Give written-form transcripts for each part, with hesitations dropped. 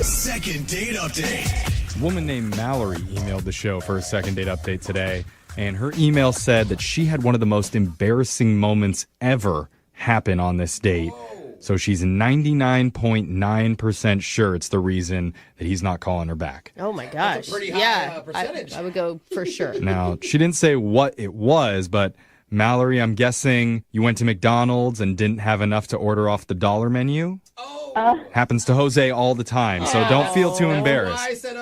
Second date update. A woman named Mallory emailed the show for a second date update today, and her email said that she had one of the most embarrassing moments ever happen on this date. So she's 99.9% sure it's the reason that he's not calling her back. Oh my gosh. That's a pretty high percentage. I would go for sure. Now, she didn't say what it was, but Mallory, I'm guessing you went to McDonald's and didn't have enough to order off the dollar menu? Happens to Jose all the time, so don't feel too embarrassed. I said,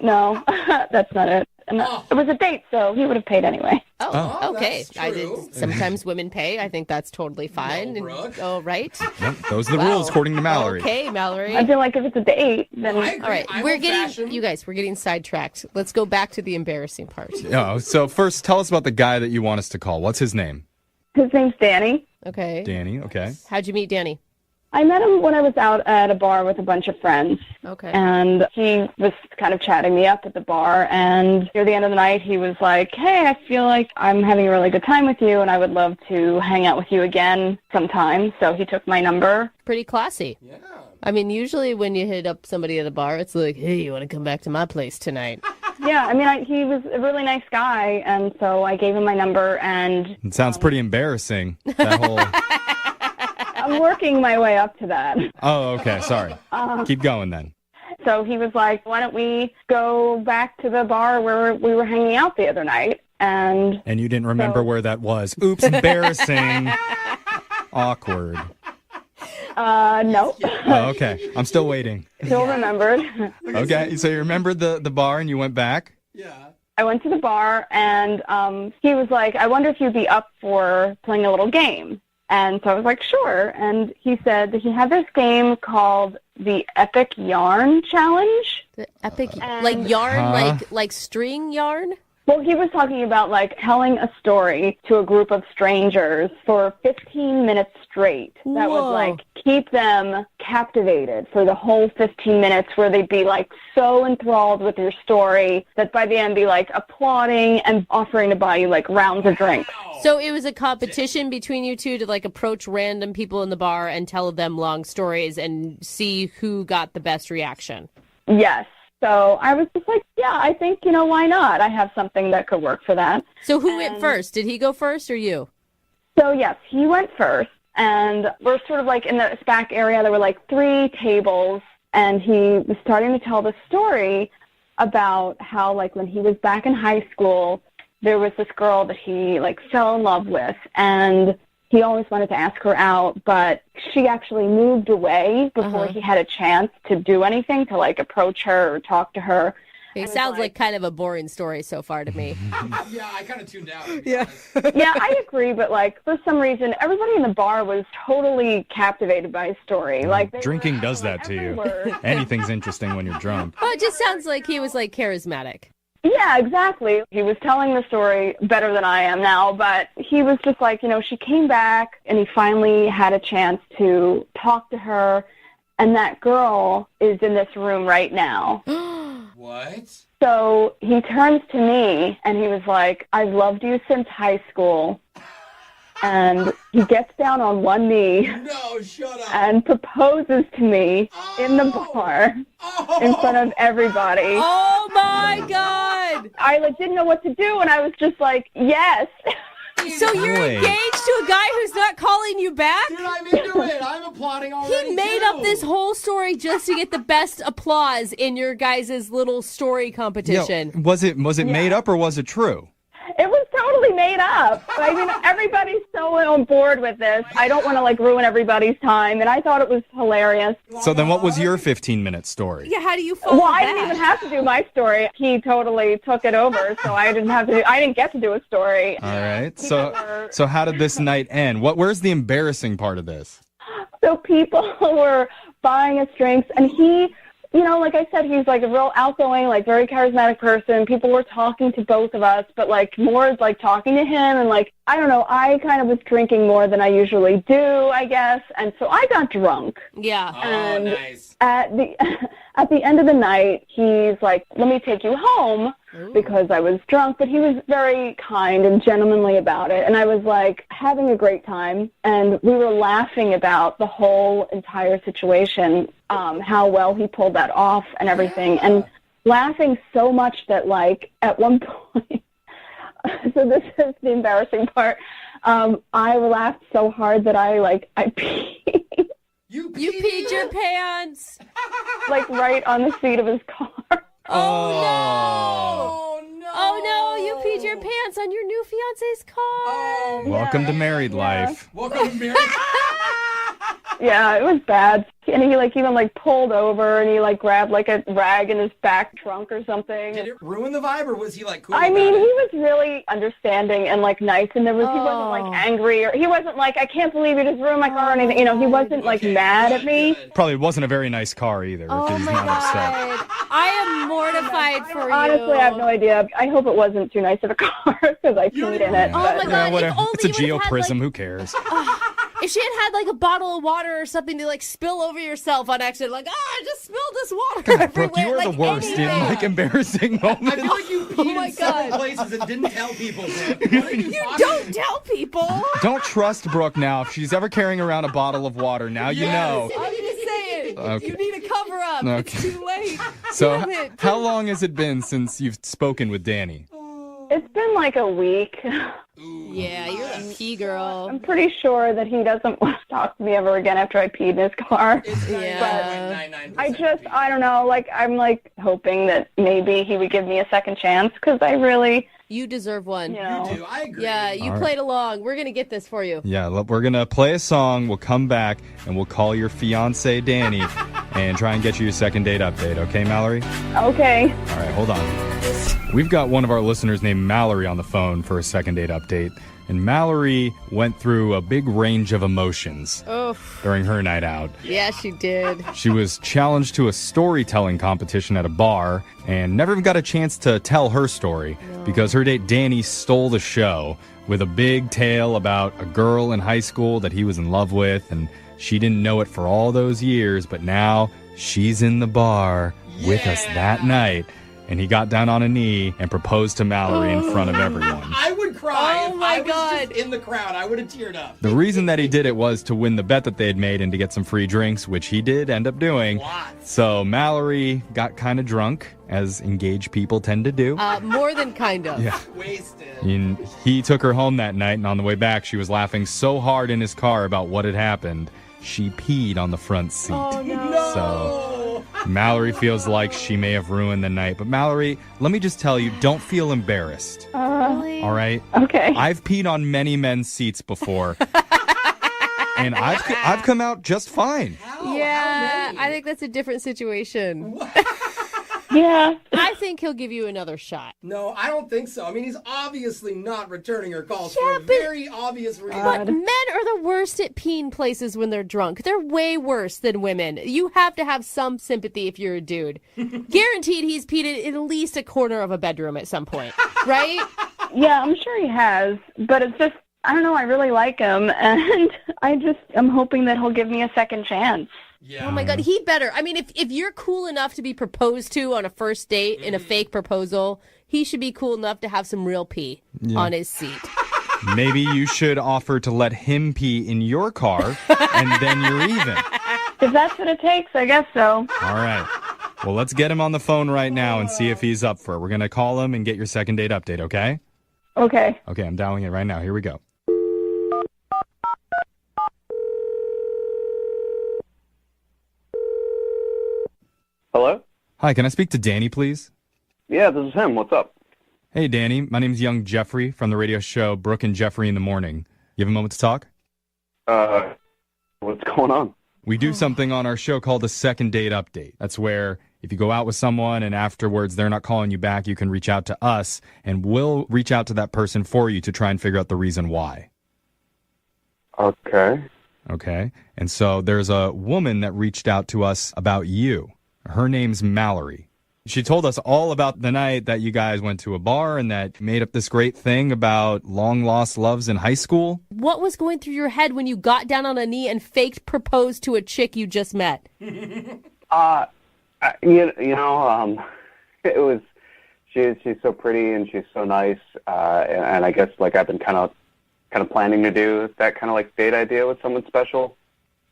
No, that's not it. And it was a date, so he would have paid anyway. Oh, okay. that's true. Sometimes women pay. I think that's totally fine. No, Brooke. Oh, right. Yep, those are the rules according to Mallory. Okay, Mallory. I feel like if it's a date, then I agree. All right, I'm we're old-fashioned. getting sidetracked. Let's go back to the embarrassing part. Oh, so first, tell us about the guy that you want us to call. What's his name? his name's Danny. Okay. Danny, okay. How'd you meet Danny? I met him when I was out at a bar with a bunch of friends. Okay. And he was kind of chatting me up at the bar. And near the end of the night, he was like, hey, I feel like I'm having a really good time with you, and I would love to hang out with you again sometime. So he took my number. Pretty classy. Yeah. I mean, usually when you hit up somebody at a bar, it's like, hey, you want to come back to my place tonight? Yeah, I mean, he was a really nice guy, and so I gave him my number, and It sounds pretty embarrassing, that whole... I'm working my way up to that. Oh, okay, sorry. Keep going then. So he was like, why don't we go back to the bar where we were hanging out the other night? And you didn't remember where that was. Oops, embarrassing. Awkward. no, Oh, okay. I'm still waiting. still remembered. Okay, so you remembered the bar and you went back? Yeah. I went to the bar, and he was like, I wonder if you'd be up for playing a little game. And so I was like, sure. And he said that he had this game called the Epic Yarn Challenge. The epic, And- like yarn, Huh? like string yarn? Well, he was talking about, like, telling a story to a group of strangers for 15 minutes straight. That would, Whoa. like, keep them captivated for the whole 15 minutes, where they'd be, like, so enthralled with your story that by the end be, like, applauding and offering to buy you, like, rounds of drinks. So it was a competition between you two to, like, approach random people in the bar and tell them long stories and see who got the best reaction. Yes. So I was just like, yeah, I think, why not? I have something that could work for that. So who went first? Did he go first or you? So, yes, he went first, and we're sort of like in the back area. There were like 3 tables, and he was starting to tell the story about how, like, when he was back in high school, there was this girl that he, like, fell in love with, and he always wanted to ask her out, but she actually moved away before he had a chance to do anything, to, like, approach her or talk to her. It sounds like kind of a boring story so far to me. Yeah, I kind of tuned out. Yeah. Yeah, I agree, but, like, for some reason, everybody in the bar was totally captivated by his story. Like, they Drinking were- does that to every you. word. Anything's interesting when you're drunk. Well, it just sounds like he was, like, charismatic. Yeah, exactly. He was telling the story better than I am now, but he was just like, she came back, and he finally had a chance to talk to her, and that girl is in this room right now. What? So he turns to me, and he was like, I've loved you since high school. And he gets down on one knee No, shut up. and proposes to me in the bar in front of everybody. Oh, my God. I didn't know what to do, and I was just like, yes. So you're Wait. engaged to a guy who's not calling you back? Dude, I'm into it. I'm applauding already. He made up this whole story just to get the best applause in your guys' little story competition. Yo, was it made up or was it true? It was totally made up. I mean, everybody's so on board with this. I don't want to, like, ruin everybody's time, and I thought it was hilarious. So then what was your 15-minute story? Yeah, how do you follow Well, I that? didn't even have to do my story. He totally took it over, so I didn't get to do a story. All right. So how did this night end? Where's the embarrassing part of this? So people were buying us drinks, and he, like I said, he's like a real outgoing, like very charismatic person. People were talking to both of us, but like more like talking to him, and like, I don't know, I kind of was drinking more than I usually do, I guess, and so I got drunk. Yeah. Oh, And nice. at the at the end of the night, he's like, let me take you home because I was drunk, but he was very kind and gentlemanly about it. And I was like having a great time, and we were laughing about the whole entire situation, how well he pulled that off and everything, and laughing so much that like at one point, so this is the embarrassing part, I laughed so hard that I peed. You peed your pants. Like right on the seat of his car. Oh no! Oh no! You peed your pants on your new fiance's car. Welcome to married life. Welcome to married. Yeah, it was bad. And he even pulled over, and he grabbed a rag in his back trunk or something. Did it ruin the vibe, or was he cool? I mean, he was really understanding and nice, and he wasn't angry, or he wasn't I can't believe you just ruined my car or anything. You know, he wasn't mad at me. Probably wasn't a very nice car either. Oh if he's my not God. upset. I am mortified for you. Honestly, I have no idea. I hope it wasn't too nice of a car because I peed in it. Oh my God! Whatever. If only It's a you would've had, geoprism. Who cares? If she had a bottle of water or something to spill over yourself on accident, I just spilled this water everywhere. Brooke, you are the worst in embarrassing moments. I feel like you peed in several God. places and didn't tell people. Brooke. What are You don't tell people. Don't trust Brooke now. If she's ever carrying around a bottle of water, now you know. I'm just saying. Okay. You need a cover up. Okay. It's too late. So, Damn it. how long has it been since you've spoken with Danny? It's been a week. Yeah, you're a pee girl. I'm pretty sure that he doesn't want to talk to me ever again after I peed in his car. It's Yeah. 99.99%. I don't know, I'm hoping that maybe he would give me a second chance because I really, You deserve one. you know. You do. I agree. Yeah, you All right. played along. We're going to get this for you. Yeah, we're going to play a song. We'll come back, and we'll call your fiance, Danny, and try and get you your second date update. Okay, Mallory? Okay. All right, hold on. We've got one of our listeners named Mallory on the phone for a second date update. And Mallory went through a big range of emotions during her night out. Yeah, she did. She was challenged to a storytelling competition at a bar and never even got a chance to tell her story because her date Danny stole the show with a big tale about a girl in high school that he was in love with, and she didn't know it for all those years, but now she's in the bar with us that night. And he got down on a knee and proposed to Mallory in front of everyone. I would cry. Oh my if I was God. just in the crowd. I would have teared up. The reason that he did it was to win the bet that they had made and to get some free drinks, which he did end up doing. Lots. So Mallory got kind of drunk, as engaged people tend to do. More than kind of. Yeah. Wasted. And he took her home that night, and on the way back, she was laughing so hard in his car about what had happened, she peed on the front seat. Oh, no. So Mallory feels like she may have ruined the night. But Mallory, let me just tell you, don't feel embarrassed. Really? All right? Okay. I've peed on many men's seats before. And I've come out just fine. Yeah, I think that's a different situation. Yeah. I think he'll give you another shot. No, I don't think so. I mean, he's obviously not returning her calls for a very obvious reason. But men are the worst at peeing places when they're drunk. They're way worse than women. You have to have some sympathy if you're a dude. Guaranteed he's peed in at least a corner of a bedroom at some point, right? Yeah, I'm sure he has, but it's just, I don't know, I really like him, and I'm hoping that he'll give me a second chance. Yeah. Oh my God, he better. I mean, if you're cool enough to be proposed to on a first date in a fake proposal, he should be cool enough to have some real pee on his seat. Maybe you should offer to let him pee in your car, and then you're even. If that's what it takes, I guess so. All right. Well, let's get him on the phone right now and see if he's up for it. We're going to call him and get your second date update, okay? Okay. Okay, I'm dialing it right now. Here we go. Hello? Hi, can I speak to Danny, please? Yeah, this is him. What's up? Hey, Danny. My name's young Jeffrey from the radio show Brooke and Jeffrey in the Morning. You have a moment to talk? What's going on? We do something on our show called a second date update. That's where if you go out with someone and afterwards they're not calling you back, you can reach out to us and we'll reach out to that person for you to try and figure out the reason why. Okay. Okay? And so there's a woman that reached out to us about you. Her name's Mallory. She told us all about the night that you guys went to a bar and that you made up this great thing about long-lost loves in high school. What was going through your head when you got down on a knee and faked proposed to a chick you just met? It was she's so pretty and she's so nice, and I guess like I've been kind of planning to do that kind of like date idea with someone special.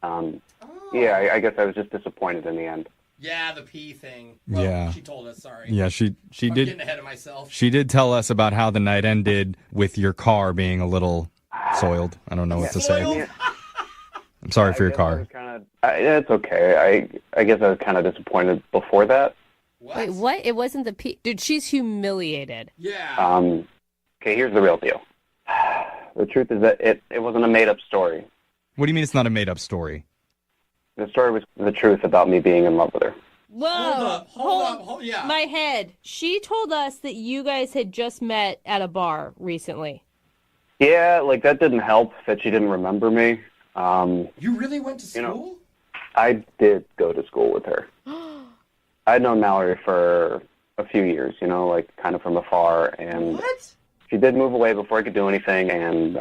Yeah, I guess I was just disappointed in the end. Yeah, the pee thing. Well, Yeah. She told us, sorry. Yeah, she I'm did. getting ahead of myself. She did tell us about how the night ended with your car being a little soiled. I don't know what to say. Soiled? I'm sorry for your car. It's okay. I guess I was kind of disappointed before that. What? Wait, what? It wasn't the pee. Dude, she's humiliated. Yeah. Okay, here's the real deal. The truth is that it wasn't a made-up story. What do you mean it's not a made-up story? The story was the truth about me being in love with her. Whoa. Hold up. Yeah. My head. She told us that you guys had just met at a bar recently. Yeah, like that didn't help that she didn't remember me. You really went to school? I did go to school with her. I'd known Mallory for a few years, like kind of from afar, and What? she did move away before I could do anything, and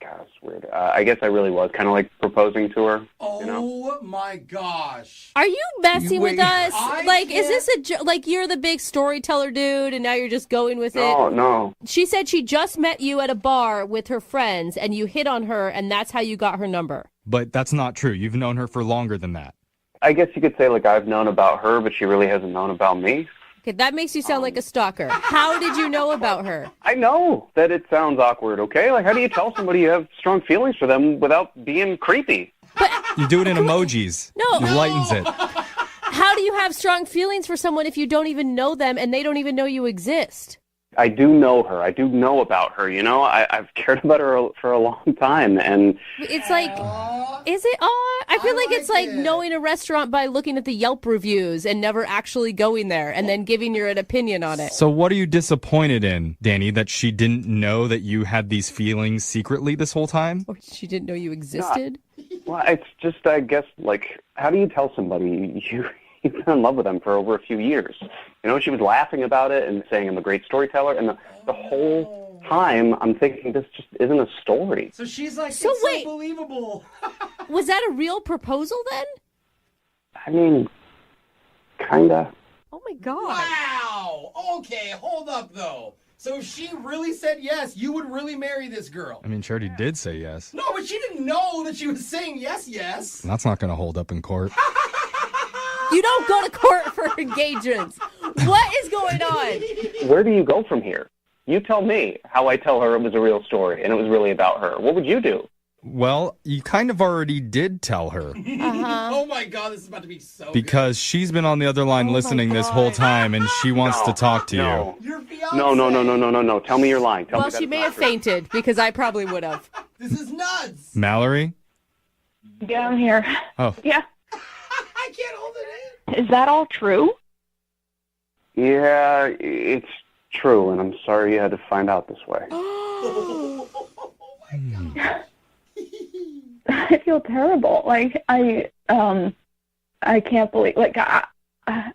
God, it's weird. I guess I really was kind of like proposing to her. Oh my gosh. Are you messing with us? I Is this like you're the big storyteller dude and now you're just going with it? No. She said she just met you at a bar with her friends and you hit on her and that's how you got her number. But that's not true. You've known her for longer than that. I guess you could say like I've known about her, but she really hasn't known about me. Okay, that makes you sound like a stalker. How did you know about her? I know that it sounds awkward, okay? Like, how do you tell somebody you have strong feelings for them without being creepy? You do it in emojis. No. It lightens it. How do you have strong feelings for someone if you don't even know them and they don't even know you exist? I do know her. I do know about her, I've cared about her for a long time, and It's like, is it odd? I feel like it's like knowing a restaurant by looking at the Yelp reviews and never actually going there and then giving your an opinion on it. So what are you disappointed in, Danny, that she didn't know that you had these feelings secretly this whole time? Or she didn't know you existed? well, it's just, I guess, like, how do you tell somebody you've been in love with them for over a few years? She was laughing about it and saying I'm a great storyteller, and the whole time I'm thinking this just isn't a story. So she's like, So it's wait. so believable. Was that a real proposal then? I mean, kinda. Oh my God. Wow. Okay, hold up, though. So if she really said yes, you would really marry this girl? I mean, Charity did say yes. No, but she didn't know that she was saying yes. That's not going to hold up in court. You don't go to court for engagements. What is going on? Where do you go from here? You tell me how I tell her it was a real story and it was really about her. What would you do? Well, you kind of already did tell her. Oh my God, this is about to be so Because she's been on the other line listening this whole time, and she wants to talk to No. good. Your fiance. No. Tell me you're lying. Tell me Well, that's she may not have true. fainted because I probably would have. This is nuts. you. Mallory? Yeah, I'm here. Oh. Yeah. I can't hold it Is that all true? Yeah, it's true, and I'm sorry you had to find out this way. in. Oh my God. I feel terrible. Like I can't believe. Like I'm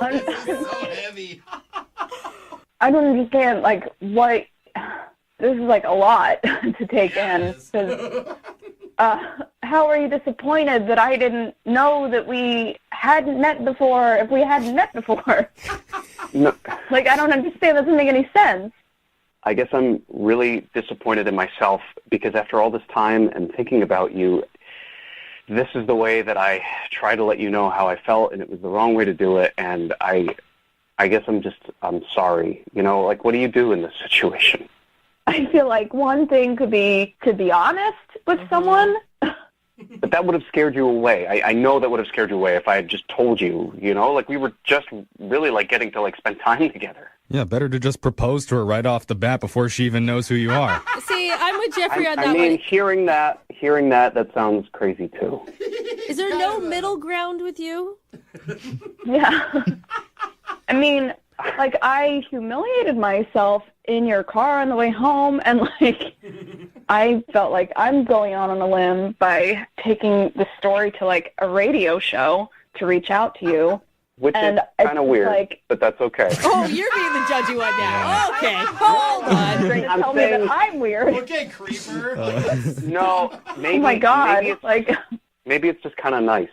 This is so heavy. I don't understand. Like what? This is like a lot to take in. 'Cause, how are you disappointed that I didn't know that we hadn't met before? If we hadn't met before, No, like I don't understand. That doesn't make any sense. I guess I'm really disappointed in myself because after all this time and thinking about you, this is the way that I try to let you know how I felt, and it was the wrong way to do it. And I guess I'm sorry. Like, what do you do in this situation? I feel like one thing could be to be honest with someone. But that would have scared you away. I know that would have scared you away if I had just told you, like we were just really like getting to like spend time together. Yeah, better to just propose to her right off the bat before she even knows who you are. See, I'm with Jeffrey on that I mean, one. hearing that sounds crazy too. Is there no middle ground with you? Yeah. I mean, like I humiliated myself in your car on the way home, and like I felt like I'm going out on a limb by taking the story to like a radio show to reach out to you. Which And is it's kind of weird, like- but that's okay. Oh, you're being the judgy one now. Okay, hold on. Trying to I'm tell me saying- that I'm weird. Okay, creeper. No, maybe. Oh my God! Maybe Like maybe it's just kind of nice,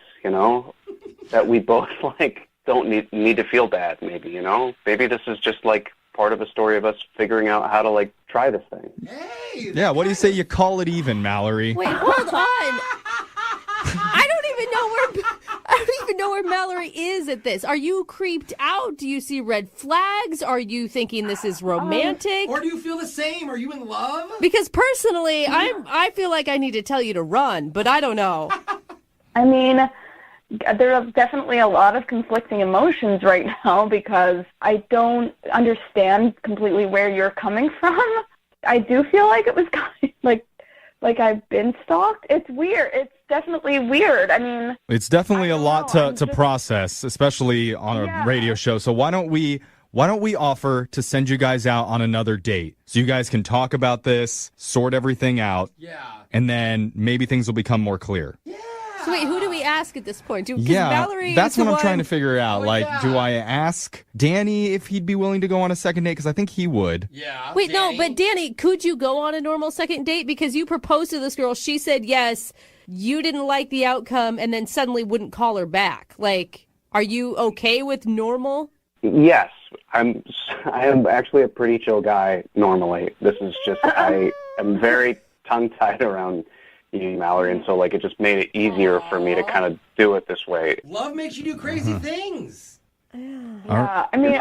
that we both like don't need to feel bad. Maybe, you know, maybe this is just like part of a story of us figuring out how to like try this thing. Hey. Yeah, what do you say you call it even, Mallory? Wait, hold on. I don't even know where Mallory is at this. Are you creeped out? Do you see red flags? Are you thinking this is romantic? Or do you feel the same? Are you in love? Because personally, I feel like I need to tell you to run, but I don't know. I mean, there are definitely a lot of conflicting emotions right now because I don't understand completely where you're coming from. I do feel like it was kind of like I've been stalked. It's weird. It's definitely weird. I mean, It's definitely a lot to process, especially on a radio show. So why don't we offer to send you guys out on another date so you guys can talk about this, sort everything out, and then maybe things will become more clear. So wait, who do we ask at this point? Mallory that's what I'm trying to figure out. Do I ask Danny if he'd be willing to go on a second date? Because I think he would. Yeah. Wait, Danny. no, but Danny, could you go on a normal second date? Because you proposed to this girl, she said yes, you didn't like the outcome, and then suddenly wouldn't call her back. Like, are you okay with normal? Yes, I am actually a pretty chill guy normally. This is just I am very tongue-tied around you, Mallory, and so like it just made it easier for me to kind of do it this way. Love makes you do crazy things. Yeah, I mean,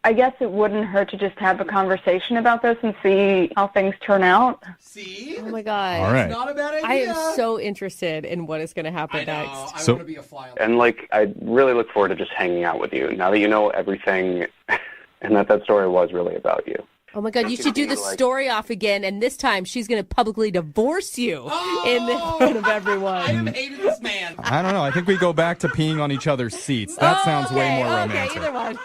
I guess it wouldn't hurt to just have a conversation about this and see how things turn out. See? Oh my God. All right. Not a bad idea. I am so interested in what is going to happen I know. next. I So- want to be a fly on And like I really look forward to just hanging out with you now that you know everything, and that story was really about you. Oh my God, you should do the story off again, and this time she's going to publicly divorce you in front of I everyone. have hated this man. I don't know. I think we go back to peeing on each other's seats. That sounds way more romantic. Okay, either one.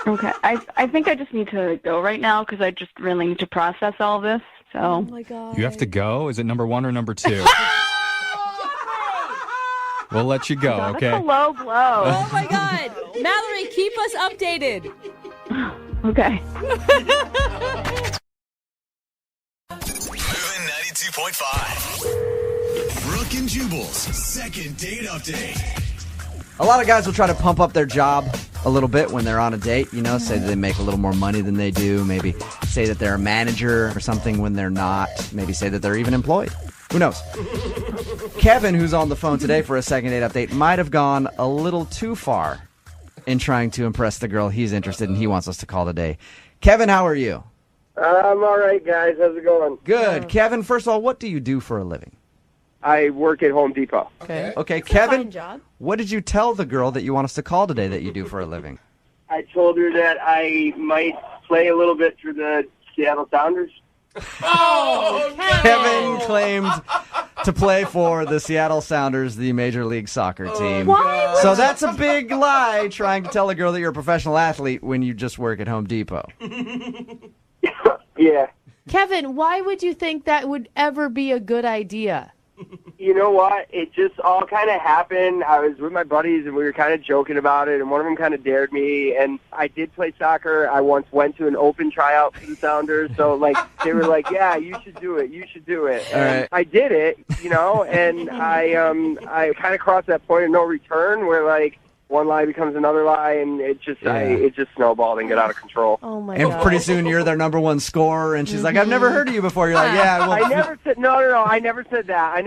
Okay, I think I just need to go right now because I just really need to process all this. Oh So my God. You have to go? Is it number 1 or number 2? We'll let you go, that's okay? a low blow. Oh my God. Mallory, keep us updated. Okay. Moving 92.5. Brooke and Jubal's second date update. A lot of guys will try to pump up their job a little bit when they're on a date, you know, say that they make a little more money than they do, maybe say that they're a manager or something when they're not, maybe say that they're even employed. Who knows? Kevin, who's on the phone today for a second date update, might have gone a little too far in trying to impress the girl he's interested in. He wants us to call today. Kevin, how are you? I'm all right, guys. How's it going? Good. Kevin, first of all, what do you do for a living? I work at Home Depot. Okay. Okay, Fine Kevin, job. what did you tell the girl that you want us to call today that you do for a living? I told her that I might play a little bit for the Seattle Sounders. Oh, Kevin claimed to play for the Seattle Sounders, the Major League Soccer team. So that's a big lie, trying to tell a girl that you're a professional athlete when you just work at Home Depot. Yeah. Kevin, why would you think that would ever be a good idea? You know what? It just all kind of happened. I was with my buddies, and we were kind of joking about it, and one of them kind of dared me, and I did play soccer. I once went to an open tryout for the Sounders, so, like, they were like, yeah, you should do it. You should do it. All And right. I did it, you know, and I kind of crossed that point of no return where, like, one lie becomes another lie, and it just snowballed and got out of control. Oh my And God. pretty soon you're their number one scorer, and she's like, I've never heard of you before. You're like, yeah, well, I never said no. I never said that. I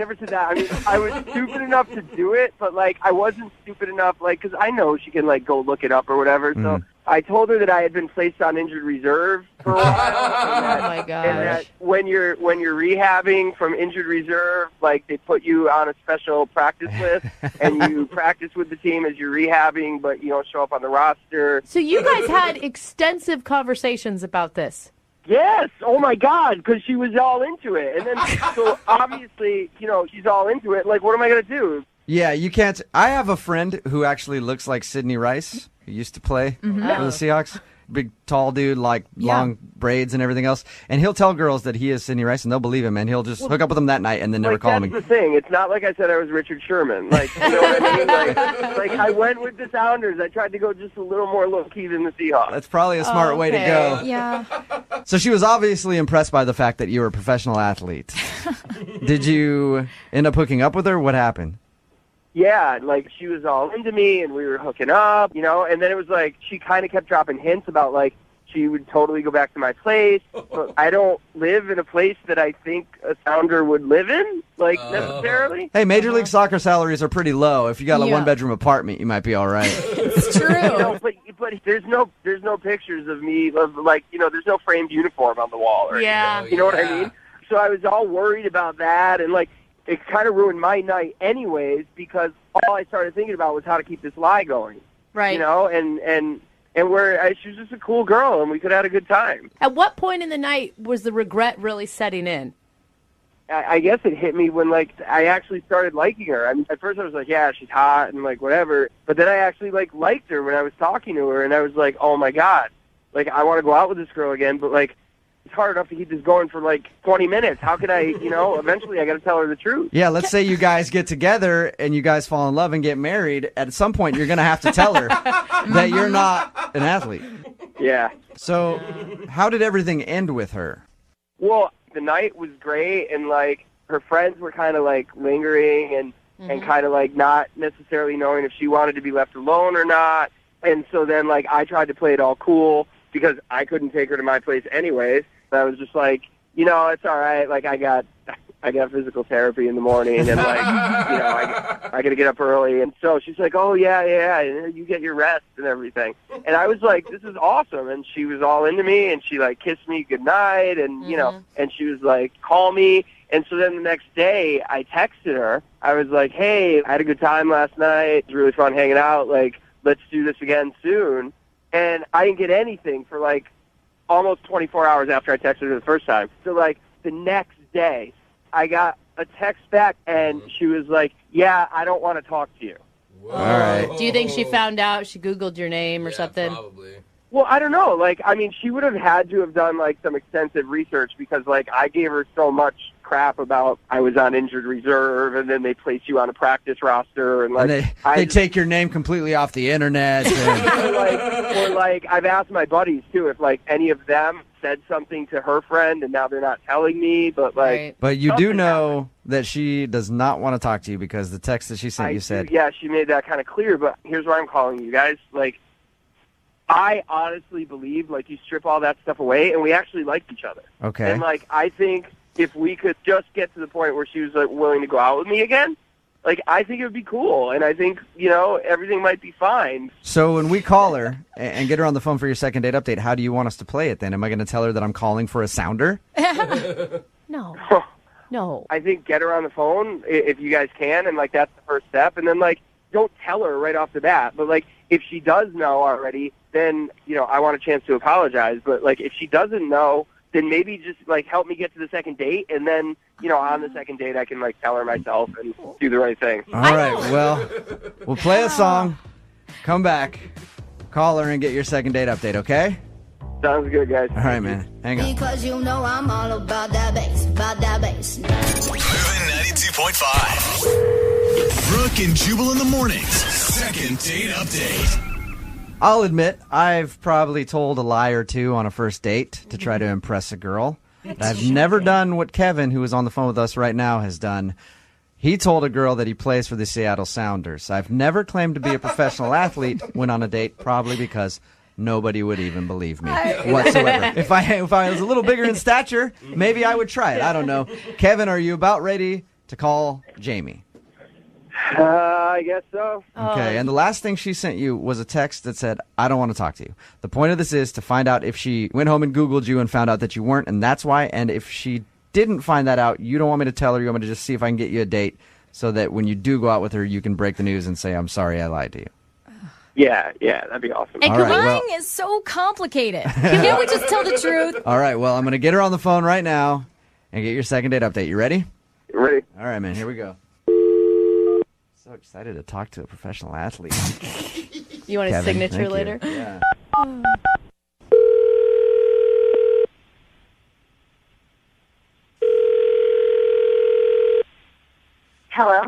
mean, I was stupid enough to do it, but like I wasn't stupid enough, like because I know she can like go look it up or whatever. So I told her that I had been placed on injured reserve for a while. Oh my God. And that when you're rehabbing from injured reserve, like they put you on a special practice list, and you practice with the team as you're rehabbing, but you don't show up on the roster. So you guys had extensive conversations about this. Yes. Oh my God. Because she was all into it, and then so obviously, you know, she's all into it. Like, what am I gonna do? yeah, you can't. I have a friend who actually looks like Sidney Rice, who used to play for the Seahawks. Big, tall dude, like long braids and everything else. And he'll tell girls that he is Sidney Rice, and they'll believe him, and he'll just hook up with them that night and then never Like, call that's him the again. thing. It's not like I said I was Richard Sherman. Like, you know what I mean? Like I went with the Sounders. I tried to go just a little more low-key than the Seahawks. That's probably a smart way to go. Yeah. So she was obviously impressed by the fact that you were a professional athlete. Did you end up hooking up with her? What happened? Yeah, like she was all into me and we were hooking up, and then it was like she kind of kept dropping hints about like she would totally go back to my place. But I don't live in a place that I think a sounder would live in, necessarily. Hey, Major League Soccer salaries are pretty low. If you got a one-bedroom apartment, you might be all right. It's true. But there's no pictures of me there's no framed uniform on the wall or anything. You know what I mean? So I was all worried about that, and it kind of ruined my night anyways, because all I started thinking about was how to keep this lie going. Right. And she was just a cool girl, and we could have had a good time. At what point in the night was the regret really setting in? I guess it hit me when, I actually started liking her. I mean, at first I was like, yeah, she's hot and, whatever. But then I actually, liked her when I was talking to her, and I was like, oh, my God. I want to go out with this girl again, but, it's hard enough to keep this going for 20 minutes. How can I, eventually I got to tell her the truth. Yeah, let's say you guys get together and you guys fall in love and get married. At some point, you're going to have to tell her that you're not an athlete. Yeah. So how did everything end with her? Well, the night was great, and, her friends were kind of, lingering and kind of, not necessarily knowing if she wanted to be left alone or not. And so then, I tried to play it all cool because I couldn't take her to my place anyways. I was just like, it's all right. I got physical therapy in the morning, and I got to get up early. And so she's like, oh yeah, you get your rest and everything. And I was like, this is awesome. And she was all into me, and she kissed me goodnight, and and she was like, call me. And so then the next day, I texted her. I was like, hey, I had a good time last night. It was really fun hanging out. Let's do this again soon. And I didn't get anything for almost 24 hours after I texted her the first time. So the next day, I got a text back, and she was like, yeah, I don't want to talk to you. Whoa. All right. Do you think she found out? She Googled your name or something? Probably. Well, I don't know. She would have had to have done some extensive research, because I gave her so much crap about I was on injured reserve, and then they place you on a practice roster, and they take your name completely off the internet. or I've asked my buddies too if any of them said something to her friend, and now they're not telling me. But but you do know that she does not want to talk to you, because the text that she sent you said, yeah, she made that kind of clear. But here's why I'm calling you guys. I honestly believe you strip all that stuff away, and we actually liked each other. Okay. And I think if we could just get to the point where she was willing to go out with me again, I think it would be cool, and I think everything might be fine. So when we call her and get her on the phone for your second date update, how do you want us to play it then? Am I going to tell her that I'm calling for a sounder? No. No. I think get her on the phone if you guys can, and that's the first step. And then don't tell her right off the bat, but if she does know already, then I want a chance to apologize. But if she doesn't know, then maybe just help me get to the second date, and then on the second date I can tell her myself and do the right thing. All right, well, we'll play a song, come back, call her, and get your second date update, okay? Sounds good, guys. All right, man. Hang on. Because I'm all about that bass, Moving 92.5. Brooke and Jubal in the mornings. Second date update. I'll admit, I've probably told a lie or two on a first date to try to impress a girl. I've never done what Kevin, who is on the phone with us right now, has done. He told a girl that he plays for the Seattle Sounders. I've never claimed to be a professional athlete when on a date, probably because nobody would even believe me whatsoever. If I was a little bigger in stature, maybe I would try it. I don't know. Kevin, are you about ready to call Jamie? I guess so. Okay, and the last thing she sent you was a text that said, I don't want to talk to you. The point of this is to find out if she went home and Googled you and found out that you weren't, and that's why. And if she didn't find that out, you don't want me to tell her. You want me to just see if I can get you a date so that when you do go out with her, you can break the news and say, I'm sorry I lied to you. Yeah, that'd be awesome. And lying is so complicated. Can't we just tell the truth? All right, well, I'm going to get her on the phone right now and get your second date update. You ready? Ready. All right, man, here we go. So excited to talk to a professional athlete. You want his signature later? Yeah. Hello,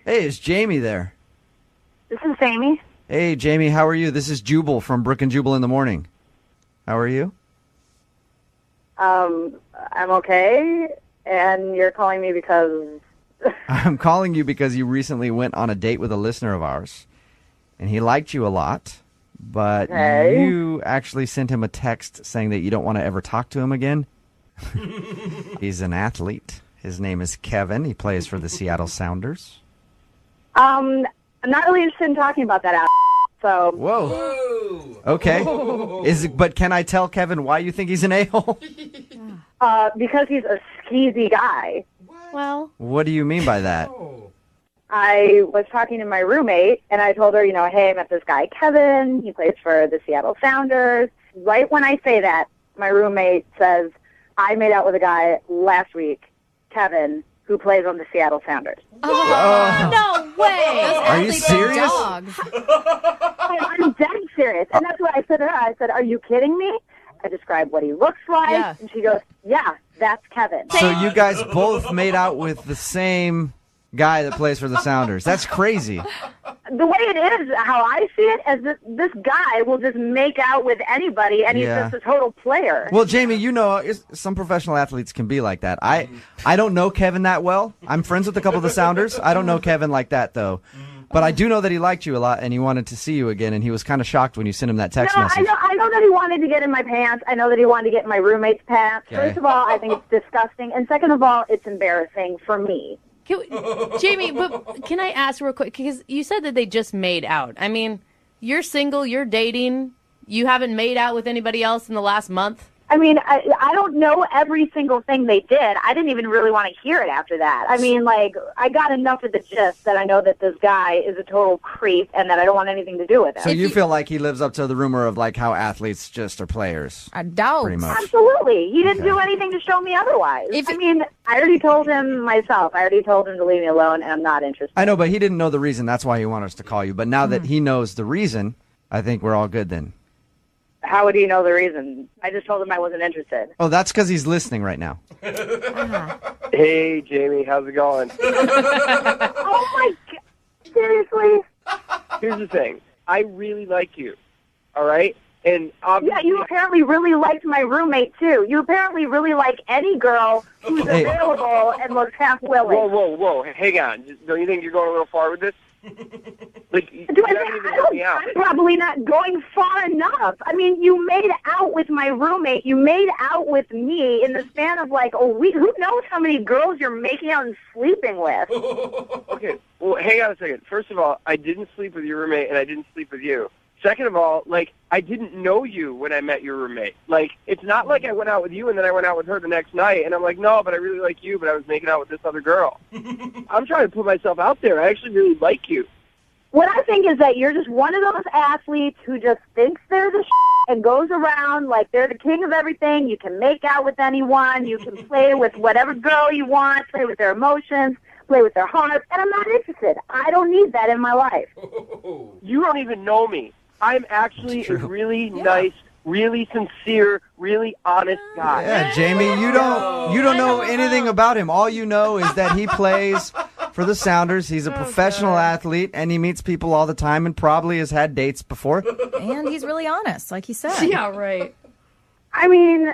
Hey, is Jamie there? this is Amy. Hey, Jamie, how are you? This is Jubal from Brooke and Jubal in the morning. How are you? I'm okay, and you're calling me because I'm calling you because you recently went on a date with a listener of ours, and he liked you a lot, but you actually sent him a text saying that you don't want to ever talk to him again. He's an athlete. His name is Kevin. He plays for the Seattle Sounders. I'm not really interested in talking about that. So. Whoa. Okay. But can I tell Kevin why you think he's an a-hole? Because he's a skeezy guy. Well, what do you mean by that? I was talking to my roommate, and I told her, hey, I met this guy, Kevin. He plays for the Seattle Sounders. Right when I say that, my roommate says, I made out with a guy last week, Kevin, who plays on the Seattle Sounders. No way. Are you serious? I'm dead serious. And that's what I said to her. I said, are you kidding me? I described what he looks like, and she goes, yeah, that's Kevin. So you guys both made out with the same guy that plays for the Sounders. That's crazy. The way it is, how I see it, is that this guy will just make out with anybody, and he's just a total player. Well, Jamie, some professional athletes can be like that. I don't know Kevin that well. I'm friends with a couple of the Sounders. I don't know Kevin like that, though. But I do know that he liked you a lot, and he wanted to see you again, and he was kind of shocked when you sent him that text message. I know that he wanted to get in my pants. I know that he wanted to get in my roommate's pants. Okay. First of all, I think it's disgusting. And second of all, it's embarrassing for me. Jamie, but can I ask real quick? Because you said that they just made out. I mean, you're single, you're dating, you haven't made out with anybody else in the last month? I mean, I don't know every single thing they did. I didn't even really want to hear it after that. I mean, I got enough of the gist that I know that this guy is a total creep and that I don't want anything to do with him. So you feel like he lives up to the rumor of how athletes just are players? I doubt. Pretty much. Absolutely. He didn't do anything to show me otherwise. I already told him myself. I already told him to leave me alone, and I'm not interested. I know, but he didn't know the reason. That's why he wanted us to call you. But now that he knows the reason, I think we're all good then. How would he know the reason? I just told him I wasn't interested. Oh, that's because he's listening right now. Hey, Jamie, how's it going? Oh, my God. Seriously? Here's the thing. I really like you, all right? And obviously, you apparently really liked my roommate, too. You apparently really like any girl who's available and looks half willing. Whoa. Hang on. Don't you think you're going a little far with this? I'm probably not going far enough. I mean, you made out with my roommate. You made out with me in the span of a week. Who knows how many girls you're making out and sleeping with? Okay, well, hang on a second. First of all, I didn't sleep with your roommate, and I didn't sleep with you. Second of all, I didn't know you when I met your roommate. It's not like I went out with you and then I went out with her the next night, and I'm like, no, but I really like you, but I was making out with this other girl. I'm trying to put myself out there. I actually really like you. What I think is that you're just one of those athletes who just thinks they're the and goes around like they're the king of everything. You can make out with anyone. You can play with whatever girl you want, play with their emotions, play with their heart, and I'm not interested. I don't need that in my life. You don't even know me. I'm actually a really nice, really sincere, really honest guy. Yeah, Jamie, you don't know anything about him. All you know is that he plays for the Sounders. He's a professional athlete, and he meets people all the time and probably has had dates before. And he's really honest, like he said. Yeah, right. I mean,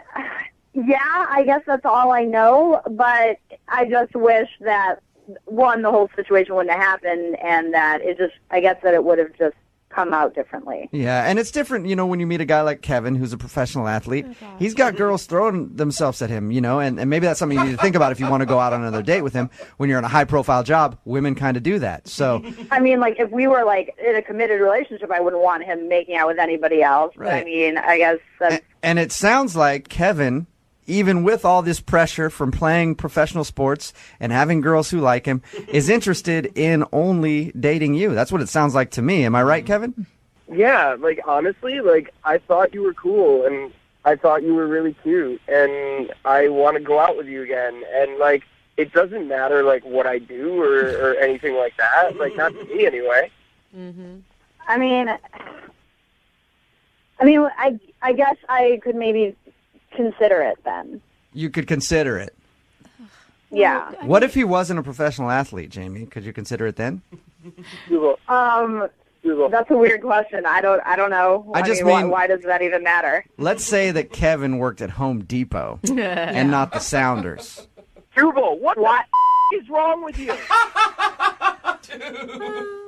yeah, I guess that's all I know, but I just wish that, one, the whole situation wouldn't have happened, and that I guess that it would have just come out differently. Yeah, and it's different, when you meet a guy like Kevin, who's a professional athlete. He's got girls throwing themselves at him, and maybe that's something you need to think about if you want to go out on another date with him. When you're in a high-profile job, women kind of do that. So, I mean, if we were, in a committed relationship, I wouldn't want him making out with anybody else. Right. But, I mean, I guess that's... And it sounds like Kevin, even with all this pressure from playing professional sports and having girls who like him, is interested in only dating you. That's what it sounds like to me. Am I right, Kevin? Yeah, honestly, I thought you were cool, and I thought you were really cute, and I want to go out with you again. And, it doesn't matter, what I do or anything like that. Not to me, anyway. Mm-hmm. I mean, I guess I could maybe consider it then. You could consider it. Yeah. What if he wasn't a professional athlete, Jamie? Could you consider it then? That's a weird question. I don't know. I mean, why does that even matter? Let's say that Kevin worked at Home Depot and not the Sounders. Jubal, what is wrong with you?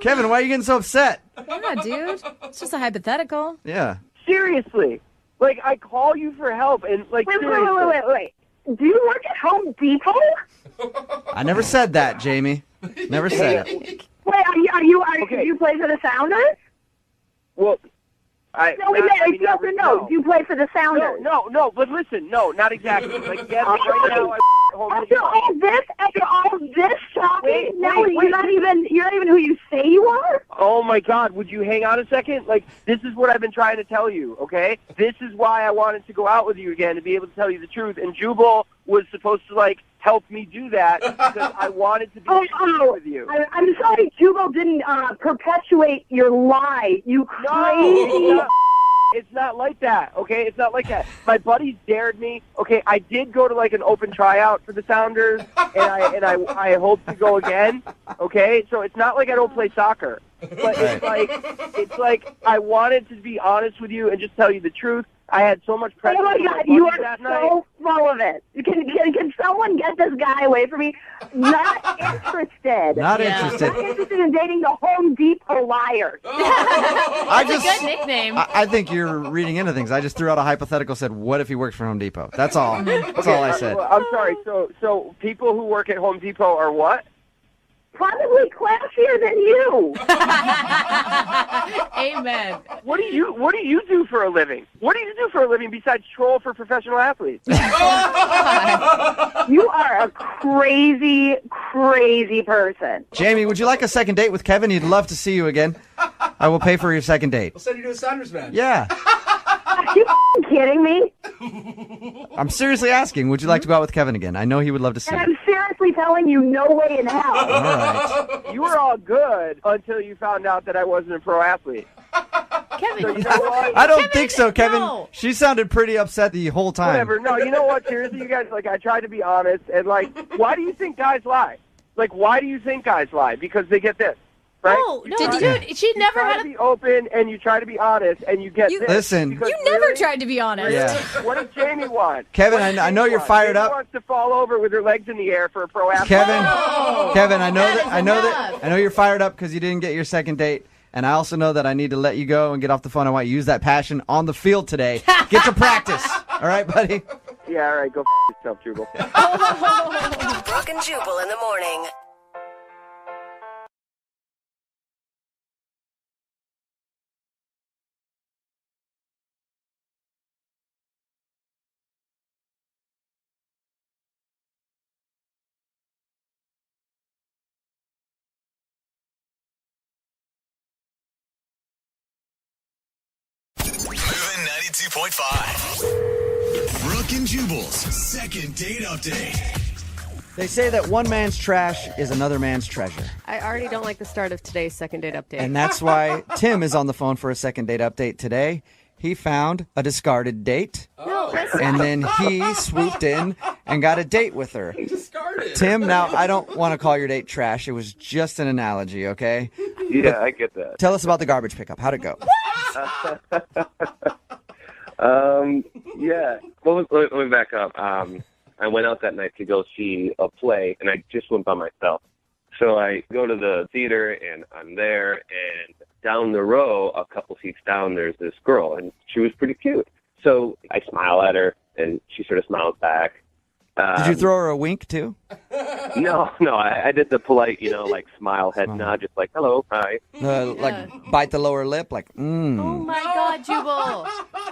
Kevin, why are you getting so upset? Yeah, dude. It's just a hypothetical. Yeah. Seriously. Like, I call you for help, and, like, seriously. Wait. Do you work at Home Depot? I never said that, Jamie. Never said it. Wait, do you play for the Sounders? Well, no. Do you play for the Sounders? No, but listen, no, not exactly. Like, yes, right now, After all this talking, you're not even who you say you are? Oh my God, would you hang on a second? Like, this is what I've been trying to tell you, okay? This is why I wanted to go out with you again, to be able to tell you the truth. And Jubal was supposed to, like, help me do that because I wanted to be with you. I'm sorry, Jubal didn't perpetuate your lie, you crazy... No, it's not like that, okay? It's not like that. My buddies dared me. Okay, I did go to like an open tryout for the Sounders, and I hope to go again. Okay, so it's not like I don't play soccer, but it's like I wanted to be honest with you and just tell you the truth. I had so much pressure. Oh my God, you are so full of it. Can someone get this guy away from me? Not interested. Not interested. Not interested in dating the Home Depot liar. That's a good nickname. I think you're reading into things. I just threw out a hypothetical, said, what if he works for Home Depot? That's all. That's all I said. I'm sorry. So people who work at Home Depot are what? Probably classier than you. Amen. What do you do for a living? What do you do for a living besides troll for professional athletes? You are a crazy, crazy person. Jamie, would you like a second date with Kevin? He'd love to see you again. I will pay for your second date. We'll send you to a Sounders match. Yeah. Are you kidding me? I'm seriously asking, would you like to go out with Kevin again? I know he would love to see And you. I'm seriously telling you, no way in hell. All right. You were all good until you found out that I wasn't a pro athlete. Kevin, So you know what? I don't think so, Kevin. no. She sounded pretty upset the whole time. Whatever. No, you know what? Seriously, you guys, like, I tried to be honest, and, like, why do you think guys lie? Like, why do you think guys lie? Because they get this, right? No, dude, she never try had to be open, and you try to be honest, and you get this. Listen. Because You never really, tried to be honest. Yeah. What does Jamie want? Kevin, What does I know Jamie you're want? fired Jamie up. wants to fall over with her legs in the air for a pro athlete. Kevin, Kevin, I enough. know you're fired up because you didn't get your second date. And I also know that I need to let you go and get off the phone. I want you to use that passion on the field today. Get to practice. All right, buddy? Yeah, all right, go yourself, Jubal. Brooke and Jubal in the morning. Moving 92.5. Brooke and Jubal's second date update. They say that one man's trash is another man's treasure. I already don't like the start of today's second date update. And that's why Tim is on the phone for a second date update today. He found a discarded date. No, that's And then he swooped in and got a date with her. Discarded. Tim, now I don't want to call your date trash. It was just an analogy, okay? Yeah, I get that. Tell us about the garbage pickup. How'd it go? Yeah. Well, let me back up. I went out that night to go see a play, and I just went by myself. So I go to the theater, and I'm there, and down the row, a couple seats down, there's this girl, and she was pretty cute. So I smile at her, and she sort of smiles back. Did you throw her a wink, too? No, I did the polite, like smile, head nod, just like, hello, hi. Like bite the lower lip, like, Oh my God, Jubal.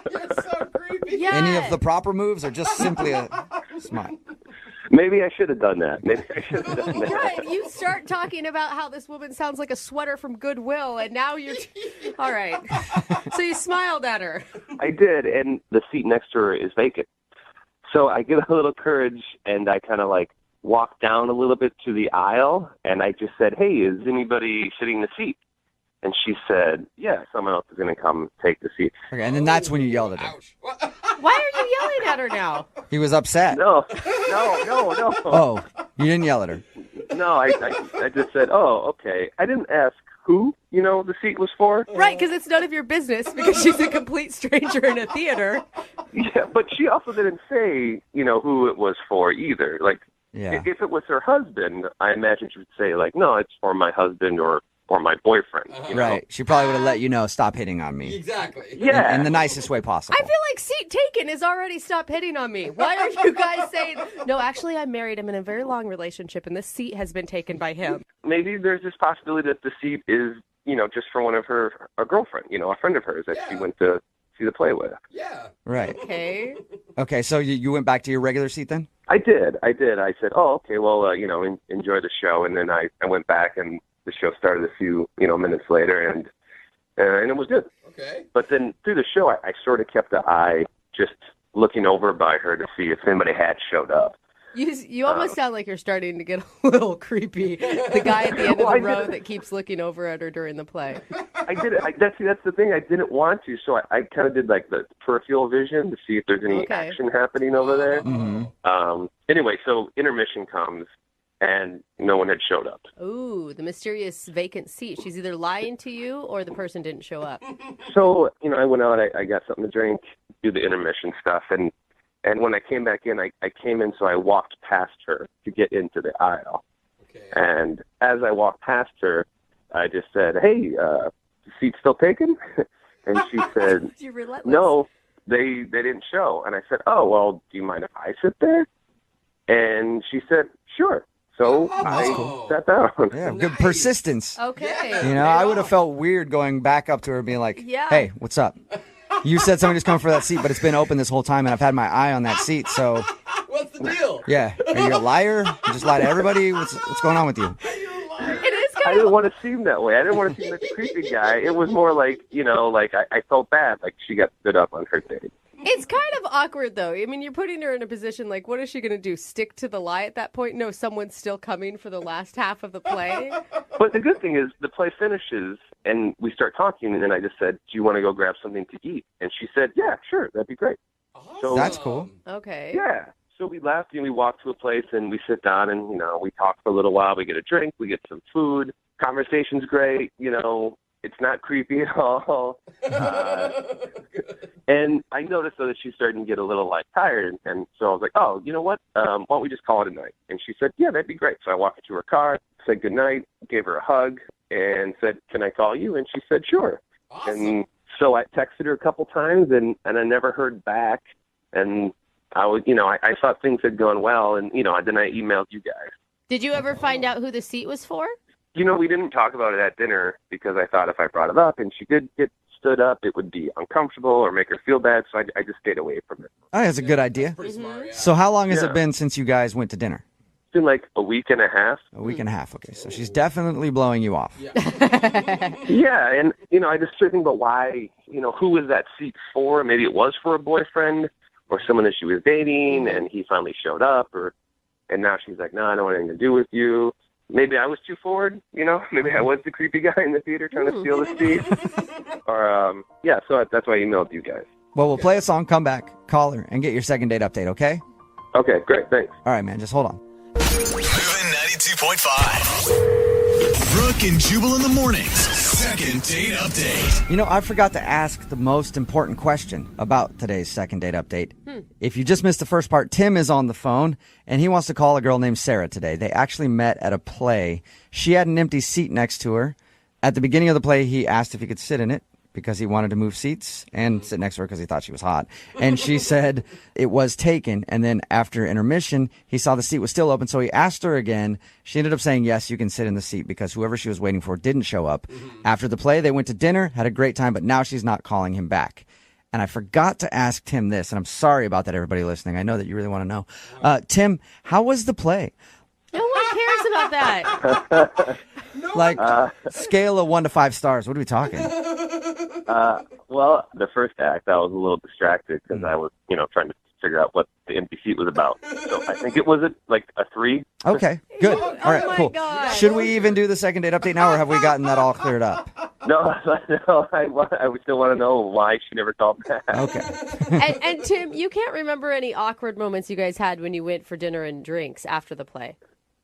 You're so creepy. Yes. Any of the proper moves or just simply a smile? Maybe I should have done that. Right, you start talking about how this woman sounds like a sweater from Goodwill, and now you're... All right. So you smiled at her. I did, and the seat next to her is vacant. So I get a little courage, and I kind of walk down a little bit to the aisle, and I just said, hey, is anybody sitting in the seat? And she said, yeah, someone else is going to come take the seat. Okay, and then that's when you yelled at her. Why are you yelling at her now? He was upset. No. Oh, you didn't yell at her. No, I just said, oh, okay. I didn't ask who, the seat was for. Right, because it's none of your business because she's a complete stranger in a theater. Yeah, but she also didn't say, who it was for either. Yeah. If it was her husband, I imagine she would say, like, no, it's for my husband or my boyfriend. You know? Right. She probably would have let you know, stop hitting on me. Exactly. Yeah. In the nicest way possible. I feel like seat taken is already stop hitting on me. Why are you guys saying, no, actually, I'm married. I'm in a very long relationship, and this seat has been taken by him. Maybe there's this possibility that the seat is, just for one of a girlfriend, a friend of hers that she went to see the play with. Yeah. Right. Okay. Okay, so you went back to your regular seat then? I did. I said, oh, okay, well, enjoy the show. And then I went back and the show started a few, minutes later and it was good. Okay. But then through the show, I sort of kept an eye just looking over by her to see if anybody had showed up. You almost sound like you're starting to get a little creepy. The guy at the end of the row that keeps looking over at her during the play. I did it. That's the thing. I didn't want to, so I kind of did like the peripheral vision to see if there's any action happening over there. Mm-hmm. Anyway, so intermission comes, and no one had showed up. Ooh, the mysterious vacant seat. She's either lying to you or the person didn't show up. So, I went out, I got something to drink, do the intermission stuff, and when I came back in, I came in, so I walked past her to get into the aisle. Okay. And as I walked past her, I just said, hey, seat still taken? And she said, You're relentless. no, they didn't show. And I said, oh, well, do you mind if I sit there? And she said, sure. So I sat down. Yeah, good persistence. Okay. I would have felt weird going back up to her and being like, hey, what's up? You said somebody's coming for that seat, but it's been open this whole time, and I've had my eye on that seat, so... What's the deal? Yeah. Are you a liar? You just lie to everybody? What's going on with you? It is I didn't want to seem that way. I didn't want to seem like a creepy guy. It was more like, I felt bad, like she got stood up on her date. It's kind of awkward, though. I mean, you're putting her in a position like, what is she going to do? Stick to the lie at that point? No, someone's still coming for the last half of the play? But the good thing is the play finishes, and we start talking, and then I just said, do you want to go grab something to eat? And she said, yeah, sure, that'd be great. Awesome. So, that's cool. Okay. Yeah. So we left, and we walked to a place, and we sit down, and, we talk for a little while. We get a drink. We get some food. Conversation's great. It's not creepy at all. And I noticed, though, that she's starting to get a little, tired. And so I was like, oh, you know what? Why don't we just call it a night? And she said, yeah, that'd be great. So I walked her to her car, said goodnight, gave her a hug, and said, can I call you? And she said, sure. Awesome. And so I texted her a couple times, and I never heard back. And I thought things had gone well, and, then I emailed you guys. Did you ever find out who the seat was for? We didn't talk about it at dinner because I thought if I brought it up and she did get stood up, it would be uncomfortable or make her feel bad, so I just stayed away from it. Oh, that's a good idea. Pretty smart, yeah. So how long has it been since you guys went to dinner? It's been like a week and a half. A week and a half, okay. So she's definitely blowing you off. Yeah, and, I just started thinking about why, who was that seat for? Maybe it was for a boyfriend or someone that she was dating, and he finally showed up, and now she's like, no, I don't want anything to do with you. Maybe I was too forward, Maybe I was the creepy guy in the theater trying to steal the seat. Or, so that's why I emailed you guys. Well, we'll play a song, come back, call her, and get your second date update, okay? Okay, great, thanks. All right, man, just hold on. Moving 92.5. Brooke and Jubal in the mornings. Second date update. I forgot to ask the most important question about today's second date update. If you just missed the first part, Tim is on the phone, and he wants to call a girl named Sarah today. They actually met at a play. She had an empty seat next to her. At the beginning of the play, he asked if he could sit in it because he wanted to move seats and sit next to her because he thought she was hot. And she said it was taken. And then after intermission, he saw the seat was still open. So he asked her again. She ended up saying, yes, you can sit in the seat because whoever she was waiting for didn't show up. After the play, they went to dinner, had a great time, but now she's not calling him back. And I forgot to ask Tim this, and I'm sorry about that, everybody listening. I know that you really want to know. Tim, how was the play? No one cares about that. Scale of 1 to 5 stars. What are we talking? Well, the first act, I was a little distracted because I was, trying to figure out what the empty seat was about. So I think it was a 3. Okay, good. All right, cool. God. Should we even do the second date update now, or have we gotten that all cleared up? No, I would still want to know why she never called back. Okay. And Tim, you can't remember any awkward moments you guys had when you went for dinner and drinks after the play?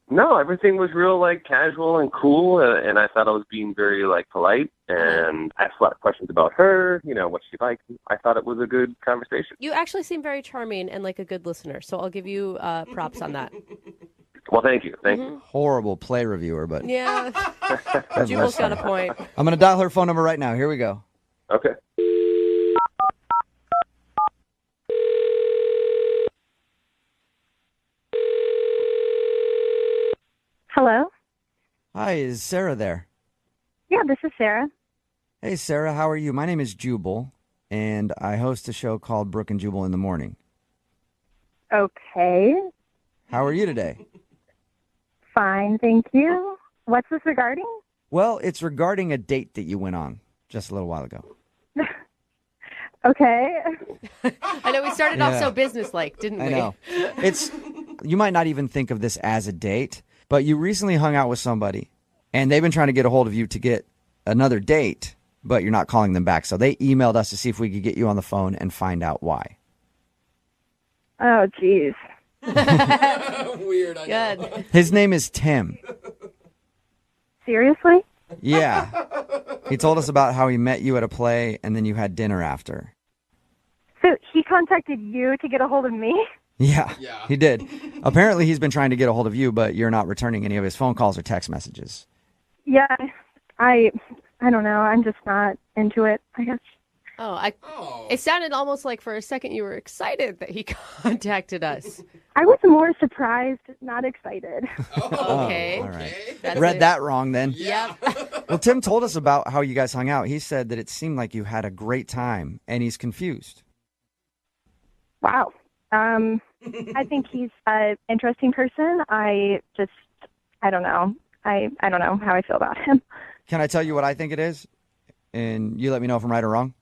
No, everything was real, casual and cool, and I thought I was being very, polite, and I asked a lot of questions about her, what she liked. I thought it was a good conversation. You actually seem very charming and like a good listener, so I'll give you props on that. Well, thank you. Thank you. Horrible play reviewer, but Yeah. Jubal's got a point. I'm going to dial her phone number right now. Here we go. Okay. Hello? Hi, is Sarah there? Yeah, this is Sarah. Hey, Sarah, how are you? My name is Jubal, and I host a show called Brooke and Jubal in the Morning. Okay. How are you today? Fine, thank you. What's this regarding? Well, it's regarding a date that you went on just a little while ago. Okay. I know we started off so businesslike, didn't we? I know. You might not even think of this as a date, but you recently hung out with somebody, and they've been trying to get a hold of you to get another date, but you're not calling them back. So they emailed us to see if we could get you on the phone and find out why. Oh, jeez. Weird, I know. Good. His name is Tim. Seriously? Yeah. He told us about how he met you at a play, and then you had dinner after. So he contacted you to get a hold of me? Yeah, he did. Apparently, he's been trying to get a hold of you, but you're not returning any of his phone calls or text messages. Yeah, I don't know. I'm just not into it, I guess. It sounded almost like for a second you were excited that he contacted us. I was more surprised, not excited. Okay. All right. That's Read it. that wrong then. Yep. Well, Tim told us about how you guys hung out. He said that it seemed like you had a great time, and he's confused. Wow. I think he's an interesting person. I don't know. I don't know how I feel about him. Can I tell you what I think it is? And you let me know if I'm right or wrong.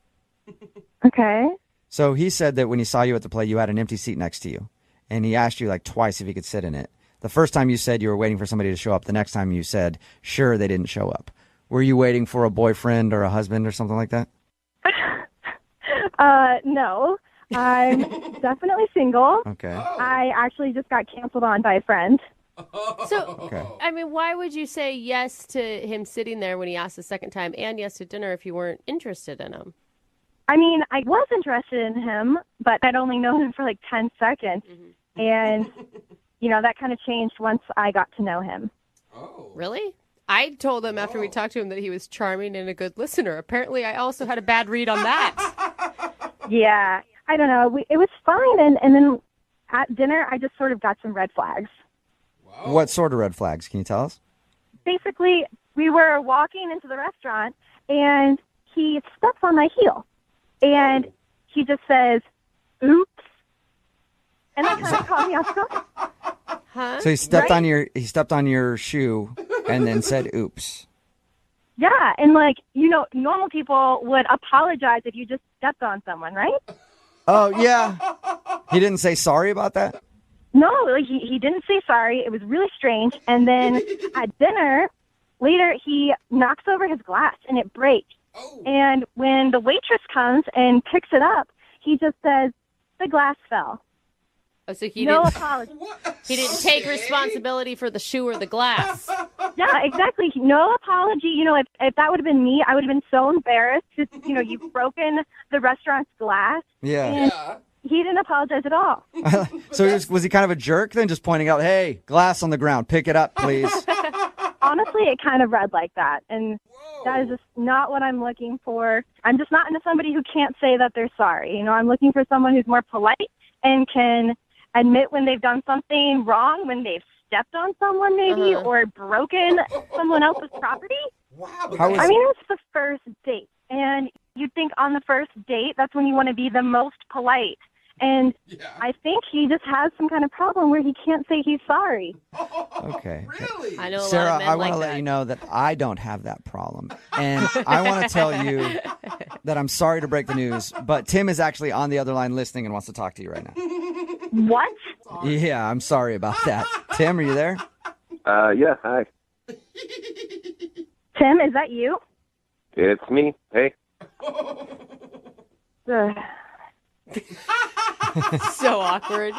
Okay. So he said that when he saw you at the play, you had an empty seat next to you. And he asked you like twice if he could sit in it. The first time you said you were waiting for somebody to show up. The next time you said, sure, they didn't show up. Were you waiting for a boyfriend or a husband or something like that? No. I'm definitely single. Okay. I actually just got canceled on by a friend. So, Okay. I mean, why would you say yes to him sitting there when he asked the second time and yes to dinner if you weren't interested in him? I mean, I was interested in him, but I'd only known him for like 10 seconds. And, that kind of changed once I got to know him. Oh. Really? I told him after we talked to him that he was charming and a good listener. Apparently, I also had a bad read on that. Yeah. I don't know. It was fine. And then at dinner, I just sort of got some red flags. What sort of red flags? Can you tell us? Basically, we were walking into the restaurant, and he steps on my heel. And he just says, oops. And that kind of caught me off guard. Huh? So he stepped on your shoe and then said oops. Yeah, and normal people would apologize if you just stepped on someone, right? Oh, yeah. He didn't say sorry about that? No, he didn't say sorry. It was really strange. And then at dinner, later, he knocks over his glass, and it breaks. And when the waitress comes and picks it up, he just says, the glass fell. Oh, so he No didn't, apology. he didn't take responsibility for the shoe or the glass. Yeah, exactly. No apology. If that would have been me, I would have been so embarrassed. Just, you've broken the restaurant's glass. Yeah. And he didn't apologize at all. So was he kind of a jerk then, just pointing out, hey, glass on the ground, pick it up, please? Honestly, it kind of read like that. And that is just not what I'm looking for. I'm just not into somebody who can't say that they're sorry. I'm looking for someone who's more polite and can admit when they've done something wrong, when they've stepped on someone maybe or broken someone else's property. Wow. I mean, it's the first date. And you'd think on the first date, that's when you want to be the most polite. And I think he just has some kind of problem where he can't say he's sorry. Okay. Really? I know a Sarah, lot of men I want to like let you know that I don't have that problem. And I want to tell you that I'm sorry to break the news, but Tim is actually on the other line listening and wants to talk to you right now. What? Yeah, I'm sorry about that. Tim, are you there? Yeah, hi. Tim, is that you? It's me. Hey. Ugh. So awkward.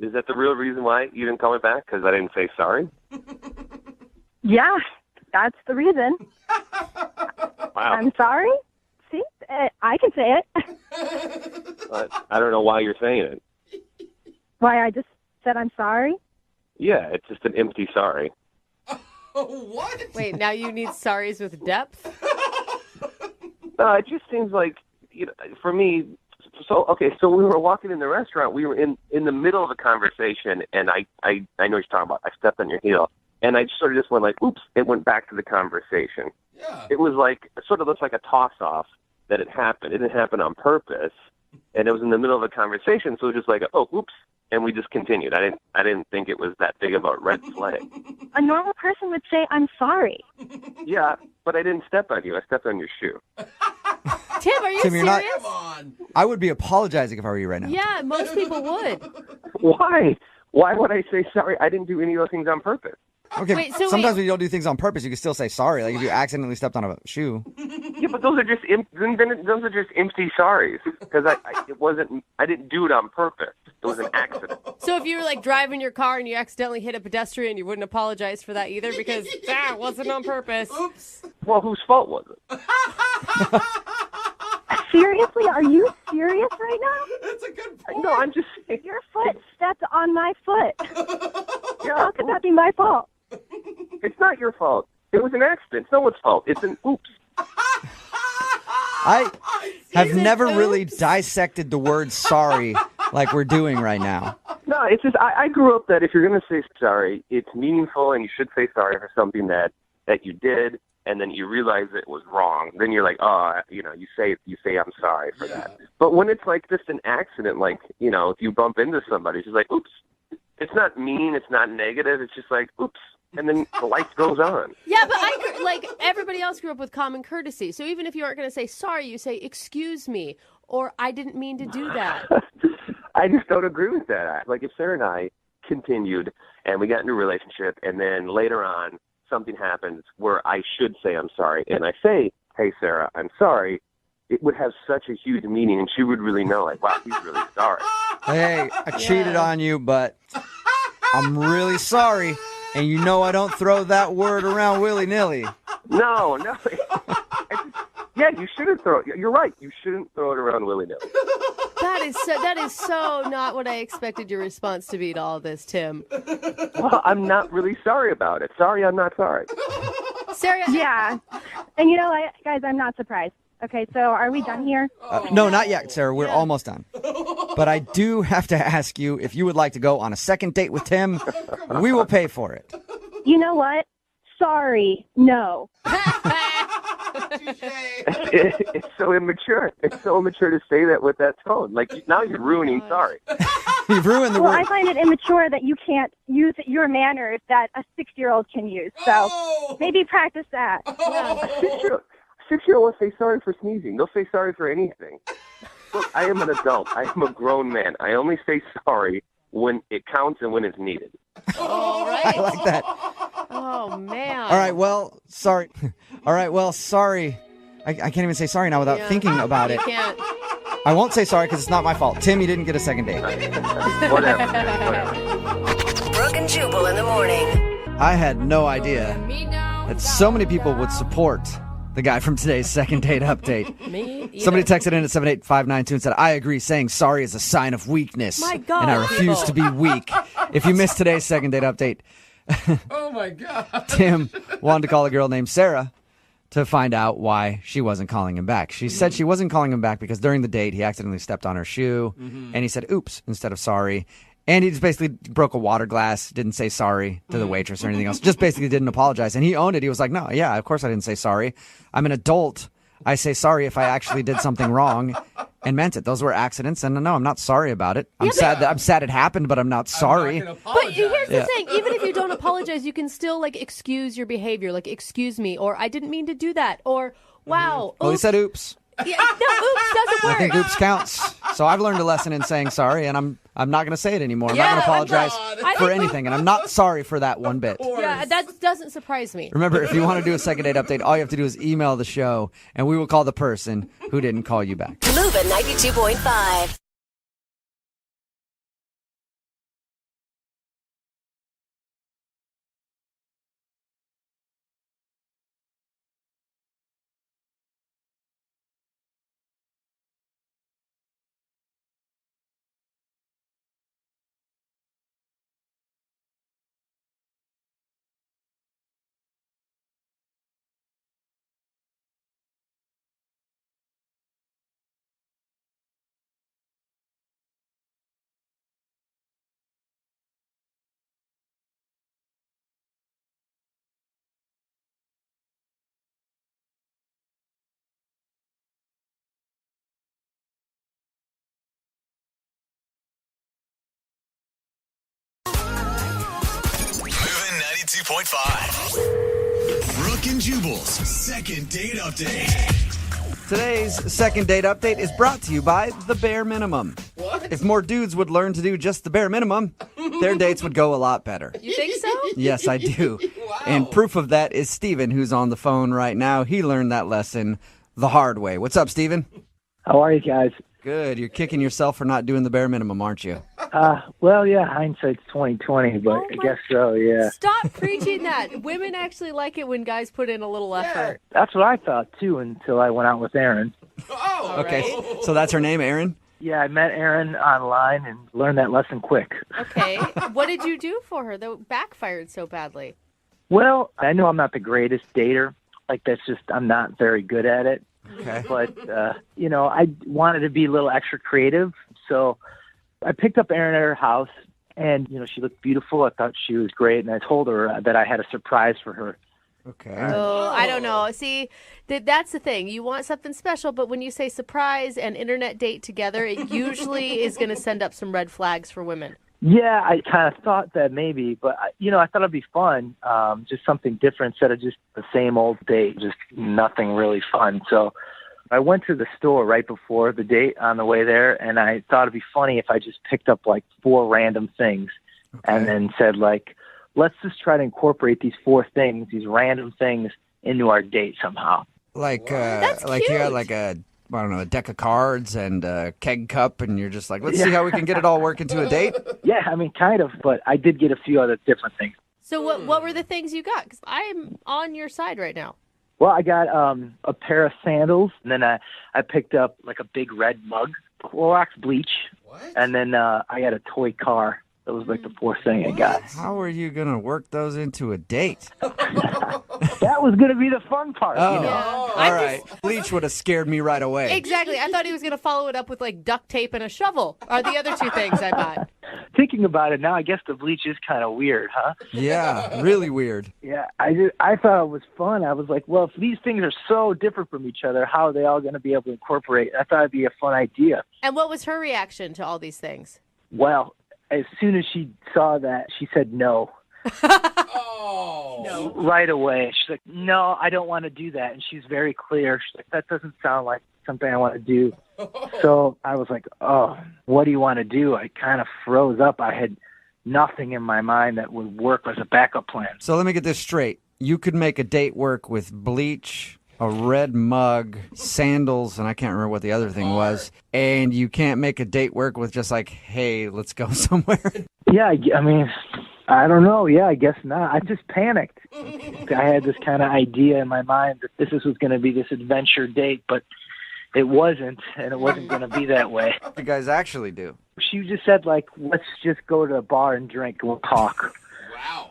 Is that the real reason why you didn't call me back? Because I didn't say sorry? Yeah, that's the reason. Wow. I'm sorry. See, I can say it. I don't know why you're saying it. Why I just said I'm sorry? Yeah, it's just an empty sorry. What? Wait, now you need sorries with depth? No, it just seems like, for me, so we were walking in the restaurant. We were in the middle of a conversation, and I know what you're talking about. I stepped on your heel, and I sort of just went like, oops, it went back to the conversation. Yeah. It was like, it sort of looks like a toss-off that it happened. It didn't happen on purpose, and it was in the middle of a conversation, so it was just like, oh, oops, and we just continued. I didn't think it was that big of a red flag. A normal person would say, I'm sorry. Yeah, but I didn't step on you. I stepped on your shoe. Tim, are you Tim, you're serious? not- Come on. I would be apologizing if I were you right now. Yeah, most people would. Why? Why would I say sorry? I didn't do any of those things on purpose. Okay, Wait, so sometimes wait. when you don't do things on purpose, you can still say sorry. Like if you accidentally stepped on a shoe. Yeah, but those are just those are just empty sorries because I didn't do it on purpose. It was an accident. So if you were like driving your car and you accidentally hit a pedestrian, you wouldn't apologize for that either because that wasn't on purpose. Oops. Well, whose fault was it? Seriously? Are you serious right now? That's a good point. No, I'm just saying. Your foot stepped on my foot. Yeah, How could that be my fault? it's not your fault. It was an accident. It's no one's fault. It's an oops. I have Is it never oops? really dissected the word sorry like we're doing right now. No, it's just I grew up that if you're going to say sorry, it's meaningful and you should say sorry for something that you did and then you realize it was wrong. Then you're like, you say I'm sorry for that. But when it's like just an accident, like, if you bump into somebody, it's just like, oops. It's not mean, it's not negative, it's just like, oops. And then the life goes on. Yeah, but like everybody else grew up with common courtesy. So even if you aren't going to say sorry, you say excuse me or I didn't mean to do that. I just don't agree with that. Like if Sarah and I continued and we got into a relationship and then later on something happens where I should say I'm sorry and I say, hey, Sarah, I'm sorry, it would have such a huge meaning and she would really know, like, wow, he's really sorry. Hey, I cheated on you, but I'm really sorry. And you know I don't throw that word around willy-nilly. No. Yeah, you shouldn't throw it. You're right. You shouldn't throw it around willy-nilly. That is so not what I expected your response to be to all this, Tim. Well, I'm not really sorry about it. Sorry, I'm not sorry. Sarah? Yeah. And you know what, guys, I'm not surprised. Okay, so are we done here? No, not yet, Sarah. We're almost done. But I do have to ask you if you would like to go on a second date with Tim. We will pay for it. You know what? Sorry, no. It's so immature. It's so immature to say that with that tone. Like, now you're ruining sorry. You've ruined the Well, word. I find it immature that you can't use your manners that a 6-year-old can use. So maybe practice that. Yeah. 6-year-old will say sorry for sneezing. They'll say sorry for anything. Look, I am an adult. I am a grown man. I only say sorry when it counts and when it's needed. All right. I like that. Oh, man. All right, well, sorry. All right, well, sorry. I can't even say sorry now without thinking about You it. can't. I won't say sorry because it's not my fault. Tim, you didn't get a second date. Whatever. Brooke and Jubal in the morning. I had no idea that so many people would support the guy from today's second date update. Me either. Somebody texted in at 78592 and said, I agree, saying sorry is a sign of weakness. My God. And I refuse to be weak. If you missed today's second date update, Oh, my God. Tim wanted to call a girl named Sarah to find out why she wasn't calling him back. She said she wasn't calling him back because during the date, he accidentally stepped on her shoe, and he said oops instead of sorry. And he just basically broke a water glass, didn't say sorry to the waitress or anything else, just basically didn't apologize. And he owned it. He was like, no, yeah, of course I didn't say sorry. I'm an adult. I say sorry if I actually did something wrong and meant it. Those were accidents, and no, I'm not sorry about it. I'm sad it happened, but I'm not sorry. I'm not gonna But here's apologize. the thing. Even if you don't apologize, you can still, like, excuse your behavior. Like, excuse me, or I didn't mean to do that, or wow. Well, he oops. said oops. Yeah, no, oops doesn't work. I think oops counts. So I've learned a lesson in saying sorry, and I'm not going to say it anymore. I'm Yeah, not going to I'm apologize not. for anything, and I'm not sorry for that one bit. Yeah, that doesn't surprise me. Remember, if you want to do a second date update, all you have to do is email the show, and we will call the person who didn't call you back. Moving 92.5. 93.5. Brooke and Jubal's second date update. Today's second date update is brought to you by the bare minimum. What? If more dudes would learn to do just the bare minimum, their dates would go a lot better. You think so? Yes, I do. Wow. And proof of that is Steven, who's on the phone right now. He learned that lesson the hard way. What's up, Steven? How are you guys? Good. You're kicking yourself for not doing the bare minimum, aren't you? Well, yeah, hindsight's 20/20, but I guess so, yeah. Stop preaching that. Women actually like it when guys put in a little effort. That's what I thought, too, until I went out with Erin. Oh, Okay. right. So that's her name, Erin? Yeah, I met Erin online and learned that lesson quick. Okay. What did you do for her that backfired so badly? Well, I know I'm not the greatest dater. Like, I'm not very good at it. Okay. But, I wanted to be a little extra creative, so I picked up Erin at her house, and, she looked beautiful. I thought she was great, and I told her that I had a surprise for her. Okay. Oh, I don't know. See, that's the thing. You want something special, but when you say surprise and internet date together, it usually is going to send up some red flags for women. Yeah, I kind of thought that maybe, but, I thought it'd be fun, just something different instead of just the same old date, just nothing really fun. So I went to the store right before the date on the way there, and I thought it'd be funny if I just picked up, 4 random things and then said, let's just try to incorporate these 4 things, these random things, into our date somehow. That's you got a deck of cards and a keg cup, and you're just let's see how we can get it all work into a date. Yeah, kind of, but I did get a few other different things. So what were the things you got? Because I'm on your side right now. Well, I got a pair of sandals, and then I picked up a big red mug, Clorox bleach, and then I got a toy car. That was the 4th thing I got. How are you going to work those into a date? That was going to be the fun part. Oh, Yeah. all right. Bleach would have scared me right away. Exactly. I thought he was going to follow it up with duct tape and a shovel are the other 2 things I bought. Thinking about it now, I guess the bleach is kind of weird, huh? Yeah, really weird. Yeah, I thought it was fun. I was like, well, if these things are so different from each other, how are they all going to be able to incorporate? I thought it'd be a fun idea. And what was her reaction to all these things? Well, as soon as she saw that, she said no. No. Right away. She's like, no, I don't want to do that. And she's very clear. She's like, that doesn't sound like something I want to do. So I was like, oh, what do you want to do? I kind of froze up. I had nothing in my mind that would work as a backup plan. So let me get this straight. You could make a date work with bleach, a red mug, sandals, and I can't remember what the other thing was. And you can't make a date work with just hey, let's go somewhere. Yeah, I mean, I don't know. Yeah, I guess not. I just panicked. I had this kind of idea in my mind that this was going to be this adventure date, but it wasn't, and it wasn't going to be that way. What do you guys actually do? She just said, let's just go to a bar and drink and we'll talk.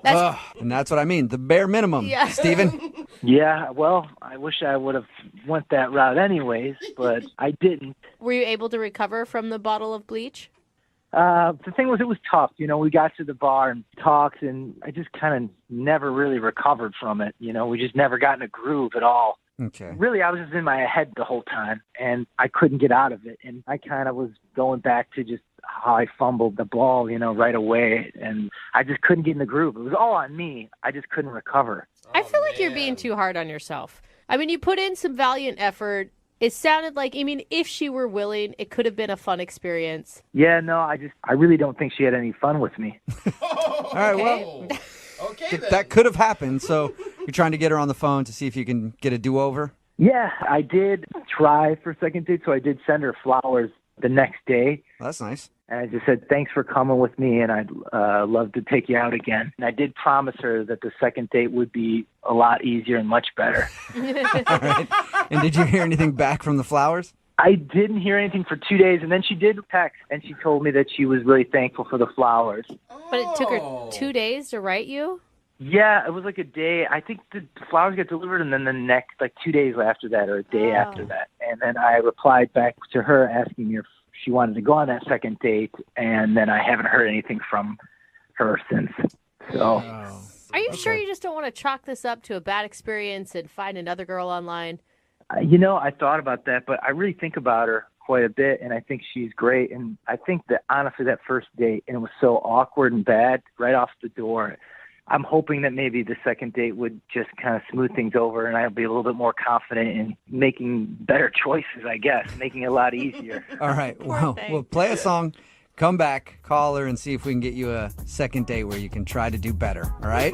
Wow. And that's what I mean, the bare minimum, Yeah. Steven. Yeah, well, I wish I would have went that route anyways, but I didn't. Were you able to recover from the bottle of bleach? The thing was, it was tough. We got to the bar and talked, and I just kind of never really recovered from it. We just never got in a groove at all. Okay. Really, I was just in my head the whole time, and I couldn't get out of it. And I kind of was going back to just how I fumbled the ball, right away, and I just couldn't get in the groove. It was all on me. I just couldn't recover. I feel like you're being too hard on yourself. I mean, you put in some valiant effort. It sounded like, if she were willing, it could have been a fun experience. Yeah, no, I really don't think she had any fun with me. All right, well, Okay, then. that could have happened. So you're trying to get her on the phone to see if you can get a do-over? Yeah, I did try for a second date, so I did send her flowers the next day. Well, that's nice. And I just said, thanks for coming with me, and I'd love to take you out again. And I did promise her that the second date would be a lot easier and much better. All right. And did you hear anything back from the flowers? I didn't hear anything for 2 days, and then she did text, and she told me that she was really thankful for the flowers. But it took her 2 days to write you? Yeah, it was a day. I think the flowers got delivered, and then the next, 2 days after that, or a day after that. And then I replied back to her asking her if she wanted to go on that second date, and then I haven't heard anything from her since. So, Are you sure you just don't want to chalk this up to a bad experience and find another girl online? I thought about that, but I really think about her quite a bit, and I think she's great. And I think that honestly, that first date, and it was so awkward and bad right off the door. I'm hoping that maybe the second date would just kind of smooth things over and I'll be a little bit more confident in making better choices, I guess, making it a lot easier. All right. Well, we'll play a song, come back, call her, and see if we can get you a second date where you can try to do better. All right?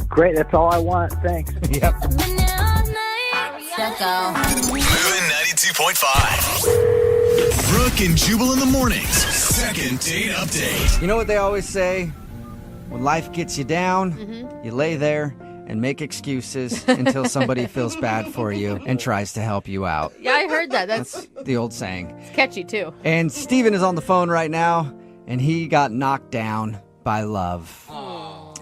Great. That's all I want. Thanks. Yep. Moving 92.5. Brooke and Jubal in the mornings. Second date update. You know what they always say? When life gets you down, you lay there and make excuses until somebody feels bad for you and tries to help you out. Yeah, I heard that. That's the old saying. It's catchy, too. And Steven is on the phone right now, and he got knocked down by love.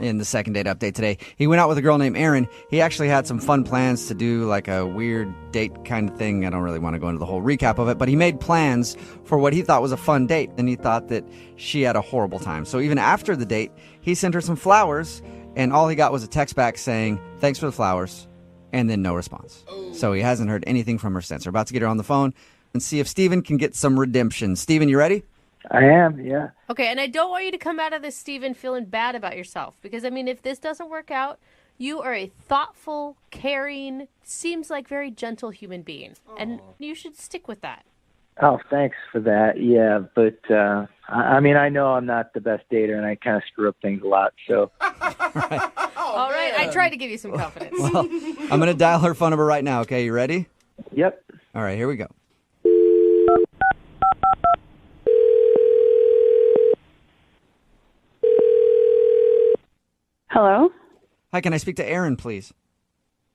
In the second date update today. He went out with a girl named Erin. He actually had some fun plans to do like a weird date kind of thing. I don't really want to go into the whole recap of it, but he made plans for what he thought was a fun date, and he thought that she had a horrible time. So even after the date, he sent her some flowers, and all he got was a text back saying, "Thanks for the flowers," and then no response. So he hasn't heard anything from her since. We're about to get her on the phone and see if Steven can get some redemption. Steven, you ready? I am, yeah. Okay, and I don't want you to come out of this, Steven, feeling bad about yourself. Because, I mean, if this doesn't work out, you are a thoughtful, caring, seems like very gentle human being. And you should stick with that. Oh, thanks for that. Yeah, but, I mean, I know I'm not the best dater, and I kind of screw up things a lot, so. All right, I tried to give you some confidence. Well, I'm going to dial her phone number right now, okay? You ready? Yep. All right, here we go. Hello? Hi, can I speak to Erin, please?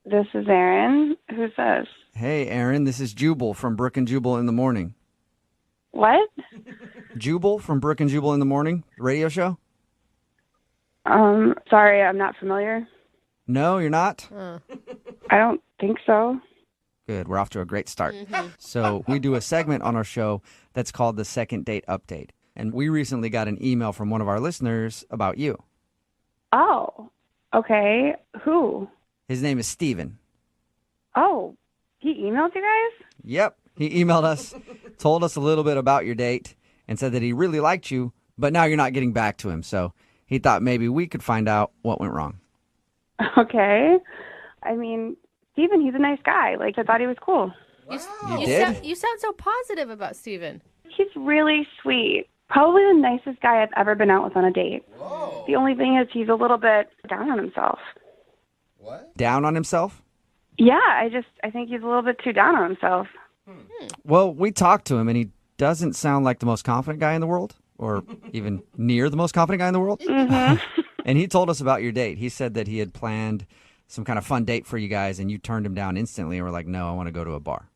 This is Erin. Who's this? Hey, Erin, this is Jubal from Brooke and Jubal in the Morning. What? Jubal from Brooke and Jubal in the Morning, radio show? Sorry, I'm not familiar. No, you're not? I don't think so. Good, we're off to a great start. So we do a segment on our show that's called the Second Date Update. And we recently got an email from one of our listeners about you. Oh, okay. Who? His name is Steven. Oh, he emailed you guys? Yep. He emailed us, told us a little bit about your date, and said that he really liked you, but now you're not getting back to him. So he thought maybe we could find out what went wrong. Okay. I mean, Steven, he's a nice guy. Like, I thought he was cool. You did? You sound so positive about Steven. He's really sweet. Probably the nicest guy I've ever been out with on a date. Whoa. The only thing is he's a little bit down on himself. What? Down on himself? Yeah, I think he's a little bit too down on himself. Well, we talked to him, and he doesn't sound like the most confident guy in the world, or even near the most confident guy in the world. Mm-hmm. And he told us about your date. He said that he had planned some kind of fun date for you guys, and you turned him down instantly and were like, no, I want to go to a bar.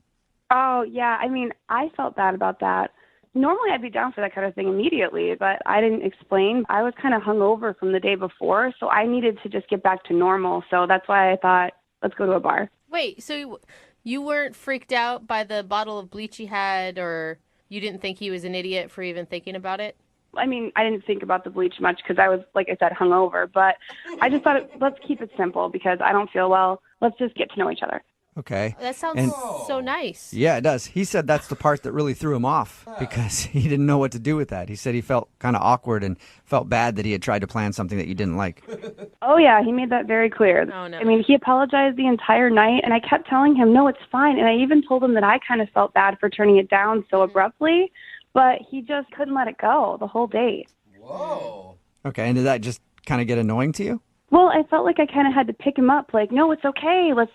Oh, yeah. I mean, I felt bad about that. Normally, I'd be down for that kind of thing immediately, but I didn't explain. I was kind of hungover from the day before, so I needed to just get back to normal. So that's why I thought, let's go to a bar. Wait, so you weren't freaked out by the bottle of bleach he had, or you didn't think he was an idiot for even thinking about it? I mean, I didn't think about the bleach much because I was, like I said, hungover. But I just thought, let's keep it simple because I don't feel well. Let's just get to know each other. Okay. That sounds so nice. Yeah, it does. He said that's the part that really threw him off because he didn't know what to do with that. He said he felt kind of awkward and felt bad that he had tried to plan something that you didn't like. Oh, yeah, he made that very clear. Oh, no. I mean, he apologized the entire night, and I kept telling him, no, it's fine. And I even told him that I kind of felt bad for turning it down so abruptly, but he just couldn't let it go the whole date. Whoa. Okay, and did that just kind of get annoying to you? Well, I felt like I kind of had to pick him up, like, no, it's okay. Let's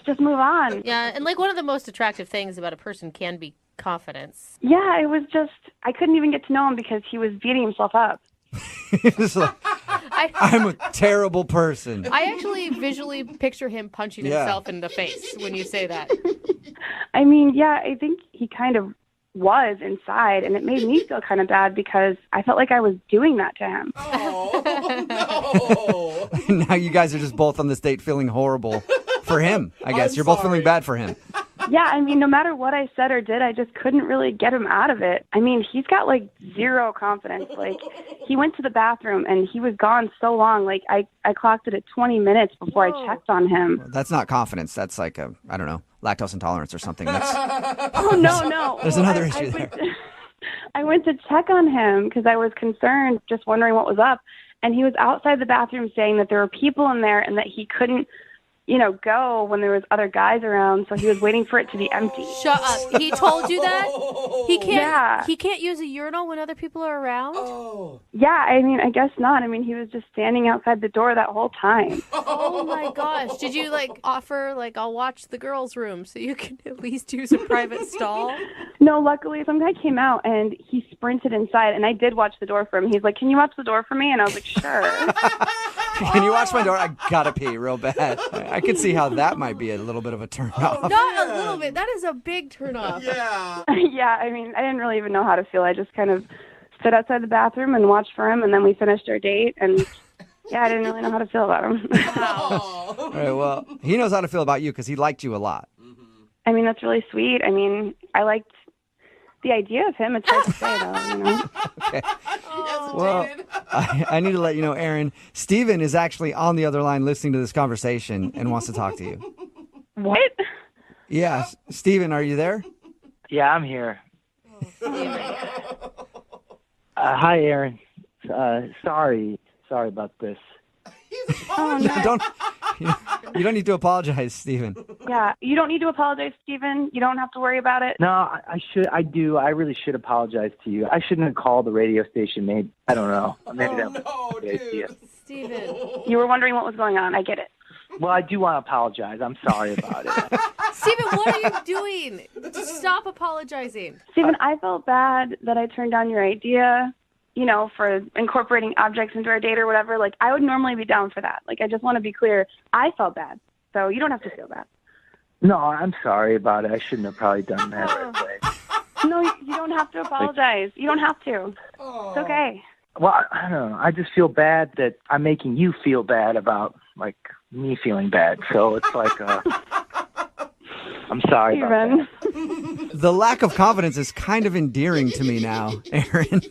just move on. Yeah, and like one of the most attractive things about a person can be confidence. Yeah, it was just, I couldn't even get to know him because he was beating himself up. He was like, I'm a terrible person. I actually visually picture him punching himself in the face when you say that. I mean, yeah, I think he kind of was inside, and it made me feel kind of bad because I felt like I was doing that to him. Oh, no. Now you guys are just both on this date feeling horrible for him, I guess. You're both feeling bad for him. Yeah, I mean, no matter what I said or did, I just couldn't really get him out of it. I mean, he's got, like, zero confidence. Like, he went to the bathroom, and he was gone so long. Like, I clocked it at 20 minutes before I checked on him. That's not confidence. That's like a, I don't know, lactose intolerance or something. Oh, no. There's another issue there. I went to check on him because I was concerned, just wondering what was up. And he was outside the bathroom saying that there were people in there and that he couldn't, go when there was other guys around, so he was waiting for it to be empty. Shut up. He told you that? He can't Yeah. He can't use a urinal when other people are around? Yeah, I guess not. He was just standing outside the door that whole time. Oh my gosh. Did you offer I'll watch the girls' room so you can at least use a private stall? No, luckily some guy came out and he sprinted inside, and I did watch the door for him. He's like, "Can you watch the door for me?" And I was like, "Sure." Can you watch my door? I gotta pee real bad. I could see how that might be a little bit of a turn off. Not a little bit. That is a big turn off. Yeah. Yeah, I didn't really even know how to feel. I just kind of stood outside the bathroom and watched for him, and then we finished our date, and yeah, I didn't really know how to feel about him. All right, well, he knows how to feel about you because he liked you a lot. That's really sweet. I liked the idea of him. It's hard to say, though, Okay. Well, I need to let you know, Aaron, Steven is actually on the other line listening to this conversation and wants to talk to you. What? Yeah, Steven, are you there? Yeah, I'm here. Hi, Aaron. Sorry about this. Oh, no. You don't need to apologize, Steven. Yeah, you don't need to apologize, Steven. You don't have to worry about it. No, I do. I really should apologize to you. I shouldn't have called the radio station. Maybe, I don't know. Maybe that was a good idea. Steven. You were wondering what was going on. I get it. Well, I do want to apologize. I'm sorry about it. Steven, what are you doing? Just stop apologizing. Steven, I felt bad that I turned down your idea, for incorporating objects into our date or whatever. I would normally be down for that. I just want to be clear. I felt bad, so you don't have to feel bad. No, I'm sorry about it. I shouldn't have probably done that right away. No, you don't have to apologize. You don't have to. It's okay. Well, I don't know. I just feel bad that I'm making you feel bad about, me feeling bad. So it's I'm sorry about that. The lack of confidence is kind of endearing to me now, Aaron.